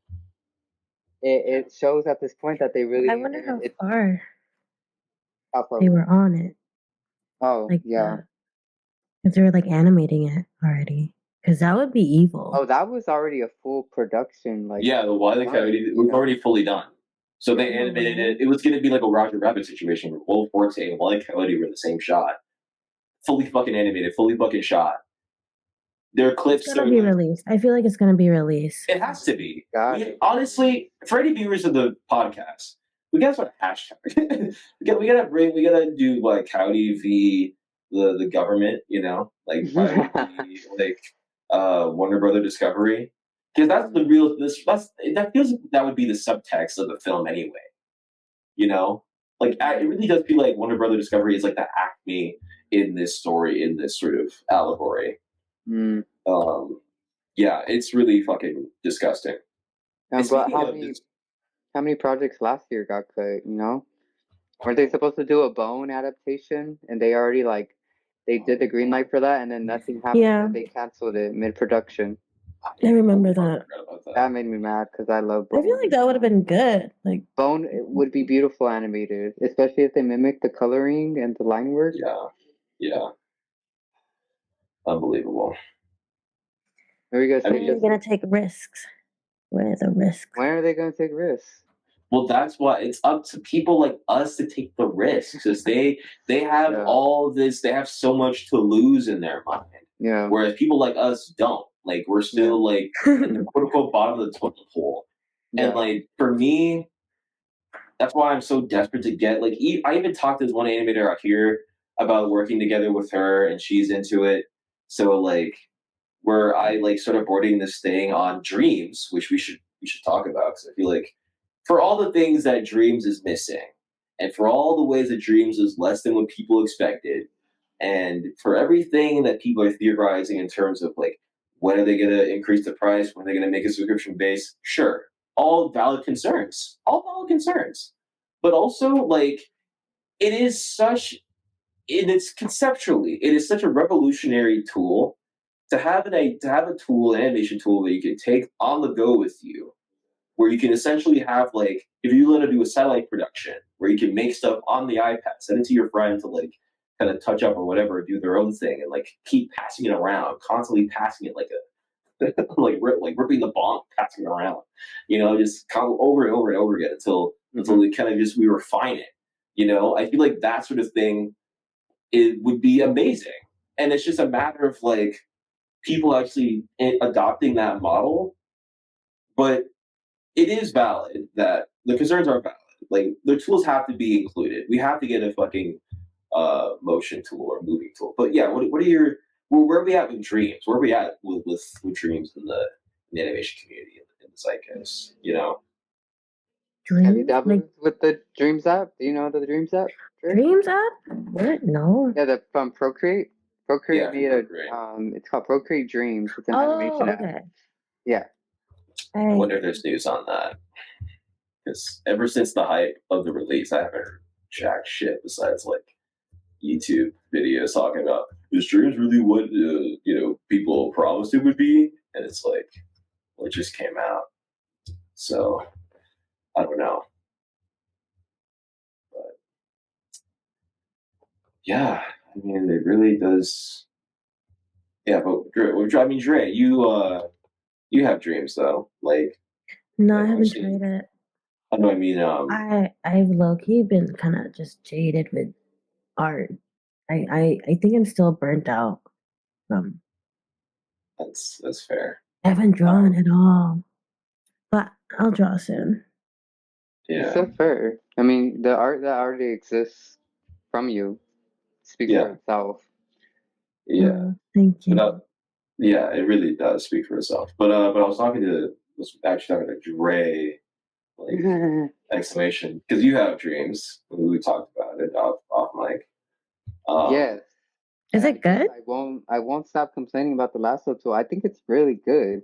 it shows at this point that they really. I wonder how far they were on it. Oh, like yeah. because they were like animating it already. Because that would be evil. Oh, that was already a full production. Like, Yeah, the Wile E. done, Coyote you was know? already fully done. So they Oh, animated really? it. It was going to be like a Roger Rabbit situation where Will Forte and Wile E. Coyote were the same shot. Fully fucking animated, fully fucking shot. There are clips. It's gonna be released. I feel like it's gonna be released. It has to be. Got it. Honestly, for any viewers of the podcast, we gotta put a hashtag. we gotta do like Coyote v the government, you know, like Coyote v like Warner Brother Discovery, because that's the real. That feels like that would be the subtext of the film anyway. You know, like it really does feel like Warner Brother Discovery is like the Acme in this story, in this sort of allegory. Mm. Yeah, it's really fucking disgusting. And But speaking of this, how many projects last year got cut, you know? Weren't they supposed to do a Bone adaptation? And they already, like, they did the green light for that, and then nothing happened, Yeah. and they canceled it mid-production. I remember I that. forgot about that. That made me mad, because I love Bone. I feel like that would have been good. Like, Bone, it would be beautiful animated, especially if they mimic the coloring and the line work. Yeah, unbelievable. What are you guys I when mean, are you gonna take risks? Where are the risks? When are they going to take risks? Well, that's why it's up to people like us to take the risks, because they have Yeah. all this. They have so much to lose in their mind, Yeah. whereas people like us don't. Like we're still like in the quote unquote bottom of the toilet hole. Yeah. And like for me, that's why I'm so desperate to get like. I even talked to this one animator out here about working together with her, and she's into it. So like, where I like sort of boarding this thing on Dreams, which we should talk about, because I feel like for all the things that Dreams is missing, and for all the ways that Dreams is less than what people expected, and for everything that people are theorizing in terms of like when are they going to increase the price, when are they going to make a subscription base, sure, all valid concerns, but also like it is such, it's conceptually it is such a revolutionary tool to have an tool, an animation tool that you can take on the go with you, where you can essentially have like if you want to do a satellite production where you can make stuff on the iPad, send it to your friend to like kind of touch up or whatever, do their own thing, and like keep passing it around, constantly passing it like a like ripping the bonk, passing it around, you know, just over and over and over again until they kind of just we refine it. You know, I feel like that sort of thing it would be amazing, and it's just a matter of like people actually adopting that model. But it is valid that the concerns are valid. Like the tools have to be included. We have to get a fucking motion tool or moving tool. But yeah, what are your where are we at with Dreams? Where are we at with Dreams in the animation community in the zeitgeist? You know, Have you Dreams? dabbled Like with the Dreams app? Do you know the Dreams app? Dre? Dreams app? What? No. Yeah, the from Procreate. Procreate Yeah, made Procreate. it's called Procreate Dreams. It's an Oh, animation app. okay. Yeah. I wonder if there's news on that. Because ever since the hype of the release, I haven't heard jack shit besides like YouTube videos talking about is Dreams really what you know people promised it would be, and it's like, well, it just came out, so I don't know, but yeah, I mean, it really does. Yeah, but Dre, you have dreams though, like No, I I've haven't seen- tried it. I know, I mean, I've low key been kind of just jaded with art. I think I'm still burnt out from. that's fair. I haven't drawn at all, but I'll draw soon. It's Yeah, so fair. I mean, the art that already exists from you speaks for Yeah. itself. yeah. Oh, thank you. But, yeah, it really does speak for itself. But I was actually talking to Dre, like exclamation, because you have dreams. We talked about it off mic. Yes. Is it good? I won't stop complaining about the Lasso tool. I think it's really good.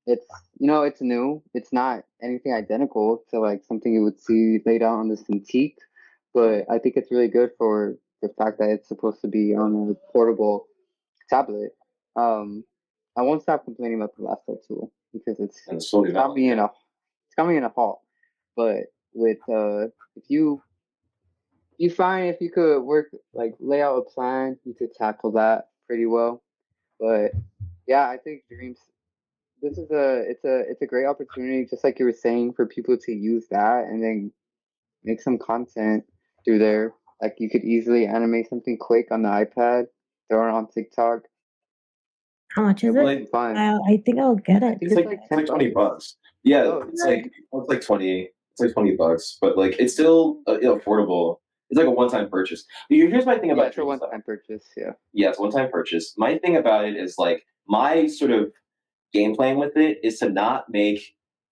It's it's new. It's not anything identical to like something you would see laid out on the Cintiq, but I think it's really good for the fact that it's supposed to be on a portable tablet. I won't stop complaining about the Lasso tool because And it's fully got me in a halt. But with if you find if you could lay out a plan, you could tackle that pretty well. But yeah, I think dreams. This is it's a great opportunity, just like you were saying, for people to use that and then make some content through there. Like you could easily animate something quick on the iPad, throw it on TikTok. How much is It'll it? be fun. I think I'll get I it. think It's it's like like it's like 20 $10. bucks. Yeah, Oh, it's like 20. It's like 20 bucks, but like it's still affordable. It's like a one-time purchase. But here's my thing yeah, about it's a dreams, though. one-time purchase. Yeah. Yeah, it's a one-time purchase. My thing about it is like my sort of game plan with it is to not make,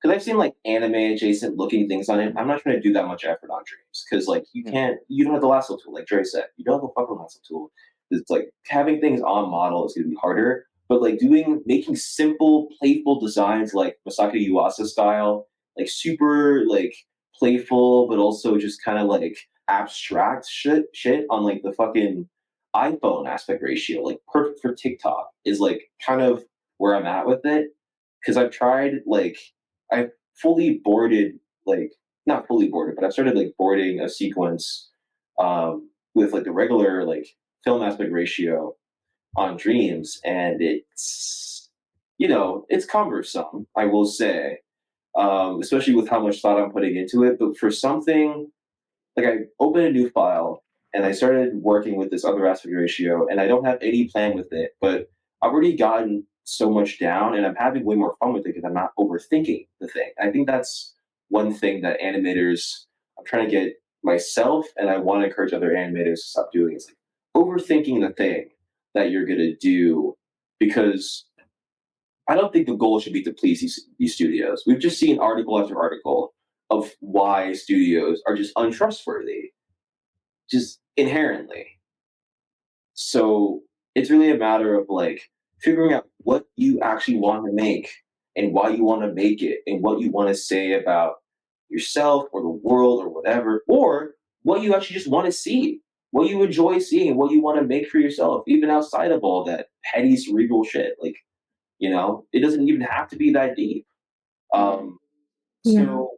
because I've seen like anime adjacent looking things on it. I'm not trying to do that much effort on dreams because like you don't have the lasso tool, like Dre said. You don't have the fucking lasso tool. It's like having things on model is gonna be harder. But like making simple, playful designs like Masaki Yuasa style, like super like playful, but also just kind of like abstract shit on like the fucking iPhone aspect ratio, like perfect for TikTok, is like kind of where I'm at with it. Because I've tried like I've fully boarded, like not fully boarded, but I've started like boarding a sequence with like the regular like film aspect ratio on dreams, and it's cumbersome, I will say, especially with how much thought I'm putting into it. But for something like I opened a new file and I started working with this other aspect ratio, and I don't have any plan with it, but I've already gotten so much down, and I'm having way more fun with it because I'm not overthinking the thing. I think that's one thing that animators, I'm trying to get myself, and I want to encourage other animators to stop doing, is like overthinking the thing that you're gonna do, because I don't think the goal should be to please these studios. We've just seen article after article of why studios are just untrustworthy, just inherently. So it's really a matter of like figuring out what you actually want to make and why you want to make it and what you want to say about yourself or the world or whatever, or what you actually just want to see, what you enjoy seeing, and what you want to make for yourself, even outside of all that petty cerebral shit. Like, it doesn't even have to be that deep. Um, Yeah. so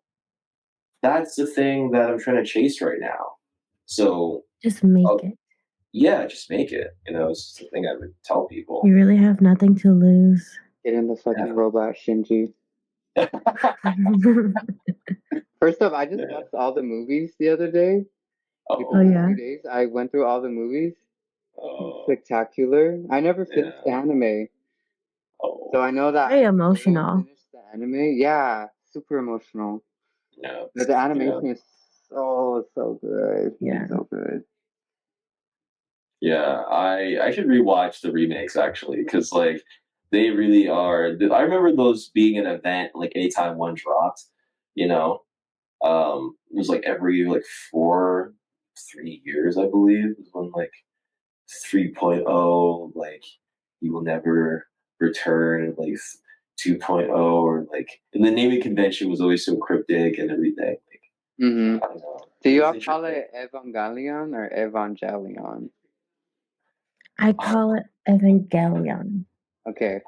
that's the thing that I'm trying to chase right now. So Just make uh, it. yeah, just make it. It's the thing I would tell people. You really have nothing to lose. Get in the fucking Yeah. robot, Shinji. First off, I just Yeah. watched all the movies the other day. Like the Oh, past yeah? few days, I went through all the movies. Oh, Spectacular. I never finished the yeah. anime, Oh, so I know that Very I will emotional. finish the anime. Yeah, super emotional. yeah. But the animation is so good. Yeah. It's so good. Yeah, I should rewatch the remakes actually, because like they really are. I remember those being an event like anytime one dropped. You know, it was like every like 3 years, I believe, was when like 3.0, like you will never return, like 2.0, or like, and the naming convention was always so cryptic and everything. Like, Mm-hmm. I don't know. Do It you was all call interesting. it Evangelion or Evangelion? I call it Evangelion. Okay,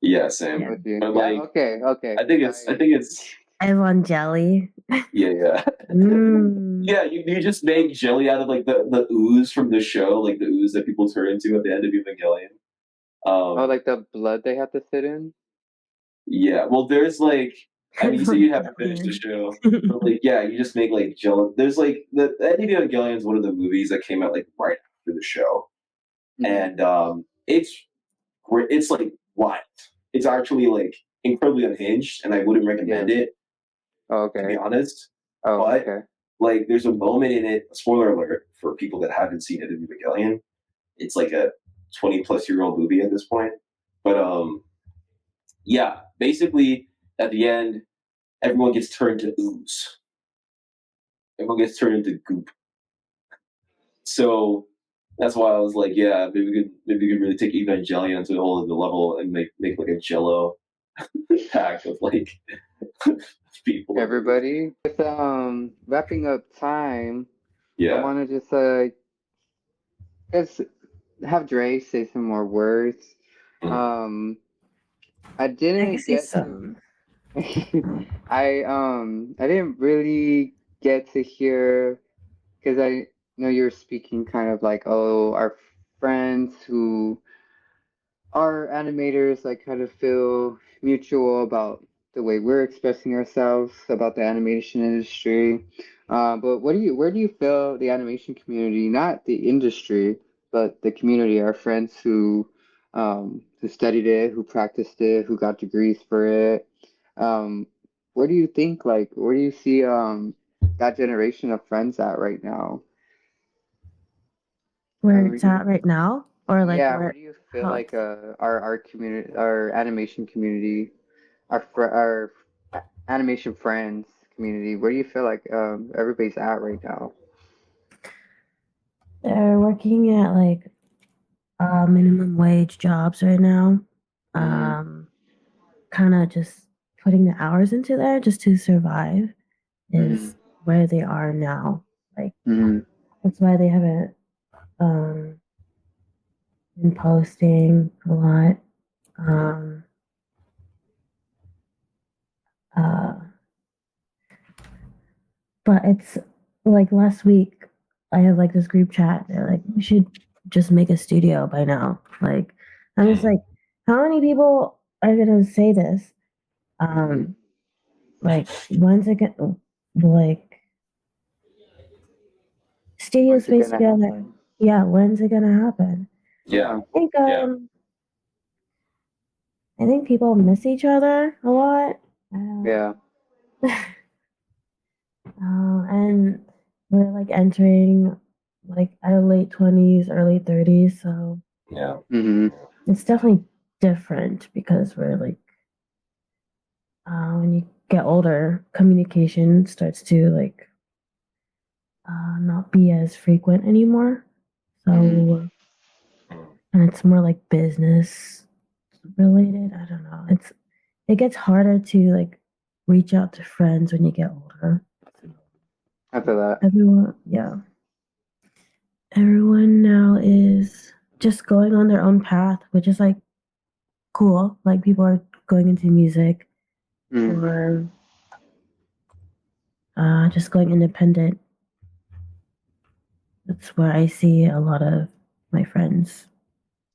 Yeah, same. Yeah. with you. But Yeah, like, okay. I think it's Evangeli. yeah. Mm. Yeah, you just make jelly out of like the ooze from the show, like the ooze that people turn into at the end of Evangelion. Oh, like the blood they have to sit in? Yeah, well, there's like, I mean, you say you haven't finished the show, but like, yeah, you just make like jello. There's like the end of Evangelion is one of the movies that came out like right after the show, Mhm. and it's great. It's like wild. It's actually like incredibly unhinged, and I wouldn't recommend it, Oh, to be okay. honest. Oh, But okay. like, there's a moment in it. Spoiler alert for people that haven't seen it in Evangelion. It's like a 20-plus-year-old movie at this point. But yeah, basically at the end, everyone gets turned to ooze. Everyone gets turned into goop. So that's why I was like, yeah, maybe we could really take Evangelion to a whole other level and make like a Jello pack of like people. Everybody, with wrapping up time, I Yeah. want to just guess have Dre say some more words. Um, I I didn't can say get some. I didn't really get to hear because I know you're speaking kind of like, oh, our friends who our animators like kind of feel mutual about the way we're expressing ourselves about the animation industry. But where do you feel the animation community, not the industry, but the community, our friends who studied it, who practiced it, who got degrees for it, um, where do you think like where do you see that generation of friends at right now? Where Where it's do you, at right now, or like yeah, where where do you feel how like it's our community, our animation community, our animation friends community, where do you feel like everybody's at right now? they're working at like minimum wage jobs right now. Mm, Kind of just putting the hours into there just to survive mm, is where they are now. Like mm, that's why they haven't um, been posting a lot. Um, uh, but it's like last week, I have like this group chat. They're like, we should just make a studio by now. Like, I'm just like, how many people are gonna say this? mm. Like, when's it gonna like studio When's it space gonna together? happen? Yeah, when's it gonna happen? Yeah. Yeah, I think Yeah. I think people miss each other a lot. yeah. And we're like entering like our late 20s, early 30s, so Yeah. Mm-hmm. it's definitely different because we're like when you get older, communication starts to like not be as frequent anymore. Mm-hmm. So and it's more like business related. I don't know. It gets harder to like reach out to friends when you get older. I feel that. Everyone, yeah, everyone now is just going on their own path, which is like cool. Like people are going into music Mm, or just going independent. That's where I see a lot of my friends,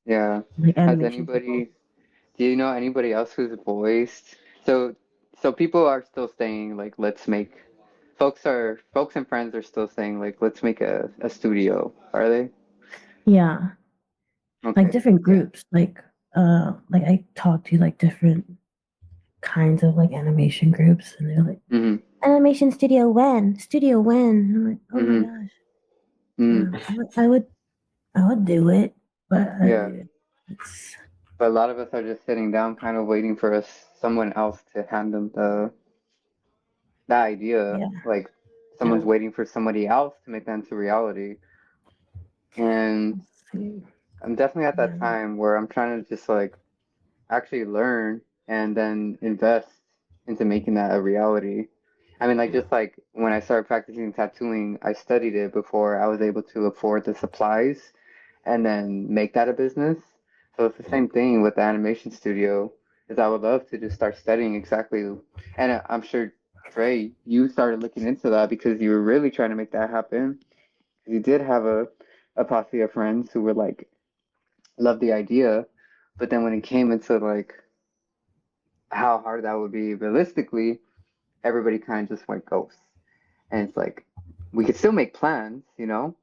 yeah. like Has animation people. anybody, do you know anybody else who's voiced? So, so people are still saying like, let's make, folks and friends are still saying like, let's make a studio, are they? Yeah, like Okay. different Yeah. groups. Like I talk to like different kinds of like animation groups, and they're like, Mm-hmm. animation studio when? Studio when? And I'm like, oh my Mm-hmm. gosh, Mm, yeah, I would do it, but yeah. it's But a lot of us are just sitting down, kind of waiting for someone else to hand them that idea. yeah. Like Yeah. someone's waiting for somebody else to make that into reality. And I'm definitely at that Yeah. time where I'm trying to just like actually learn and then invest into making that a reality. I mean, like Yeah. just like when I started practicing tattooing, I studied it before I was able to afford the supplies and then make that a business. So it's the same thing with the animation studio, is I would love to just start studying exactly, and I'm sure Dre, you started looking into that because you were really trying to make that happen. You did have a posse of friends who were like, love the idea, but then when it came into like how hard that would be realistically, everybody kind of just went ghost. And it's like, we could still make plans, you know?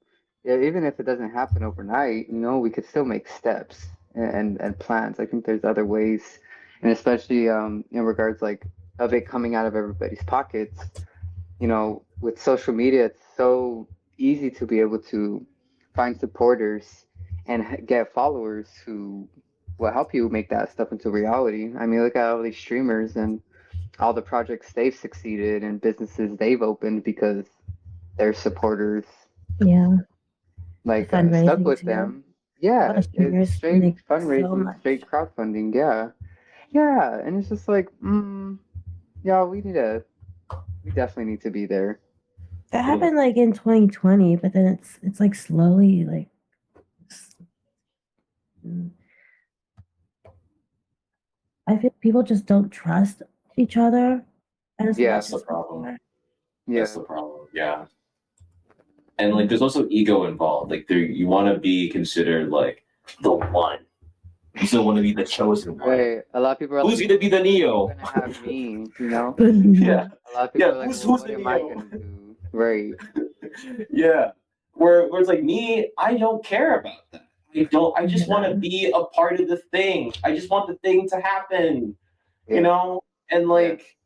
Yeah, even if it doesn't happen overnight, you know, we could still make steps and plans. I think there's other ways, and especially in regards like of it coming out of everybody's pockets, you know, with social media, it's so easy to be able to find supporters and get followers who will help you make that stuff into reality. I mean, look at all these streamers and all the projects they've succeeded and businesses they've opened because their supporters Yeah. The like stuck fundraising with too. them. A lot Yeah, of it's streamers straight make so fundraising, straight much. crowdfunding. Yeah, yeah, and it's just like, yeah, we definitely need to be there. That Yeah. happened like in 2020, but then it's like slowly like mm, I feel people just don't trust each other as Yeah, much That's the as problem. before. That's yeah, the problem. Yeah. And like there's also ego involved. Like there you want to be considered like the one. You still want to be the chosen one. Right. A lot of people are Who's like, gonna be the "Who's Neo?" gonna have me?" You know? Yeah, A lot of people yeah. are like, Who's "Well, who's what the am I Neo? gonna do?" Right. Yeah. Where it's like me, I don't care about that. I don't. I just want to Yeah. be a part of the thing. I just want the thing to happen. You Yeah. know, and Yeah. like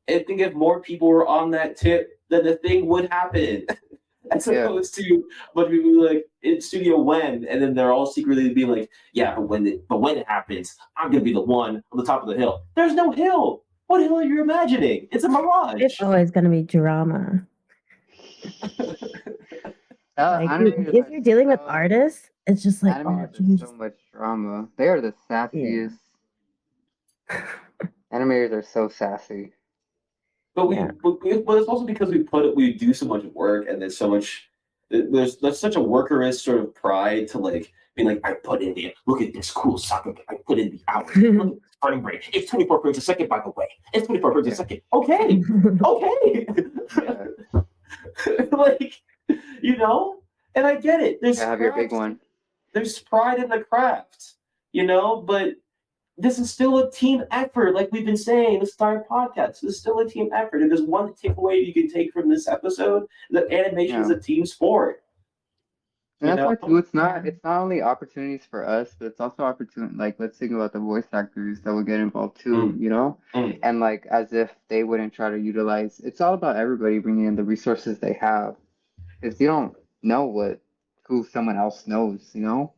I think if more people were on that tip, then the thing would happen. As Yeah. opposed to a bunch of people who are like in studio when, and then they're all secretly being like, yeah, but when it happens, I'm gonna be the one on the top of the hill. There's no hill. What hill are you imagining? It's a It's mirage. always gonna be drama. Like Animators if are you're dealing with so artists, it's just like, oh, animators can are you so just much drama. They are the yeah. sassiest. Animators are so sassy. But Yeah. but it's also because we do so much work, and there's such a workerist sort of pride to like being like, I put in the look at this cool soccer. I put in the hours. Look at this frame rate. It's 24 frames a second, by the way. It's 24 frames a Yeah. second. Okay, okay. Yeah. Like, you know, and I get it. Yeah, have your big one. There's pride in the craft, you know, but this is still a team effort, like we've been saying this entire podcast. This is still a team effort. If there's one takeaway you can take from this episode, that animation is Yeah. a team sport. And You that's why know? too, it's not only opportunities for us, but it's also opportunity, like let's think about the voice actors that will get involved too, Mm, you know? mm. And like as if they wouldn't try to utilize, it's all about everybody bringing in the resources they have. Because you don't know who someone else knows, you know?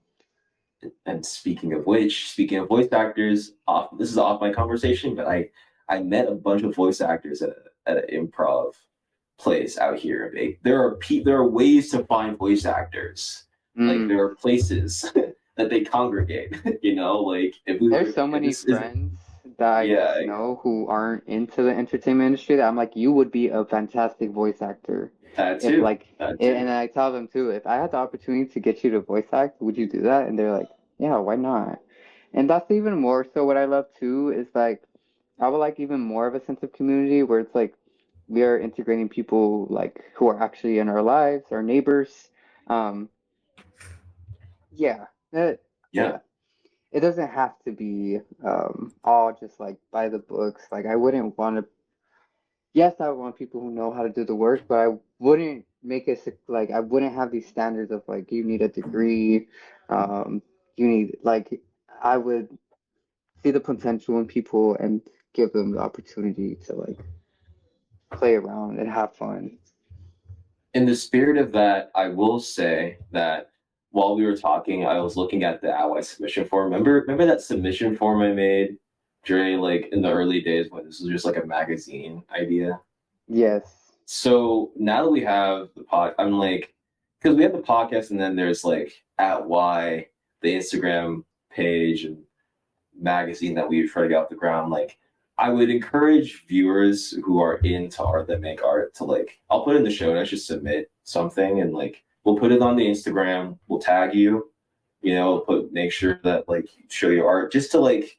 And speaking of which, speaking of voice actors, this is off my conversation, but I met a bunch of voice actors at an improv place out here. There are ways to find voice actors. Like Mm. there are places that they congregate. You know, like if we There's were, so if many this is friends that I yeah, just know who aren't into the entertainment industry that I'm like, you would be a fantastic voice actor. that If too, like, that and too. I tell them too, if I had the opportunity to get you to voice act, would you do that? And they're like, yeah, why not? And that's even more so what I love too is like, I would like even more of a sense of community where it's like we are integrating people like who are actually in our lives, our neighbors. Um, yeah, Yeah, yeah. It doesn't have to be all just like by the books. Like I wouldn't want to. Yes, I would want people who know how to do the work, but I wouldn't make it like I wouldn't have these standards of like you need a degree, um, you need like I would see the potential in people and give them the opportunity to like play around and have fun. in the spirit of that, I will say that while we were talking, I was looking at the Ally submission form. Remember that submission form I made, Dre, like in the early days when this was just like a magazine idea. Yes. So now that we have the I'm like, because we have the podcast, and then there's like at Y, the Instagram page and magazine that we try to get off the ground. Like, I would encourage viewers who are into art that make art to like, I'll put in the show notes, just submit something, and like we'll put it on the Instagram. We'll tag you. You know, make sure that like show your art, just to like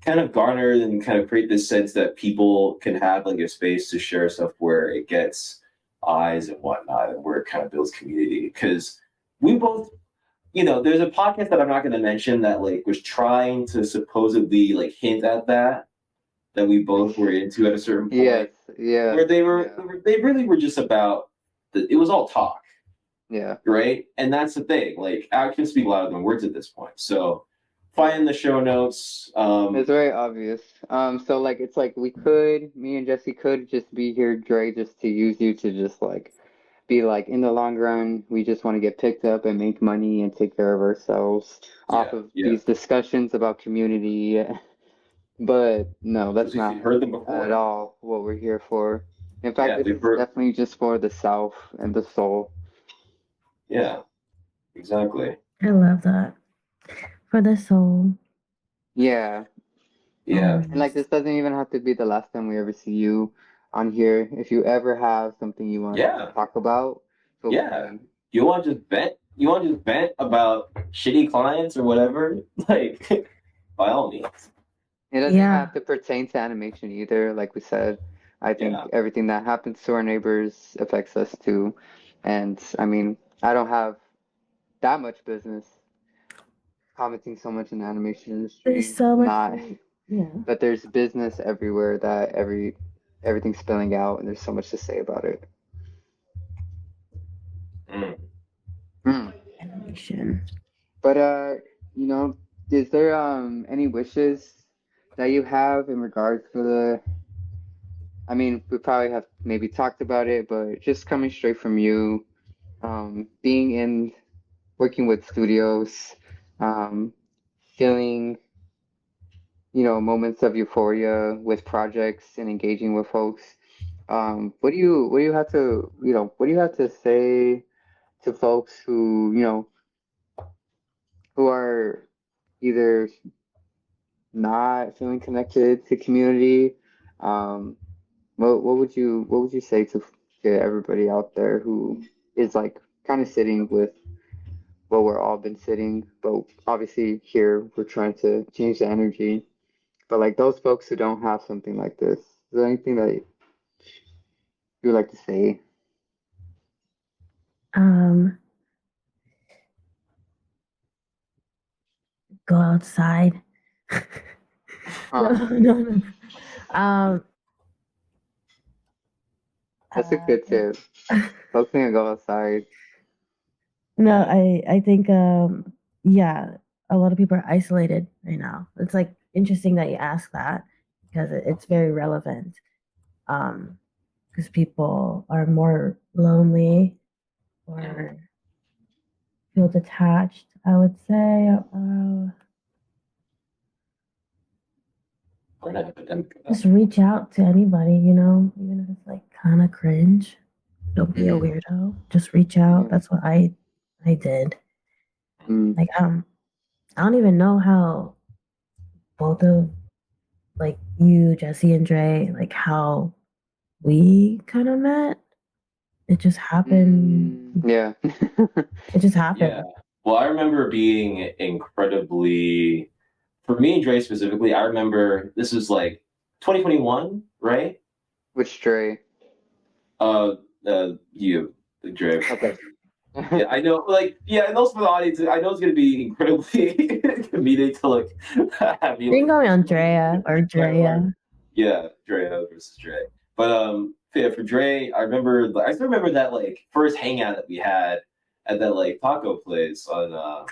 kind of garner and kind of create this sense that people can have like a space to share stuff where it gets eyes and whatnot, and where it kind of builds community. Because we both, you know, there's a podcast that I'm not going to mention that like was trying to supposedly like hint at that we both were into at a certain point, Yes. Yeah. where Yeah. they really were just about it was all talk, Yeah. right? And that's the thing, like actions speak louder than words at this point. So find the show notes. It's very obvious. So like it's like me and Jesse could just be here, Dre, just to use you to just like be like in the long run, we just want to get picked up and make money and take care of ourselves off Yeah, of yeah. these discussions about community. But no, that's Because if not you've heard them at before, all what we're here for. In fact, yeah, this we've is heard, definitely just for the self and the soul. yeah, exactly, I love that. For the soul. Yeah. yeah, And like this doesn't even have to be the last time we ever see you on here. If you ever have something you want to yeah, talk about, feel yeah. free. You want to just vent? You want to just vent about shitty clients or whatever? Like, by all means, It doesn't even Yeah. have to pertain to animation either. Like we said, I think yeah, everything that happens to our neighbors affects us too. And I mean, I don't have that much business commenting so much in the animation industry, There's so much. not Yeah. but there's business everywhere that everything's spilling out, and there's so much to say about it. Mm. Mm. Animation. But you know, is there any wishes that you have in regards to the? I mean, we probably have maybe talked about it, but just coming straight from you, being in working with studios, feeling, you know, moments of euphoria with projects and engaging with folks. What do you have to, you know, what do you have to say to folks who, you know, who are either not feeling connected to community? Um, what would you say to everybody out there who is like kind of sitting with what we're all been sitting, but obviously here we're trying to change the energy. But like those folks who don't have something like this, is there anything that you would like to say? Go outside. No, Huh. no. Um, That's a good tip. Folks need to go outside. no, I think yeah, a lot of people are isolated right now. It's like interesting that you ask that because it's very relevant. Because people are more lonely or feel detached, I would say. We're in an epidemic. Just reach out to anybody, you know, even if it's like kind of cringe. Don't be a weirdo. Just reach out. Yeah. That's what I did. Mm. Like I don't even know how both of like you, Jesse, and Dre, like how we kind of met. It just happened. Yeah. It just happened. Yeah. Well, I remember being incredibly, for me and Dre specifically, I remember this was like 2021, right? Which Dre? You, Dre. Okay. Yeah, I know. Like, yeah, and also for the audience, I know it's gonna be incredibly comedic to like have you. You can Like, call me Andrea or Drea. yeah, Dre versus Dre. But yeah, for Dre, I still remember that like first hangout that we had at that like taco place on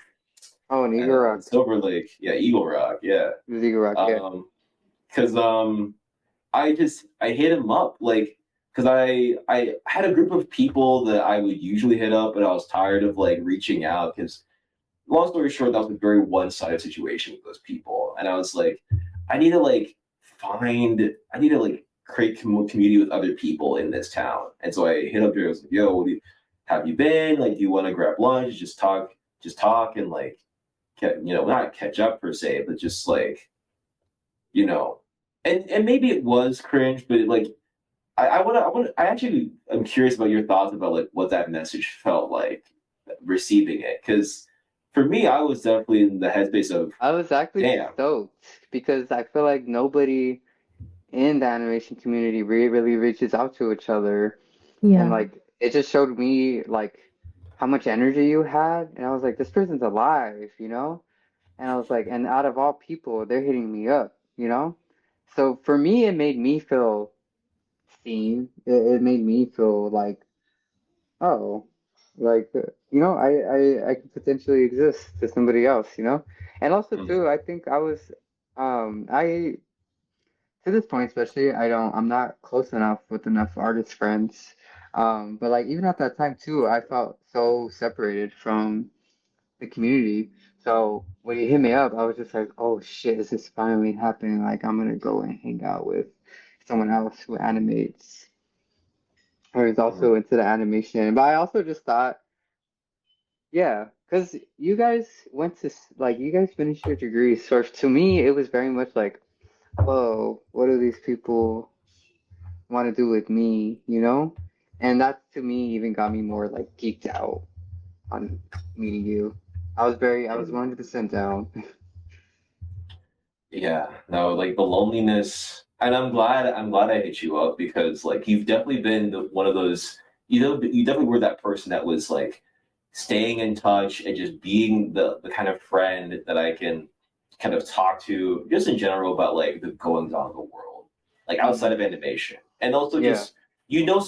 Oh, and Eagle Rock. Silver Lake. Yeah, Eagle Rock. Yeah. It was Eagle Rock, yeah. Because I hit him up like because I had a group of people that I would usually hit up, but I was tired of like reaching out because long story short, that was a very one-sided situation with those people, and I was like, I need to like create community with other people in this town, and so I hit up there. I was like, yo, have you been? Like, do you want to grab lunch? Just talk, and like, not catch up per se, but just like, you know, and maybe it was cringe, but like, I actually am curious about your thoughts about like what that message felt like receiving it, because for me, I was definitely in the headspace of, I was actually damn. stoked because I feel like nobody in the animation community really reaches out to each other. Yeah. And like it just showed me like how much energy you had. And I was like, this person's alive, you know? And I was like, and out of all people, they're hitting me up, you know? So for me, it made me feel seen. It made me feel like, oh, like, you know, I could potentially exist to somebody else, you know? And also too, I think I was, I, to this point especially, I'm not close enough with enough artist friends. But like even at that time too, I felt so separated from the community. So when you hit me up, I was just like, oh shit, this is finally happening. Like I'm gonna go and hang out with someone else who animates or is also into the animation. But I also just thought, yeah, because you guys went to like you guys finished your degrees. So to me, it was very much like, whoa, what do these people want to do with me, you know? And that to me even got me more like geeked out on meeting you. I was 100% down. Yeah, no, like the loneliness, and I'm glad I hit you up because like you've definitely been one of those, you know, you definitely were that person that was like staying in touch and just being the kind of friend that I can kind of talk to just in general about like the goings on of the world, like outside of animation. And also Yeah. just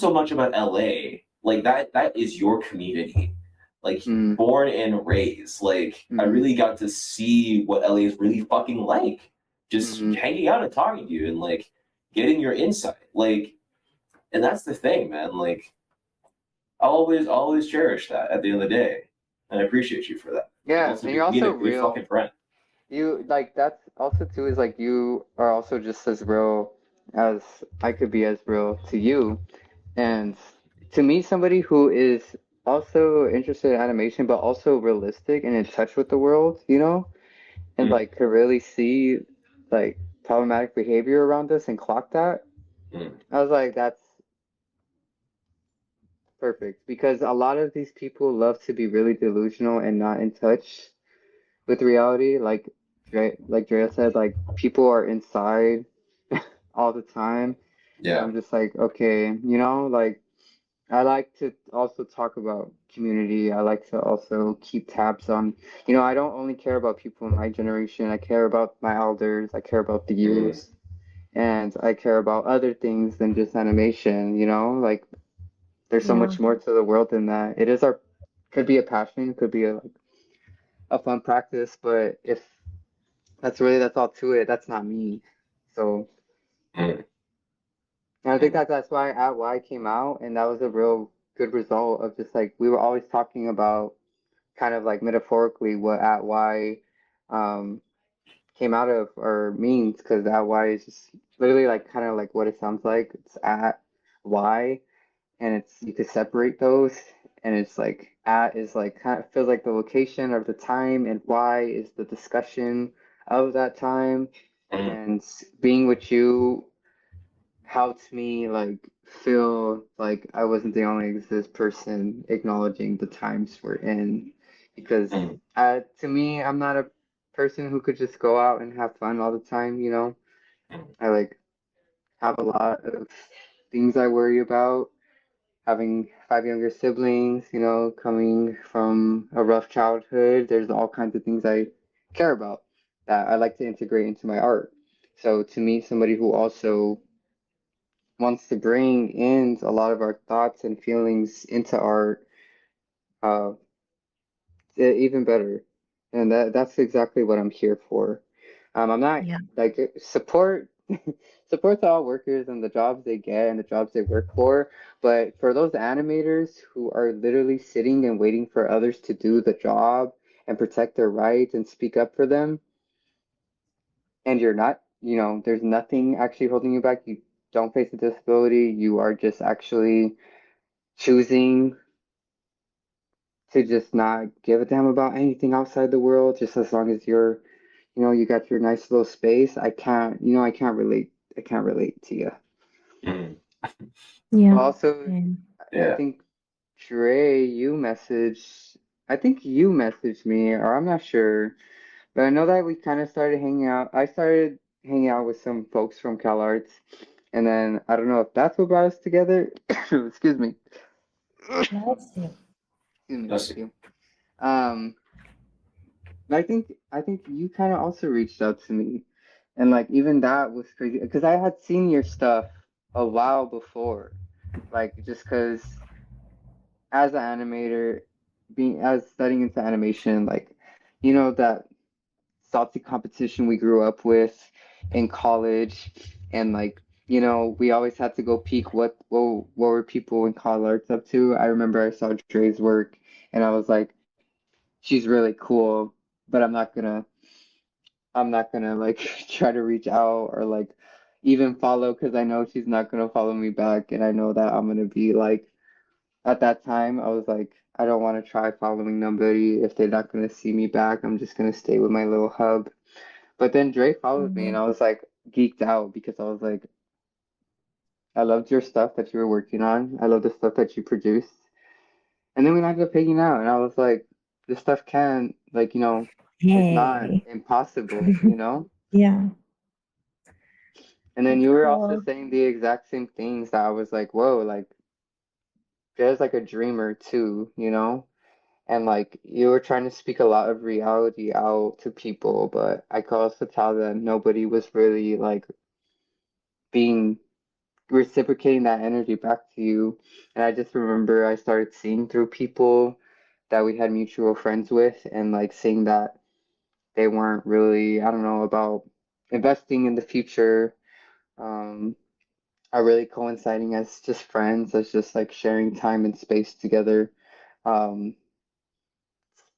so much about LA. Like that is your community. Like Mm, born and raised. Like I mm, really got to see what LA is really fucking like. Just mm. hanging out and talking to you and like getting your insight. Like, and that's the thing, man. Like always cherish that at the end of the day. And I appreciate you for that. Yeah, Also and you're being also a good real. fucking friend. You like that's also too is like you are also just as real as I could be as real to you. And to meet somebody who is also interested in animation but also realistic and in touch with the world, you know, and Mm, like could really see like problematic behavior around us and clock that. mm, I was like, that's perfect because a lot of these people love to be really delusional and not in touch with reality. Like Drea said, like people are inside all the time. And yeah. I'm just like, okay, you know, like I like to also talk about community. I like to also keep tabs on, you know, I don't only care about people in my generation. I care about my elders. I care about the Mm, youth. And I care about other things than just animation, you know? Like there's so Yeah. much more to the world than that. It is our could be a passion, could be a fun practice, but if that's all to it, that's not me. So mm, and I think mm, that's why at Y came out, and that was a real good result of just like we were always talking about kind of like metaphorically what at Y um, came out of or means, because at Y is just literally like kind of like what it sounds like. It's at Y, and it's you could separate those, and it's like at is like kind of feels like the location of the time, and Y is the discussion of that time, mm, and being with you helped me like feel like I wasn't the only exist person acknowledging the times we're in because mm, to me I'm not a person who could just go out and have fun all the time, you know. mm, I like have a lot of things I worry about. Having five younger siblings, you know, coming from a rough childhood, there's all kinds of things I care about that I like to integrate into my art. So to meet somebody who also wants to bring in a lot of our thoughts and feelings into art, uh, even better. And that's exactly what I'm here for. I'm not Yeah. like support to all workers and the jobs they get and the jobs they work for, but for those animators who are literally sitting and waiting for others to do the job and protect their rights and speak up for them, and you're not, you know, there's nothing actually holding you back. You don't face a disability. You are just actually choosing to just not give a damn about anything outside the world, just as long as you're, you know, you got your nice little space. I can't, you know, I can't relate. I can't relate to you. mm. But Yeah. also, And I Yeah. think Dre, I think you messaged me, or I'm not sure, but I know that we kind of started hanging out. I started hanging out with some folks from CalArts, and then I don't know if that's what brought us together. Excuse me. that's it. Excuse me. That's Thank it. you. Um, I think you kind of also reached out to me, and like even that was crazy because I had seen your stuff a while before, like just because as an animator, being as studying into animation, like you know that salty competition we grew up with in college, and like you know we always had to go peek what were people in college arts up to. I remember I saw Dre's work, and I was like, she's really cool, but I'm not gonna like try to reach out or like even follow because I know she's not gonna follow me back, and I know that I'm gonna be like at that time I was like I don't want to try following nobody if they're not gonna see me back. I'm just gonna stay with my little hub. But then Dre followed me, and Mhm. I was like geeked out because I was like I loved your stuff that you were working on. I love the stuff that you produced, and then we ended up hanging out, and I was like this stuff can like you know it's not Hey. impossible, you know. Yeah. And then That's you were also cool. saying the exact same things that I was like, whoa, like there's like a dreamer too, you know? and like you were trying to speak a lot of reality out to people, but I could also tell that nobody was really like being reciprocating that energy back to you. And I just remember I started seeing through people that we had mutual friends with, and like seeing that they weren't really, I don't know, about investing in the future, um, are really coinciding as just friends, as just like sharing time and space together. Um,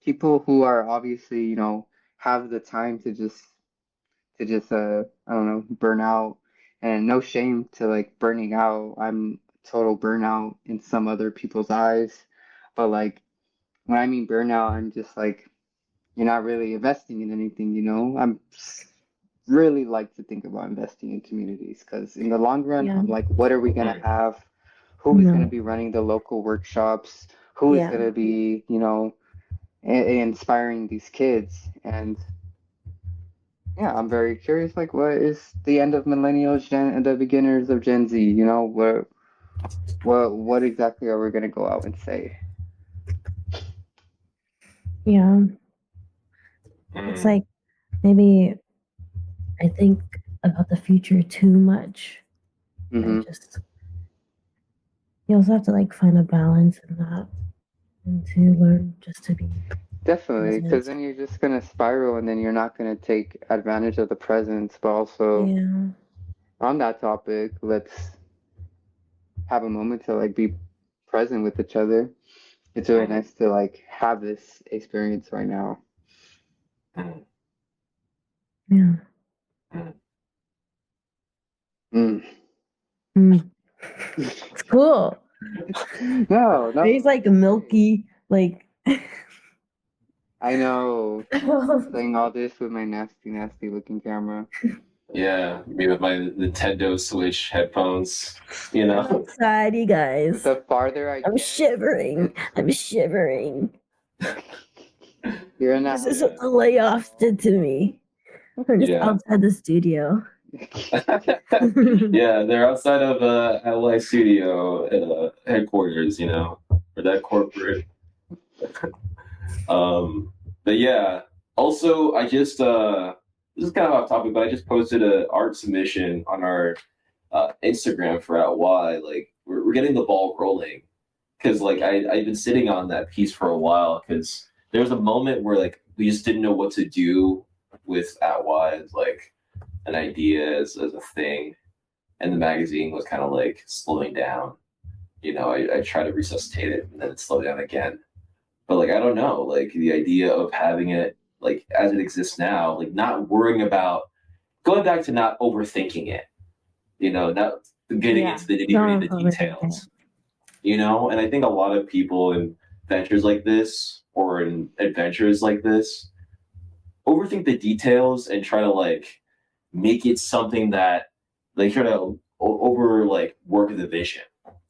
People who are obviously, you know, have the time to just I don't know, burn out, and no shame to like burning out. I'm total burnout in some other people's eyes, but like when I mean burnout, I'm just like you're not really investing in anything, you know? I'm really like to think about investing in communities because in the long run, Yeah. I'm like, what are we gonna have? Who is gonna No. be running the local workshops? Who is Yeah. gonna be, you know, inspiring these kids? And yeah, I'm very curious. Like, what is the end of millennials, Gen, and the beginners of Gen Z? You know, what exactly are we gonna go out and say? Yeah. It's like maybe I think about the future too much. Mm-hmm. You also have to like find a balance in that and to learn just to be Definitely, because present. then you're just gonna spiral, and then you're not gonna take advantage of the present. But also, Yeah. on that topic, let's have a moment to like be present with each other. It's really nice to like have this experience right now. Yeah. Mm. Mm. It's cool. No, no, He's like it's great. milky, like I know. Saying all this with my nasty, nasty looking camera. Yeah, me with my Nintendo Switch headphones, you know. outside, you guys. The farther I I'm get, shivering. I'm shivering. you're not. This is what the layoffs did to me. I'm just Yeah. outside the studio. Yeah, they're outside of LA studio headquarters, you know, or that corporate. But yeah, also I just this is kind of off topic, but I just posted an art submission on our Instagram for Out Why. Like we're getting the ball rolling because like I've been sitting on that piece for a while because there was a moment where like we just didn't know what to do with Out Why as like an idea as a thing, and the magazine was kind of like slowing down. You know, I try to resuscitate it and then it slowed down again. But like I don't know, like the idea of having it like as it exists now, like not worrying about going back to not overthinking it, you know, not getting into the nitty gritty, the details, you know. And I think a lot of people in ventures like this or in adventures like this overthink the details and try to like make it something that they try to over like work the vision,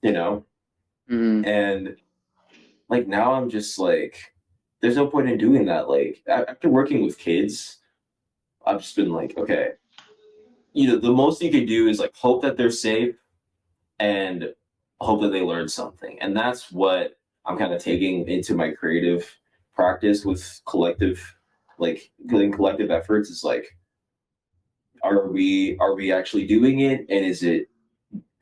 you know. Mm-hmm. And like now I'm just like there's no point in doing that. Like after working with kids, I've just been like, okay, you know, the most you can do is like hope that they're safe and hope that they learn something. And that's what I'm kind of taking into my creative practice with collective, like doing collective efforts is like, are we actually doing it, and is it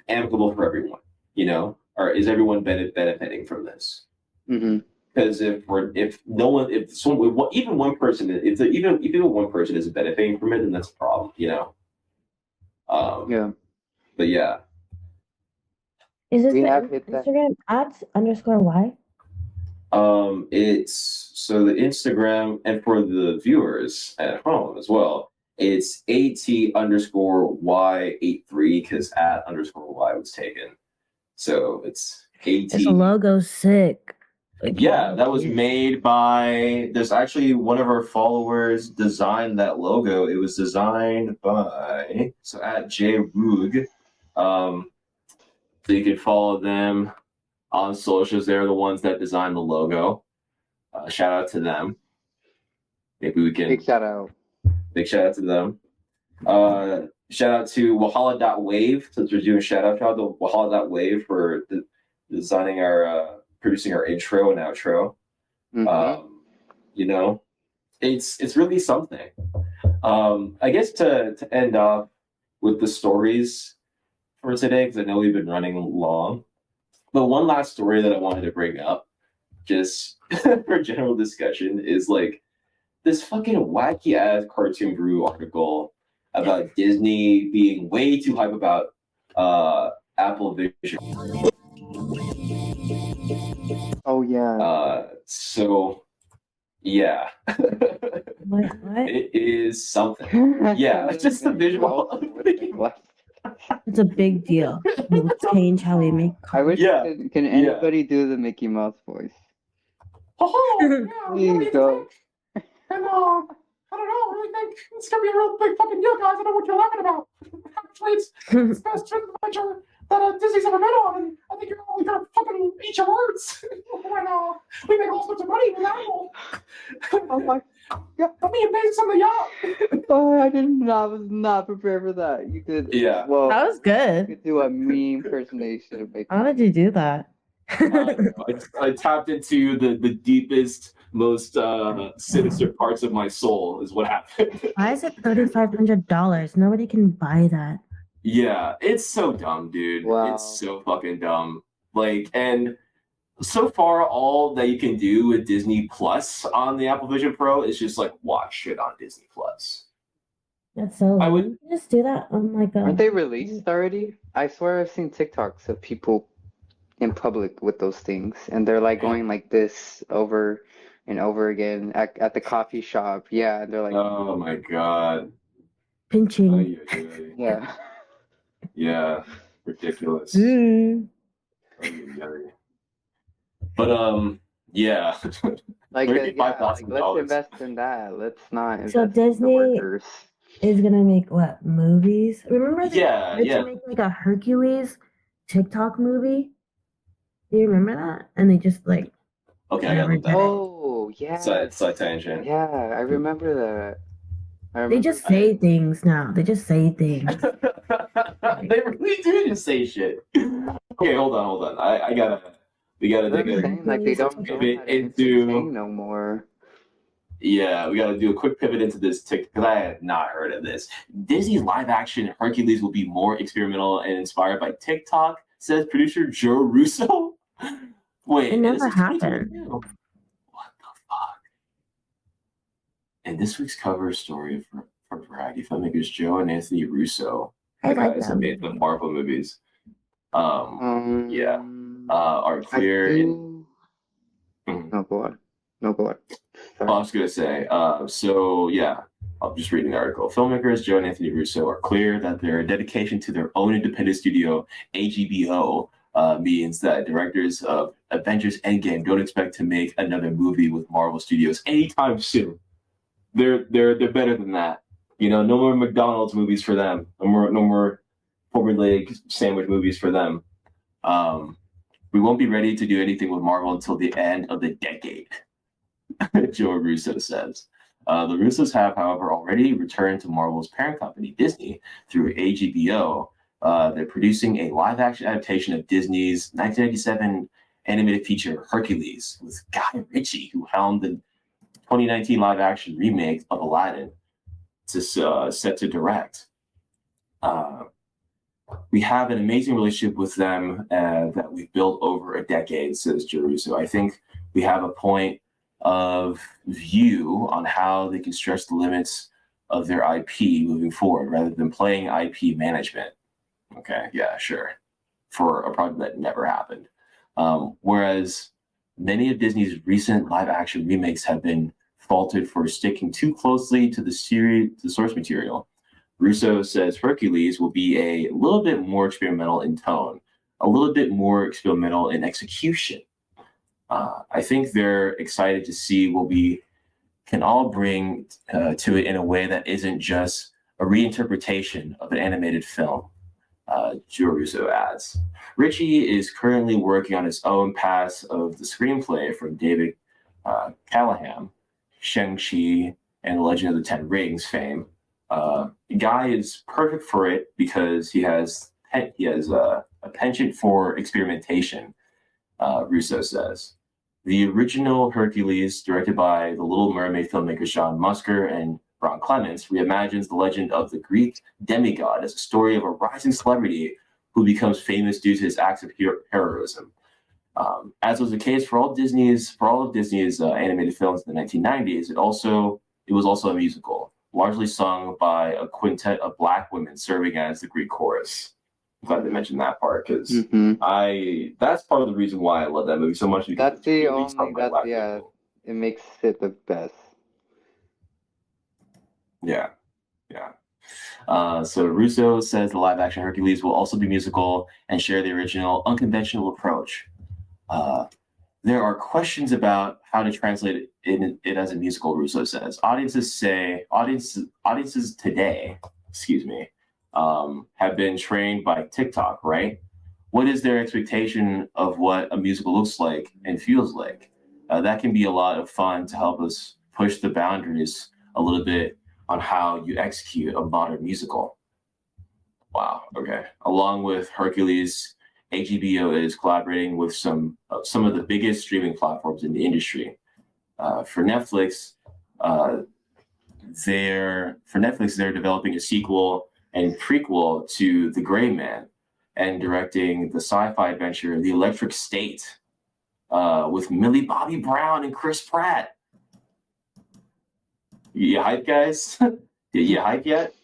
amicable for everyone, you know, or is everyone benefiting from this? Mm-hmm. Because if no one, if someone, even one person, even one person isn't benefiting from it, then that's a problem, you know. Yeah. But yeah, Is this We the have hit that. Instagram @_y? it's so the Instagram, and for the viewers at home as well, it's AT_Y83 because @_Y was taken, so it's AT. This logo's sick. Like, Yeah, that was made by. There's actually one of our followers designed that logo. It was designed by @JRoog. So you can follow them on socials. They're the ones that designed the logo. Shout out to them. Maybe we can Big shout out. big shout out to them. Shout out to Wahala.wave, since we're doing shout out to Wahala.wave for designing our producing our intro and outro. Mhm. You know, it's really something. I guess to end off with the stories for today, because I know we've been running long. But one last story that I wanted to bring up, just for general discussion, is like this fucking wacky ass Cartoon Brew article about Disney being way too hype about Apple Vision. Oh yeah. So yeah, What? it is something. Yeah, it's just the visual. What? It's a big deal. It will change how we make I wish Yeah. can anybody do the Mickey Mouse voice? Oh, Please go. And I don't know, I really think it's gonna be a real big fucking deal, guys. I know what you're laughing about. Actually, it's the best trip adventure that Disney's ever been on, and I think you're only gonna fucking eat your words. when we make all sorts of money with Apple. Oh my God. But me and Bezos on the yacht. Oh, I was not prepared for that. You could. Yeah. Well, That was you good. could do a meme impersonation of Mickey. How did you do that? I tapped into the deepest, most sinister parts of my soul is what happened. Why is it $3,500? Nobody can buy that. Yeah, it's so dumb, dude. Wow. It's so fucking dumb. Like, and so far, all that you can do with Disney Plus on the Apple Vision Pro is just like watch shit on Disney Plus. That's so. I would- You can just do that on like a. Aren't they released already? I swear I've seen TikToks of people in public with those things, and they're like going like this over and over again at the coffee shop. Yeah, and they're like, Oh my god. pinching? Ay, ay, ay. yeah. Yeah, ridiculous. Mm. Ay, ay, ay. But yeah. Like, $35,000. let's invest in that. Let's not invest So in the Disney- workers. Is gonna make what movies? Remember they Yeah, tried yeah. to make like a Hercules TikTok movie? Do you remember that? And they just like Okay, I gotta look that up. Oh, yeah. Side tangent. Yeah, I remember that. they just say things now. They just say things. They really do just say shit. Okay, hold on. We gotta They're dig saying like they don't know pivot how to into- entertain no more. Yeah, we gotta do a quick pivot into this TikTok because I had not heard of this. Disney's live action Hercules will be more experimental and inspired by TikTok, says producer Joe Russo. Wait, It never this is happened. 2022. What the fuck? In this week's cover story for Variety, filmmakers Joe and Anthony Russo, I the like guys that them. made the Marvel movies, Yeah. are clear in. No, go on. Sorry. I was gonna say, so yeah, I'm just reading the article. Filmmakers Joe and Anthony Russo are clear that their dedication to their own independent studio, AGBO, means that directors of Avengers Endgame don't expect to make another movie with Marvel Studios anytime soon. They're better than that. You know, no more McDonald's movies for them. No more formulaic sandwich movies for them. We won't be ready to do anything with Marvel until the end of the decade. Joe Russo says. The Russos have, however, already returned to Marvel's parent company, Disney, through AGBO. They're producing a live-action adaptation of Disney's 1997 animated feature Hercules with Guy Ritchie, who helmed the 2019 live-action remake of Aladdin, set to direct. We have an amazing relationship with them that we've built over a decade, says Joe Russo. I think we have a point of view on how they can stretch the limits of their IP moving forward rather than playing IP management. Okay, yeah, sure. For a project that never happened. Whereas many of Disney's recent live action remakes have been faulted for sticking too closely to the source material. Russo says Hercules will be a little bit more experimental in tone, a little bit more experimental in execution. I think they're excited to see what we can all bring to it in a way that isn't just a reinterpretation of an animated film, Joe Russo adds. Ritchie is currently working on his own pass of the screenplay from David Callahan, Shang-Chi, and The Legend of the Ten Rings fame. Guy is perfect for it because he has a penchant for experimentation, Russo says. The original Hercules, directed by the Little Mermaid filmmakers John Musker and Ron Clements, reimagines the legend of the Greek demigod as a story of a rising celebrity who becomes famous due to his acts of heroism. As was the case for all of Disney's animated films in the 1990s, it was also a musical, largely sung by a quintet of Black women serving as the Greek chorus. I'm glad they mentioned that part because that's part of the reason why I love that movie so much. That's the only it makes it the best. Yeah. So Russo says the live-action Hercules will also be musical and share the original unconventional approach. There are questions about how to translate it as a musical, Russo says. Audiences today, have been trained by TikTok, right? What is their expectation of what a musical looks like and feels like? That can be a lot of fun to help us push the boundaries a little bit on how you execute a modern musical. Wow, okay. Along with Hercules, HBO is collaborating with some of the biggest streaming platforms in the industry. For Netflix, they're developing a sequel and prequel to The Gray Man and directing the sci-fi adventure The Electric State with Millie Bobby Brown and Chris Pratt. You hype, guys? You hype yet?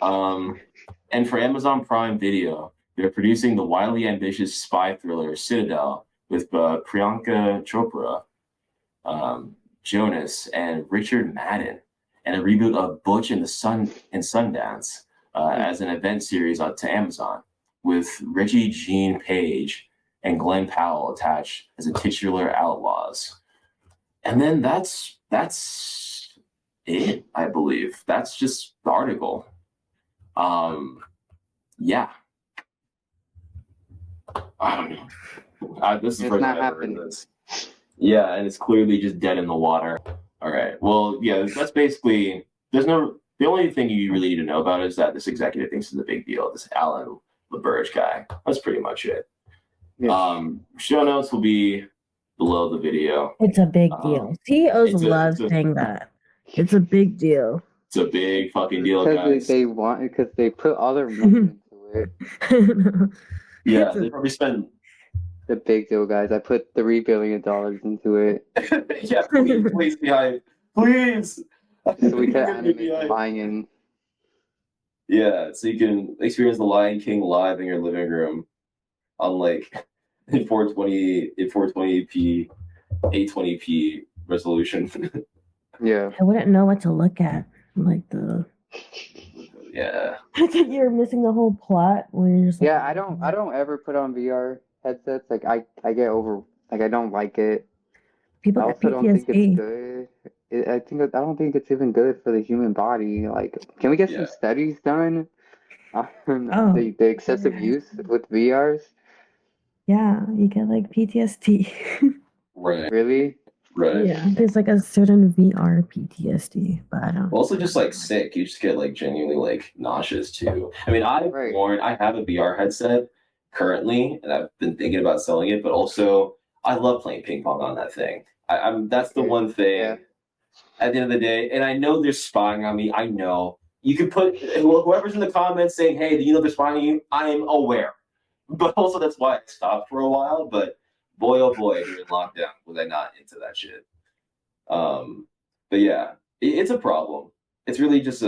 And for Amazon Prime Video, they're producing the wildly ambitious spy thriller Citadel with Priyanka Chopra, Jonas, and Richard Madden, and a reboot of Butch and Sundance as an event series to Amazon, with Reggie Jean Page and Glenn Powell attached as the titular outlaws. And then that's it, I believe. That's just the article. Yeah. I don't know. This is the first time I've ever heard this. Yeah, and it's clearly just dead in the water. All right. Well, yeah, that's basically. The only thing you really need to know about it is that this executive thinks it's a big deal. This Alan LaBerge guy. That's pretty much it. Yeah. Show notes will be below the video. It's a big deal. CEOs love saying that. It's a big deal. It's a big fucking deal, guys. Because they put all their money into it. Yeah, they probably spend. The big deal, guys. I put $3 billion into it. Yeah, please be hype. Please. So we can animate the Lion. Yeah, so you can experience the Lion King live in your living room on in 420p, 820p resolution. Yeah. I wouldn't know what to look at. Yeah. I think you're missing the whole plot when you're just I don't ever put on VR headsets. I get over I don't like it. People I get also don't think PTSD. it's good. I don't think it's even good for the human body. Can we get some studies done on the excessive use with VRs? Yeah, you get PTSD. Right. Really? Right. Yeah, there's a certain VR PTSD, but I don't. Also, just sick. You just get genuinely nauseous too. I mean, I have a VR headset currently, and I've been thinking about selling it. But also, I love playing ping pong on that thing. That's the one thing. Yeah. At the end of the day, and I know they're spying on me. I know you could put whoever's in the comments saying, "Hey, they're spying on you." I am aware, but also that's why I stopped for a while. But boy, oh boy, during lockdown, was I not into that shit. But yeah, it's a problem. It's really just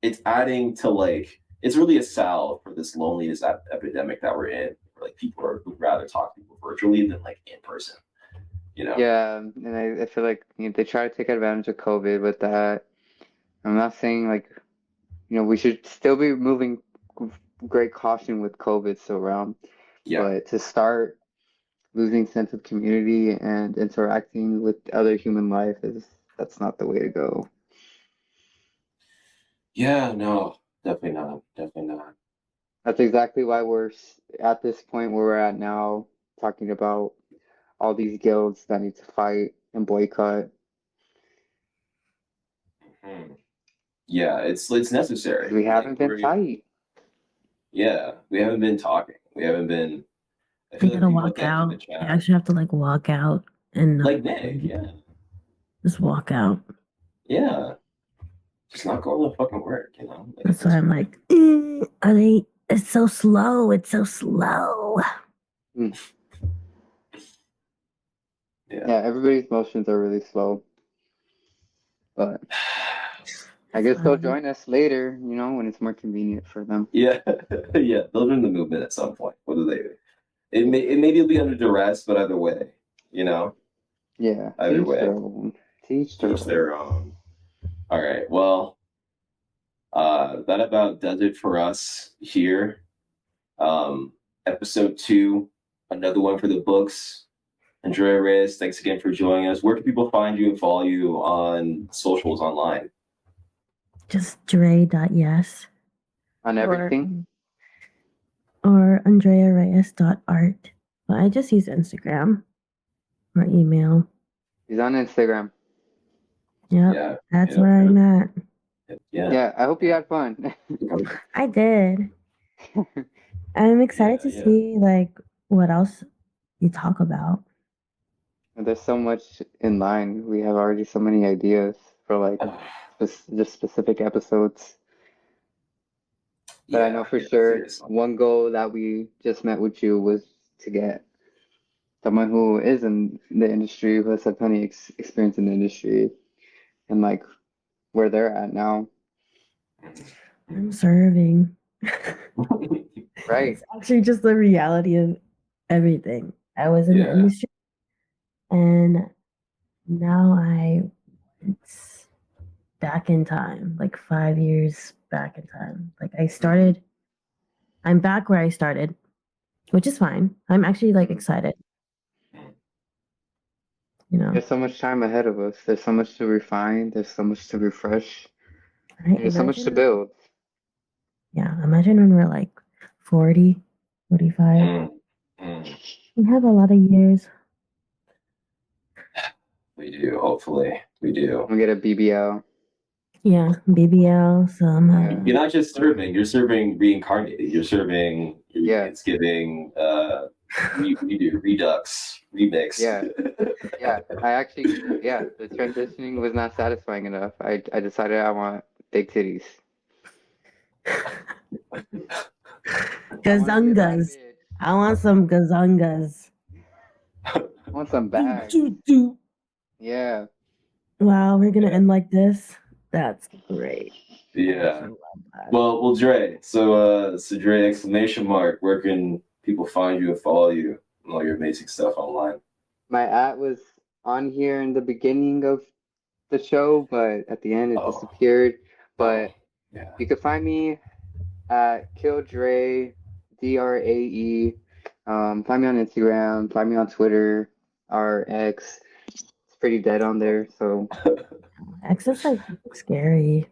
it's adding to it's really a salve for this loneliness epidemic that we're in. Where people would rather talk to people virtually than in person. Yeah, and I feel like they try to take advantage of COVID with that. I'm not saying we should still be moving great caution with COVID still around. Yeah. But to start losing sense of community and interacting with other human life that's not the way to go. Yeah, no, definitely not. Definitely not. That's exactly why we're at this point where we're at now, talking about all these guilds that need to fight and boycott. Mm-hmm. Yeah, it's necessary. We haven't been fighting. Yeah, we haven't been talking. We haven't been I You feel like gotta people walk thank you in out. the You chat. actually have to like walk out and Like Nick, yeah. just walk out. Yeah. Just not going to fucking work, you know? Like, That's why I'm like, are they? It's so slow. It's so slow. Yeah, yeah. everybody's motions are really slow. But I guess they'll join us later, you know, when it's more convenient for them. Yeah. Yeah. They'll join the movement at some point. What do they do? Maybe it'll be under duress, but either way, you know? Yeah, Either teach way. their own. Teach Each their own. All right. Well, that about does it for us here. Episode 2, another one for the books. And Dre Reyes, thanks again for joining us. Where can people find you and follow you on socials online? Just Dre.yes On everything. or AndreaReyes.art. But I just use Instagram or email. He's on Instagram. Yep, Yeah. that's yeah, where I'm at. Yeah. Yeah, I hope you had fun. I did. I'm excited to Yeah. see like what else you talk about. There's so much in line. We have already so many ideas for like just specific episodes. But I know for sure seriously. one goal that we just met with you was to get someone who is in the industry, who has had plenty of experience in the industry, and like where they're at now. I'm serving. Right. It's actually just the reality of everything. I was in the Yeah. industry and now it's back in time, like 5 years back in time. Like I'm back where I started, which is fine. I'm actually like excited. You know, There's so much time ahead of us. There's so much to refine. There's so much to refresh. right? There's so much to Imagine, build. yeah, imagine when we're like 40, 45. We have a lot of years. We do, hopefully. We do. We'll get a BBL. Yeah, BBL, some. Yeah. You're not just serving, you're serving reincarnated. You're serving Yeah. it's giving we do redux, remix. Yeah. Yeah. I actually, yeah, the transitioning was not satisfying enough. I decided I want big titties. Gazungas. I want some gazungas. I want some bags. Yeah. Wow, we're gonna end like this. That's great. Yeah. Well, Dre. So Dre ! Where can people find you and follow you and all your amazing stuff online? My @ was on here in the beginning of the show, but at the end it disappeared. But Yeah. you can find me at KillDre, DRAE. Find me on Instagram. Find me on Twitter. Our X. It's pretty dead on there. So X is like scary.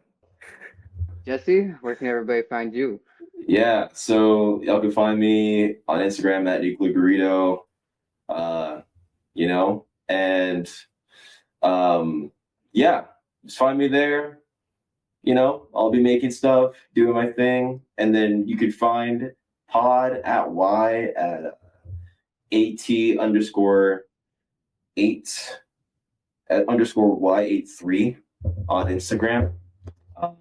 Jesse, where can everybody find you? Yeah, so y'all can find me on Instagram at Equally Burrito. You know, and yeah, just find me there. You know, I'll be making stuff, doing my thing, and then you could find pod at Y at AT underscore 8 at underscore Y83 on Instagram.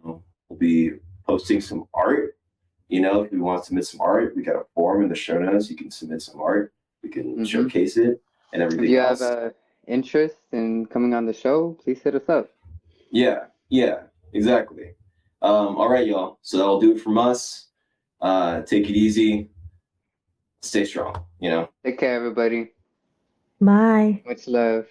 We'll be posting some art. You know, if you want to submit some art, we got a form in the show notes. You can submit some art. We can showcase it and everything If you else. have interest in coming on the show, please hit us up. Yeah, exactly. All right, y'all. So that'll do it from us. Take it easy. Stay strong, you know. Take care, everybody. Bye. Much love.